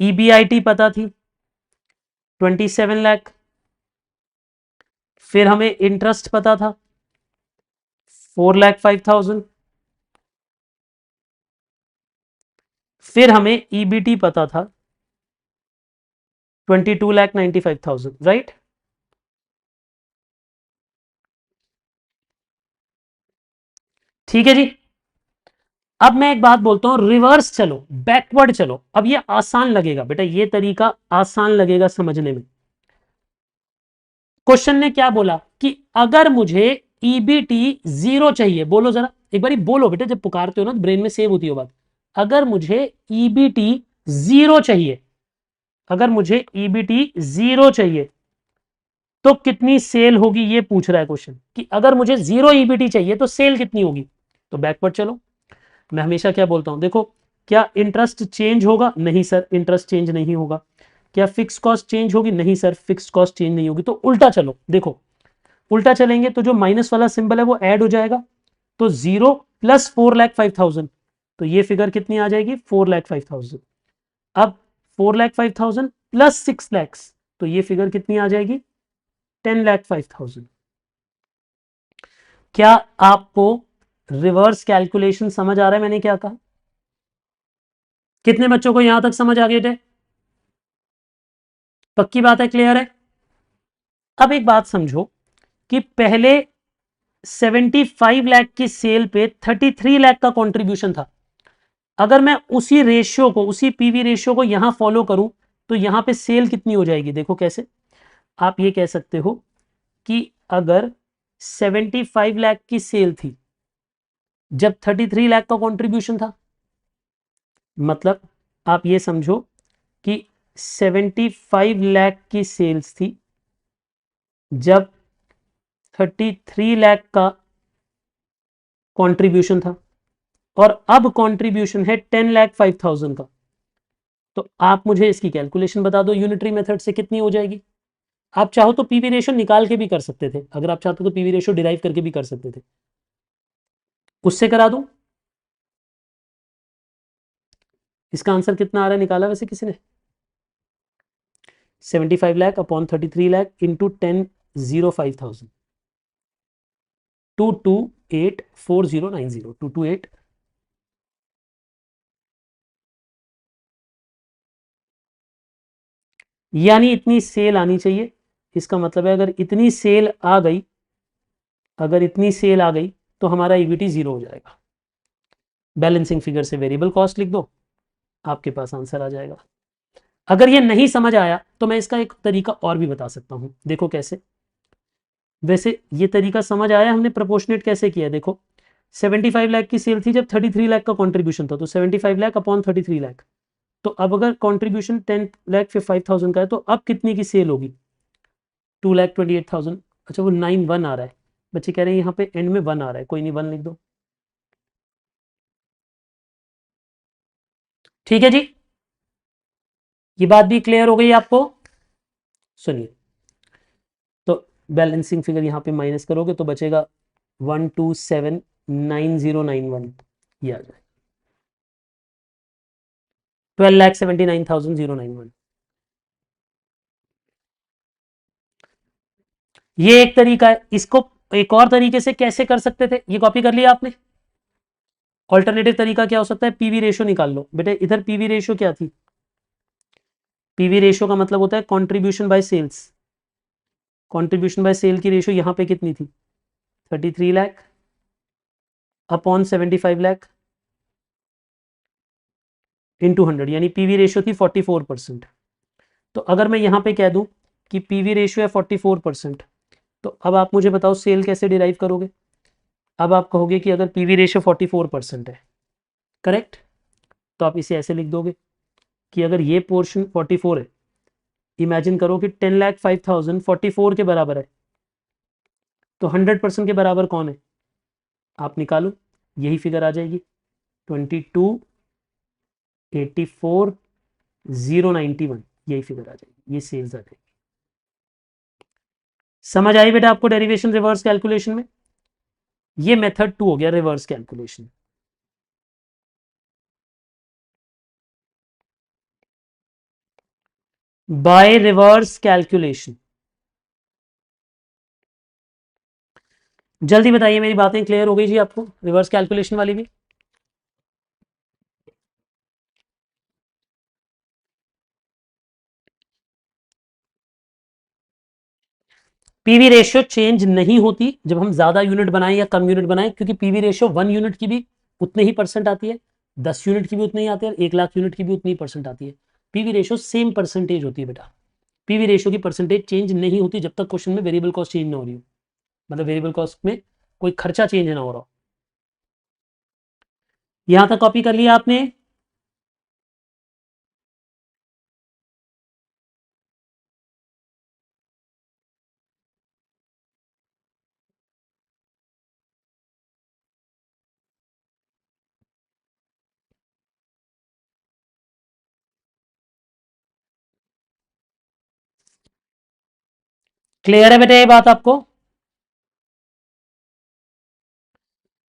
ईबीआईटी पता थी 27 लाख। फिर हमें इंटरेस्ट पता था 4,05,000। फिर हमें ईबीटी पता था 22,95,000, राइट? ठीक है जी। अब मैं एक बात बोलता हूं, रिवर्स चलो, बैकवर्ड चलो। अब ये आसान लगेगा बेटा, ये तरीका आसान लगेगा समझने में। क्वेश्चन ने क्या बोला कि अगर मुझे ईबीटी जीरो चाहिए, बोलो जरा एक बारी बोलो बेटा, जब पुकारते हो ना ब्रेन में सेव होती हो बात। अगर मुझे ईबीटी जीरो चाहिए, अगर मुझे ईबीटी जीरो चाहिए तो कितनी सेल होगी, ये पूछ रहा है क्वेश्चन, कि अगर मुझे जीरो ईबीटी चाहिए तो सेल कितनी होगी। तो बैकवर्ड चलो। मैं हमेशा क्या बोलता हूं, देखो क्या इंटरेस्ट चेंज होगा, नहीं सर इंटरेस्ट चेंज नहीं होगा। क्या फिक्स कॉस्ट चेंज होगी, नहीं सर फिक्स कॉस्ट चेंज नहीं होगी। तो उल्टा चलो, देखो उल्टा चलेंगे तो जो माइनस वाला सिंबल है वो ऐड हो जाएगा, तो 0 प्लस 4,05,000, तो ये फिगर कितनी आ जाएगी 4,05,000। अब 4,05,000 प्लस 6 लाख, तो ये फिगर कितनी आ जाएगी 10,05,000। क्या आपको रिवर्स कैलकुलेशन समझ आ रहा है मैंने क्या कहा? कितने बच्चों को यहां तक समझ आ गए थे? पक्की बात है, क्लियर है? अब एक बात समझो कि पहले 75 लाख की सेल पे 33 लाख का कंट्रीब्यूशन था। अगर मैं उसी रेशियो को, उसी पीवी रेशियो को यहां फॉलो करूं तो यहां पे सेल कितनी हो जाएगी? देखो कैसे। आप ये कह सकते हो कि अगर 75 लाख की सेल थी जब 33 लाख का कंट्रीब्यूशन था, मतलब आप ये समझो कि 75 लाख की सेल्स थी जब 33 लाख का कंट्रीब्यूशन था, और अब कंट्रीब्यूशन है 10,05,000 का। तो आप मुझे इसकी कैलकुलेशन बता दो यूनिटरी मेथड से कितनी हो जाएगी। आप चाहो तो पीवी रेशियो निकाल के भी कर सकते थे, अगर आप चाहते तो पीवी रेशियो डिराइव करके भी कर सकते थे, उससे करा दूं। इसका आंसर कितना आ रहा है निकाला वैसे किसी ने? 75 लाख अपॉन 33 लाख इंटू 10,05,000, 2284090, 228। यानी इतनी सेल आनी चाहिए। इसका मतलब है अगर इतनी सेल आ गई, अगर इतनी सेल आ गई तो हमारा ईबीटी जीरो हो जाएगा। बैलेंसिंग फिगर से वेरिएबल कॉस्ट लिख दो, आपके पास आंसर आ जाएगा। अगर ये नहीं समझ आया तो मैं इसका एक तरीका और भी बता सकता हूं, देखो कैसे। वैसे ये तरीका समझ आया हमने प्रोपोर्शनेट कैसे किया? देखो 75 लाख की सेल थी जब 33 लाख का कंट्रीब्यूशन था, तो 75 लाख अपॉन 33 लाख। तो अब अगर कंट्रीब्यूशन 10,05,000 का है तो अब कितनी की सेल होगी? 2,28,000। अच्छा वो 91 आ रहा है, बच्चे कह रहे हैं यहाँ पे एंड में 1 आ रहा है, कोई नहीं 1 लिख दो। ठीक है जी, ये बात भी क्लियर हो गई आपको? सुनिए, तो बैलेंसिंग फिगर यहाँ पे माइनस करोगे तो बचेगा 1279091, ये आ जाए 12,79,091। ये एक तरीका है। इसको एक और तरीके से कैसे कर सकते थे, ये कॉपी कर लिया आपने? ऑल्टरनेटिव तरीका क्या हो सकता है? पीवी रेशियो निकाल लो बेटे। इधर पीवी रेशियो क्या थी? पीवी रेशियो का मतलब होता है contribution by sales. Contribution by sale की रेशियो यहां पे कितनी थी? 33 लाख अपॉन 75 लाख इंटू 100, यानी पीवी रेशियो थी 44%। तो अगर मैं यहां पे कह दूं कि पीवी रेशियो है 44%, तो अब आप मुझे बताओ सेल कैसे डिराइव करोगे? अब आप कहोगे कि अगर पीवी रेशियो 44% है, करेक्ट, तो आप इसे ऐसे लिख दोगे कि अगर ये पोर्शन 44 है, इमेजिन करो कि 10,05,000 44 के बराबर है, तो 100% के बराबर कौन है? आप निकालो, यही फिगर आ जाएगी 22,84,091, यही फिगर आ जाएगी, ये सेल्स आ जाएगी। समझ आई बेटा आपको डेरिवेशन रिवर्स कैलकुलेशन में? ये मेथड 2 हो गया reverse calculation. By reverse calculation. जल्दी बताइए, मेरी बातें क्लियर हो गई जी आपको रिवर्स कैलकुलेशन वाली भी? पीवी रेशियो चेंज नहीं होती जब हम ज्यादा यूनिट बनाएं या कम यूनिट बनाएं, क्योंकि पीवी रेशियो 1 यूनिट की भी उतने ही परसेंट आती है, 10 यूनिट की भी उतनी ही आती है, 1 लाख यूनिट की भी उतनी ही परसेंट आती है। पीवी रेशियो सेम परसेंटेज होती है बेटा। पीवी रेशियो की परसेंटेज चेंज नहीं होती जब तक क्वेश्चन में वेरिएबल कॉस्ट चेंज ना हो रही हो, मतलब वेरिएबल कॉस्ट में कोई खर्चा चेंज ना हो रहा हो। यहां तक कॉपी कर लिया आपने? क्लियर है बेटा ये बात आपको?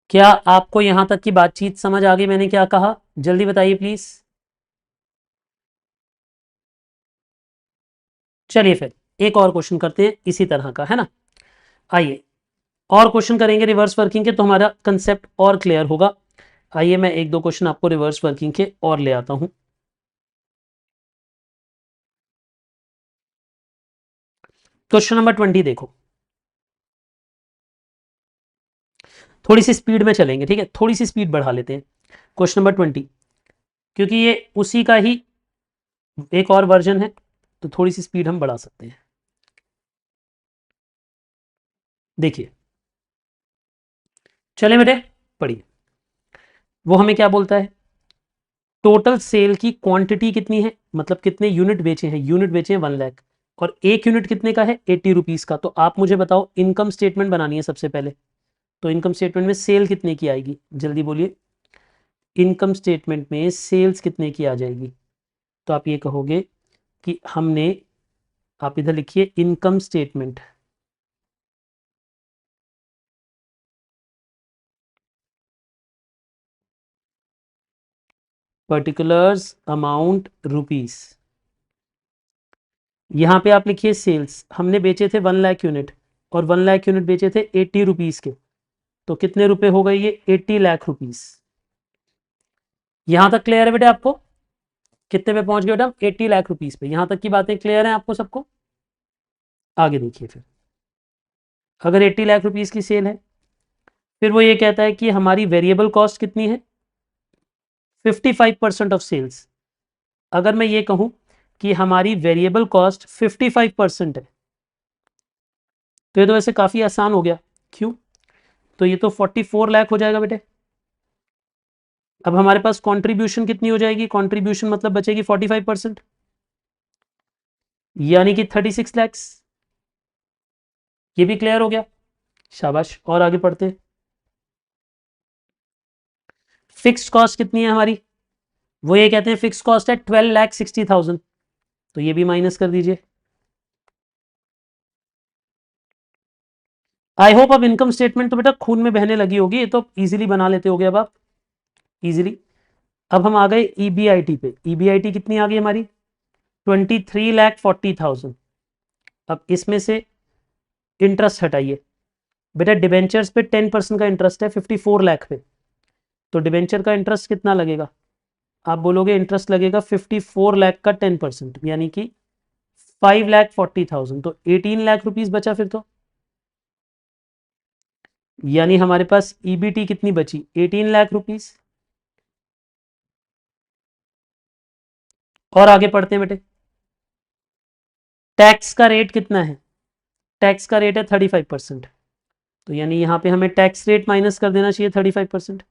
क्या आपको यहां तक की बातचीत समझ आ गई? मैंने क्या कहा जल्दी बताइए प्लीज। चलिए फिर एक और क्वेश्चन करते हैं इसी तरह का, है ना। आइए और क्वेश्चन करेंगे रिवर्स वर्किंग के, तो हमारा कंसेप्ट और क्लियर होगा। आइए मैं एक दो क्वेश्चन आपको रिवर्स वर्किंग के और ले आता हूं। क्वेश्चन नंबर 20 देखो, थोड़ी सी स्पीड में चलेंगे, ठीक है, थोड़ी सी स्पीड बढ़ा लेते हैं। क्वेश्चन नंबर 20, क्योंकि ये उसी का ही एक और वर्जन है, तो थोड़ी सी स्पीड हम बढ़ा सकते हैं। देखिए, चले बेटे, पढ़िए। वो हमें क्या बोलता है, टोटल सेल की क्वांटिटी कितनी है, मतलब कितने यूनिट बेचे हैं, यूनिट बेचे हैं 1 लाख, और एक यूनिट कितने का है, 80 रुपीज का। तो आप मुझे बताओ, इनकम स्टेटमेंट बनानी है सबसे पहले, तो इनकम स्टेटमेंट में सेल कितने की आएगी, जल्दी बोलिए। इनकम स्टेटमेंट में सेल्स कितने की आ जाएगी? तो आप ये कहोगे कि हमने, आप इधर लिखिए income statement, particulars amount rupees, यहां पे आप लिखिए सेल्स, हमने बेचे थे 1 लाख यूनिट, और 1 लाख यूनिट बेचे थे 80 रुपीज के, तो कितने रुपए हो गए ये, 80 लाख रुपीस। यहां तक क्लियर है बेटा आपको? कितने पे पहुंच गए बेटा, 80 लाख रुपीस पे। यहां तक की बातें क्लियर हैं आपको सबको? आगे देखिए फिर, अगर 80 लाख रुपीस की सेल है, फिर वो ये कहता है कि हमारी वेरिएबल कॉस्ट कितनी है, 55% ऑफ सेल्स। अगर मैं ये कहूं कि हमारी वेरिएबल कॉस्ट 55% है, तो ये तो वैसे काफी आसान हो गया। क्यों? तो ये तो 44 लाख हो जाएगा बेटे। अब हमारे पास कंट्रीब्यूशन कितनी हो जाएगी, कंट्रीब्यूशन मतलब बचेगी 45%, यानी कि 36 लैक्स। ये भी क्लियर हो गया, शाबाश। और आगे पढ़ते हैं। फिक्स्ड कॉस्ट कितनी है हमारी, वो ये कहते हैं फिक्स कॉस्ट है 12,60,000, तो ये भी माइनस कर दीजिए। आई होप अब इनकम स्टेटमेंट तो बेटा खून में बहने लगी होगी, ये तो इजीली बना लेते होगे अब आप, इजीली। अब हम आ गए ईबीआईटी पे, ईबीआईटी कितनी आ गई हमारी, 23,40,000। अब इसमें से इंटरेस्ट हटाइए बेटा, डिबेंचर्स पे 10% का इंटरेस्ट है 54 लाख पे, तो डिबेंचर का इंटरेस्ट कितना लगेगा, आप बोलोगे इंटरेस्ट लगेगा 54 लाख का 10%, यानी कि 5,40,000, तो 18 लाख रुपीज बचा फिर तो। यानी हमारे पास ईबीटी कितनी बची, 18 लाख रुपीज। और आगे पढ़ते हैं बेटे, टैक्स का रेट कितना है, टैक्स का रेट है 35%, तो यानी यहां पे हमें टैक्स रेट माइनस कर देना चाहिए 35%,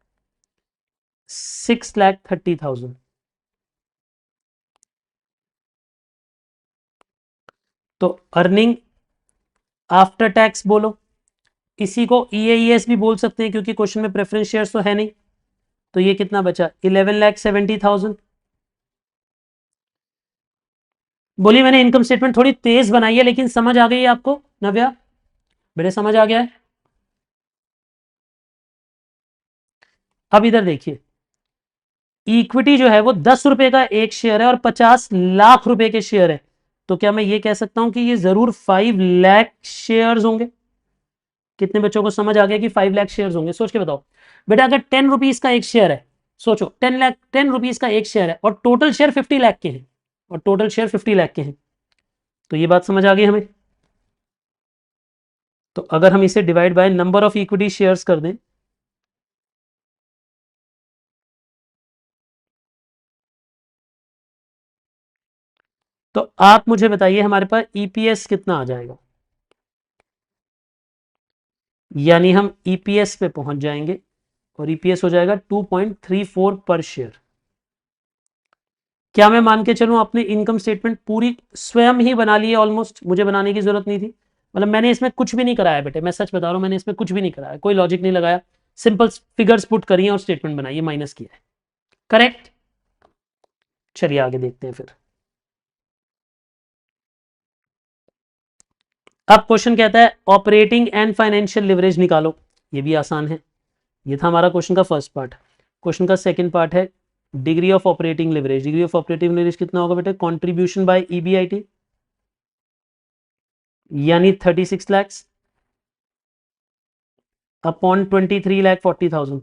6,30,000। तो अर्निंग आफ्टर टैक्स बोलो, इसी को ईएईएस भी बोल सकते हैं, क्योंकि क्वेश्चन में प्रेफरेंस शेयर्स तो है नहीं। तो ये कितना बचा, 11,70,000। बोलिए, मैंने इनकम स्टेटमेंट थोड़ी तेज बनाई है, लेकिन समझ आ गई है आपको नव्या, बेटे समझ आ गया है? अब इधर देखिए, इक्विटी जो है वो 10 रुपए का एक शेयर है और 50 लाख रुपए के शेयर है, तो क्या मैं ये कह सकता हूं कि ये जरूर 5 लाख शेयर होंगे? कितने बच्चों को समझ आ गया कि 5 लाख शेयर होंगे? सोच के बताओ बेटा, अगर 10 रुपीज का एक शेयर है, सोचो 10 लाख, 10 रुपीज का एक शेयर है और टोटल शेयर 50 लाख के हैं, और टोटल शेयर 50 लाख के हैं, तो ये बात समझ आ गई हमें। तो अगर हम इसे divide by number of equity shares कर दें, तो आप मुझे बताइए हमारे पास ईपीएस कितना आ जाएगा। यानी हम ईपीएस पे पहुंच जाएंगे, और ईपीएस हो जाएगा 2.34 पर शेयर। क्या मैं मान के चलूं आपने इनकम स्टेटमेंट पूरी स्वयं ही बना ली है, ऑलमोस्ट मुझे बनाने की जरूरत नहीं थी, मतलब मैंने इसमें कुछ भी नहीं कराया बेटे, मैं सच बता रहा हूं, मैंने इसमें कुछ भी नहीं कराया, कोई लॉजिक नहीं लगाया, सिंपल फिगर्स पुट करी है और स्टेटमेंट बनाई है, माइनस किया है। करेक्ट? चलिए आगे देखते हैं फिर। अब क्वेश्चन कहता है ऑपरेटिंग एंड फाइनेंशियल लिवरेज निकालो, ये भी आसान है। ये था हमारा क्वेश्चन का फर्स्ट पार्ट। क्वेश्चन का सेकंड पार्ट है degree of operating leverage. Degree of operating leverage कितना होगा बेटे? कंट्रीब्यूशन बाय ईबीआईटी यानी 36 lakh upon 23,40,000।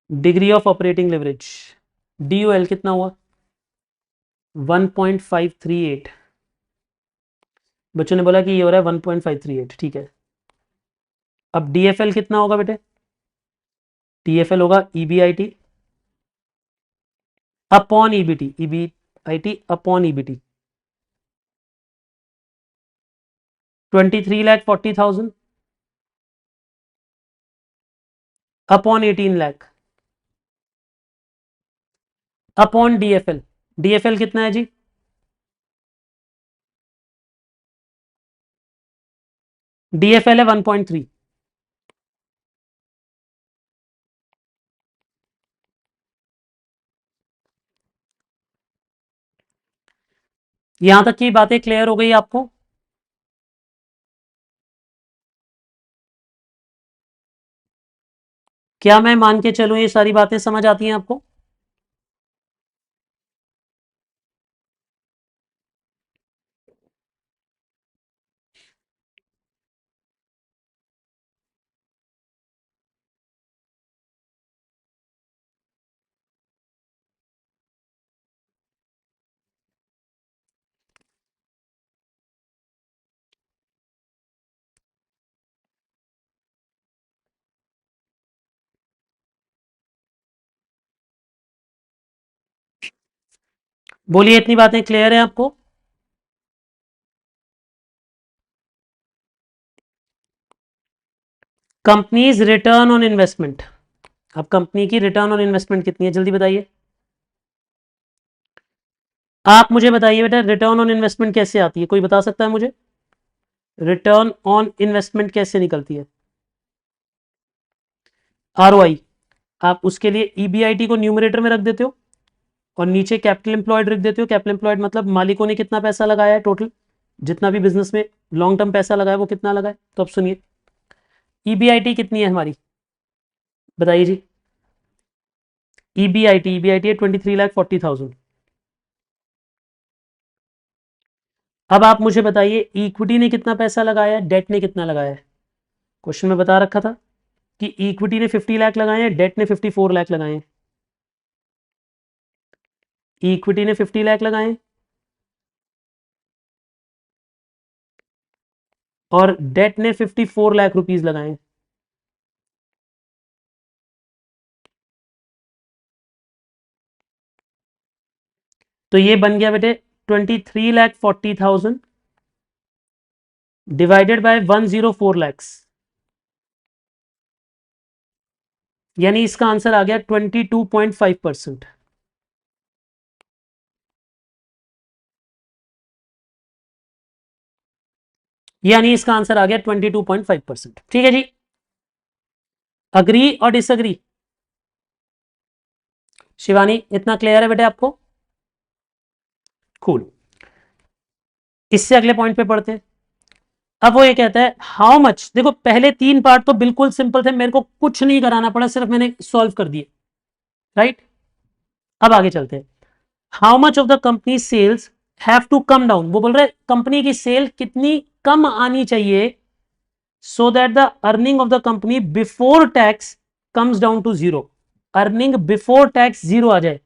Degree of operating leverage DOL कितना हुआ? 1.538। बच्चों ने बोला कि ये हो रहा है 1.538, ठीक है। अब DFL कितना होगा बेटे? DFL होगा EBIT upon EBT, EBIT upon EBT 23,40,000 upon 18 lakh upon DFL। DFL कितना है जी? DFL है 1.3। यहां तक की बातें क्लियर हो गई आपको? क्या मैं मान के चलूं ये सारी बातें समझ आती हैं आपको? बोलिए, इतनी बातें क्लियर है आपको? Companies written on investment. अब कंपनी की रिटर्न ऑन इन्वेस्टमेंट कितनी है, जल्दी बताइए। आप मुझे बताइए बेटा, रिटर्न ऑन इन्वेस्टमेंट कैसे आती है? कोई बता सकता है मुझे? रिटर्न ऑन इन्वेस्टमेंट कैसे निकलती है? ROI। आप उसके लिए EBIT को न्यूमरेटर में रख देते हो और नीचे कैपिटल एम्प्लॉयड रख देते हो। कैपिटल एम्प्लॉयड मतलब मालिकों ने कितना पैसा लगाया है, टोटल जितना भी बिजनेस में लॉन्ग टर्म पैसा लगाया वो कितना लगाया। तो अब सुनिए, EBIT कितनी है हमारी, बताइए जी। EBIT है 23,40,000। अब आप मुझे बताइए इक्विटी ने कितना पैसा लगाया है, डेट ने कितना लगाया है। क्वेश्चन में बता रखा था कि इक्विटी ने 50 लाख लगाए हैं, डेट ने 54 लाख लगाए हैं। इक्विटी ने 50 लाख लगाए हैं और डेट ने 54 लाख रुपीज लगाए हैं। तो ये बन गया बेटे 23,40,000 डिवाइडेड बाय 104 लैक्स, यानी इसका आंसर आ गया 22.5%। यानी इसका आंसर आ गया 22.5%। ठीक है जी, अग्री और डिसअग्री? शिवानी, इतना क्लियर है बेटे आपको? कूल। इससे अगले पॉइंट पे पढ़ते हैं। अब वो ये कहता है हाउ मच, देखो पहले 3 पार्ट तो बिल्कुल सिंपल थे, मेरे को कुछ नहीं कराना पड़ा, सिर्फ मैंने सॉल्व कर दिए, राइट। अब आगे चलते हैं। How much of the company sales have to come down, वो बोल रहे कंपनी की सेल कितनी कम आनी चाहिए so that the earning of the company before tax comes down to zero. Earning before tax zero आ जाए।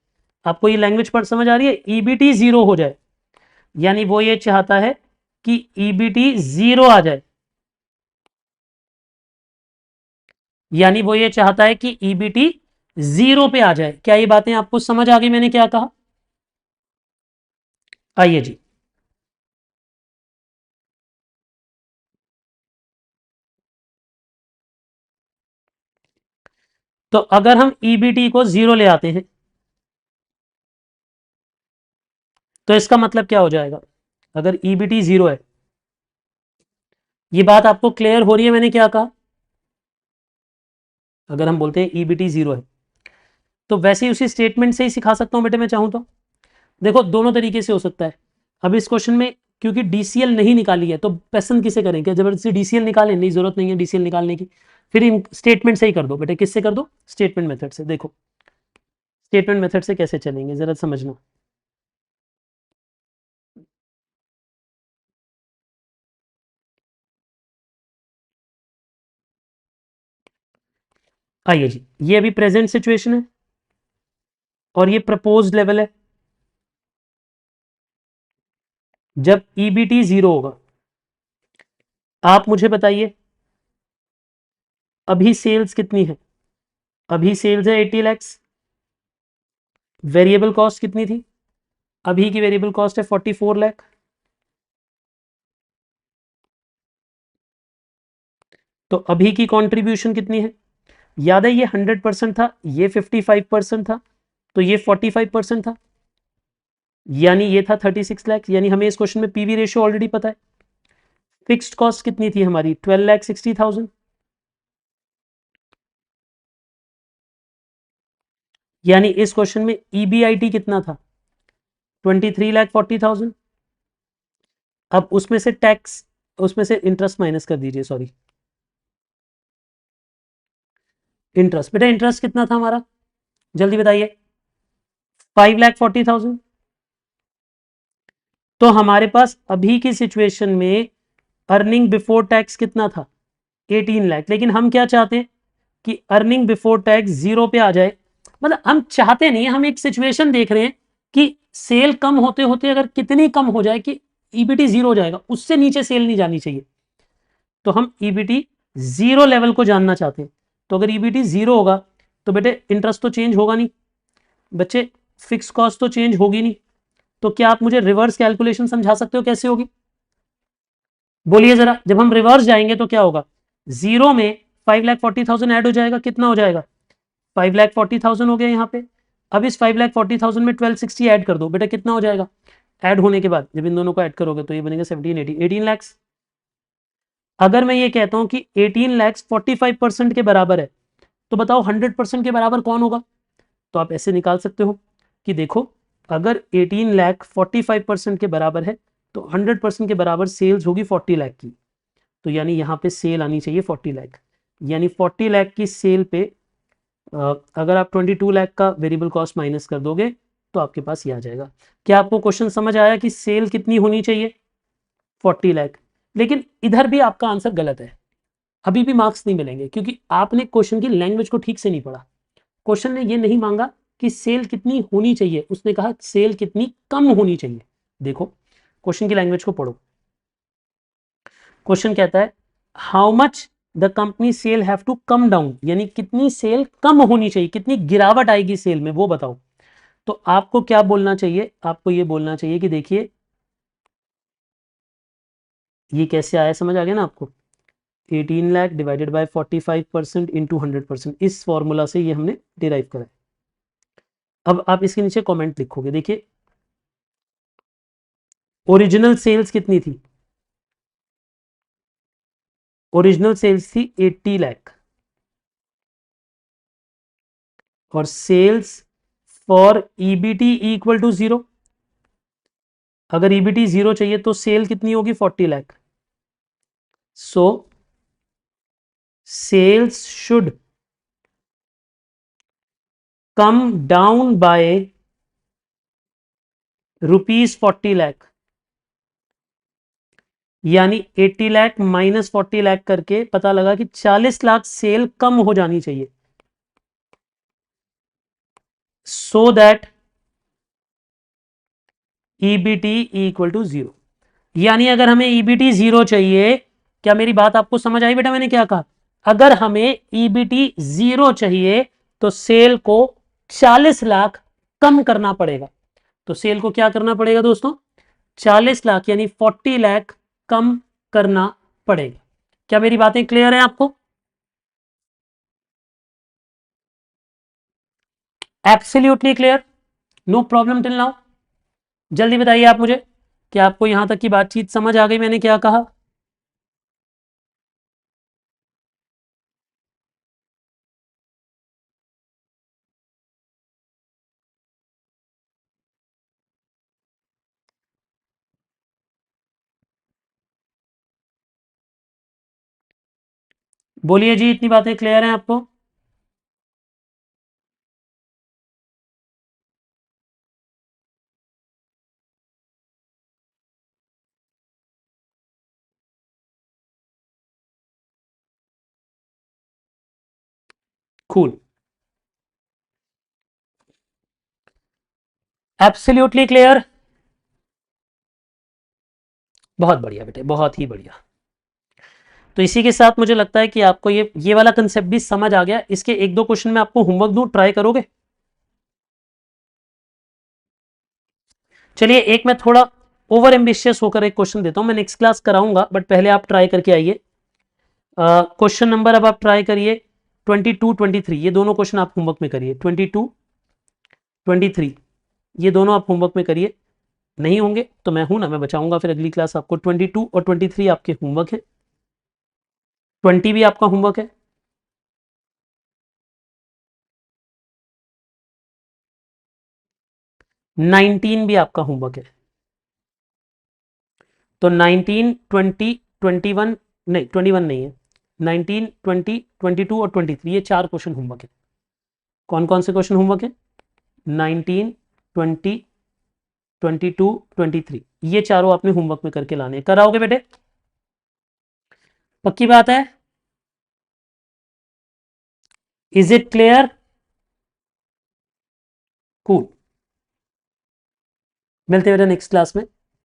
आपको ये लैंग्वेज पर समझ आ रही है? EBT जीरो हो जाए, यानी वो ये चाहता है कि EBT जीरो आ जाए, यानी वो ये चाहता है कि EBT जीरो पे आ जाए। क्या ये बातें आपको समझ आ गई मैंने क्या कहा? आइए जी, तो अगर हम EBT को जीरो ले आते हैं तो इसका मतलब क्या हो जाएगा? अगर EBT जीरो है, ये बात आपको क्लियर हो रही है मैंने क्या कहा? अगर हम बोलते हैं EBT जीरो है तो वैसे ही उसी स्टेटमेंट से ही सिखा सकता हूं बेटे मैं चाहूं तो। देखो दोनों तरीके से हो सकता है। अब इस क्वेश्चन में क्योंकि डीसीएल नहीं निकाली है तो पसंद किसे करें, क्या जबरदस्ती डीसीएल निकालें, नहीं जरूरत नहीं है डीसीएल निकालने की। फिर इन स्टेटमेंट से ही कर दो बेटे, किससे कर दो, स्टेटमेंट मेथड से। देखो स्टेटमेंट मेथड से कैसे चलेंगे जरा समझना। आइए जी, ये अभी प्रेजेंट सिचुएशन है और ये प्रपोज्ड लेवल है। जब ईबीटी 0 होगा, आप मुझे बताइए अभी सेल्स कितनी है, अभी सेल्स है 80 लैक्स। वेरिएबल कॉस्ट कितनी थी, अभी की वेरिएबल कॉस्ट है 44 लाख। तो अभी की कंट्रीब्यूशन कितनी है, याद है ये 100% था, ये 55% था, तो ये 45% था, यानी ये था 36 लाख। यानी हमें इस क्वेश्चन में पीवी रेशियो ऑलरेडी पता है। फिक्स्ड कॉस्ट कितनी थी हमारी, 12,60,000। यानी इस क्वेश्चन में ईबीआईटी कितना था, 23,40,000। अब उसमें से टैक्स, उसमें से इंटरेस्ट माइनस कर दीजिए, सॉरी इंटरेस्ट। बेटा इंटरेस्ट कितना था हमारा, जल्दी बताइए, 5,40,000। तो हमारे पास अभी की सिचुएशन में अर्निंग बिफोर टैक्स कितना था, 18 लाख। लेकिन हम क्या चाहते हैं कि अर्निंग बिफोर टैक्स 0 पे आ जाए। मतलब हम चाहते नहीं, हम एक सिचुएशन देख रहे हैं कि सेल कम होते होते अगर कितनी कम हो जाए कि ईबीटी 0 हो जाएगा, उससे नीचे सेल नहीं जानी चाहिए। तो हम ईबीटी 0 लेवल को जानना चाहते हैं। तो अगर ईबीटी 0 होगा तो बेटे इंटरेस्ट तो चेंज होगा नहीं, बच्चे फिक्स कॉस्ट तो चेंज होगी नहीं। तो क्या आप मुझे रिवर्स कैलकुलेशन समझा सकते हो कैसे होगी, बोलिए जरा। जब हम रिवर्स जाएंगे तो क्या होगा, 0 में 5,40,000 ऐड हो जाएगा, कितना हो जाएगा, 5,40,000 हो गया यहाँ पे। अब इस 5,40,000 में 1260 ऐड कर दो बेटा, कितना हो जाएगा, ऐड होने के बाद जब इन दोनों को ऐड करोगे तो ये बनेगा 17, 18 लैक्स। अगर मैं ये कहता हूं कि 18 लैक्स 45% के बराबर है, तो बताओ 100% के बराबर कौन होगा। तो आप ऐसे निकाल सकते हो कि देखो, अगर 18 लाख 45% के बराबर है तो 100% के बराबर सेल्स होगी 40 लाख की। तो यानी यहाँ पे सेल आनी चाहिए 40 लाख। यानी 40 लाख की सेल पे अगर आप 22 लाख का वेरिएबल कॉस्ट माइनस कर दोगे तो आपके पास ये आ जाएगा। क्या आपको क्वेश्चन समझ आया कि सेल कितनी होनी चाहिए, 40 लाख। लेकिन इधर भी आपका आंसर गलत है, अभी भी मार्क्स नहीं मिलेंगे क्योंकि आपने क्वेश्चन की लैंग्वेज को ठीक से नहीं पढ़ा। क्वेश्चन ने ये नहीं मांगा कि सेल कितनी होनी चाहिए, उसने कहा सेल कितनी कम होनी चाहिए। देखो क्वेश्चन की लैंग्वेज को पढ़ो। क्वेश्चन कहता है how much the company sale have to come down, यानी कितनी सेल कम होनी चाहिए, कितनी गिरावट आएगी सेल में वो बताओ। तो आपको क्या बोलना चाहिए, आपको ये बोलना चाहिए कि देखिए ये कैसे आया, समझ आ गया ना आपको, 18 लाख डिवाइडेड बाय 45% इंटू 100%, इस फॉर्मूला से ये हमने डिराइव करा है। अब आप इसके नीचे कमेंट लिखोगे, देखिए ओरिजिनल सेल्स कितनी थी, ओरिजिनल सेल्स थी 80 लाख और sales for EBT equal to 0। अगर ईबीटी 0 चाहिए तो सेल कितनी होगी, 40 lakh. So sales should come down by ₹40 lakh. यानी 80 लाख माइनस 40 लाख करके पता लगा कि 40 लाख सेल कम हो जानी चाहिए, so that EBT equal to 0। यानी अगर हमें ईबीटी 0 चाहिए, क्या मेरी बात आपको समझ आई बेटा, मैंने क्या कहा, अगर हमें ईबीटी 0 चाहिए तो सेल को 40 लाख कम करना पड़ेगा। तो सेल को क्या करना पड़ेगा दोस्तों, 40 लाख यानी 40 लाख कम करना पड़ेगा। क्या मेरी बातें क्लियर है आपको, absolutely clear, no problem till now. जल्दी बताइए आप मुझे, क्या आपको यहां तक की बातचीत समझ आ गई मैंने क्या कहा। बोलिए जी, इतनी बातें क्लियर हैं आपको? Cool, absolutely clear. बहुत बढ़िया बेटे, बहुत ही बढ़िया। तो इसी के साथ मुझे लगता है कि आपको ये वाला कंसेप्ट भी समझ आ गया। इसके एक दो क्वेश्चन में आपको होमवर्क दूं, ट्राई करोगे? चलिए, एक मैं थोड़ा ओवर एम्बिशियस होकर एक क्वेश्चन देता हूं, मैं नेक्स्ट क्लास कराऊंगा, बट पहले आप ट्राई करके आइए। क्वेश्चन नंबर अब आप ट्राई करिए 22 23, ये दोनों क्वेश्चन आप होमवर्क में करिए। 22 23 ये दोनों आप होमवर्क में करिए। नहीं होंगे तो मैं हूं ना, मैं बचाऊंगा फिर अगली क्लास आपको। 22 और 23 आपके होमवर्क है, 20 भी आपका होमवर्क है। 19 भी आपका होमवर्क है। तो 19 20 21, नहीं 21 नहीं है, 19 20 22 और 23 ये चार क्वेश्चन होमवर्क है। कौन कौन से क्वेश्चन होमवर्क है? 19 20 22 23, ये चारों आपने होमवर्क में करके लाने हैं। कराओगे बेटे? पक्की बात है? Is it clear? कूल। मिलते हैं बेटा नेक्स्ट क्लास में।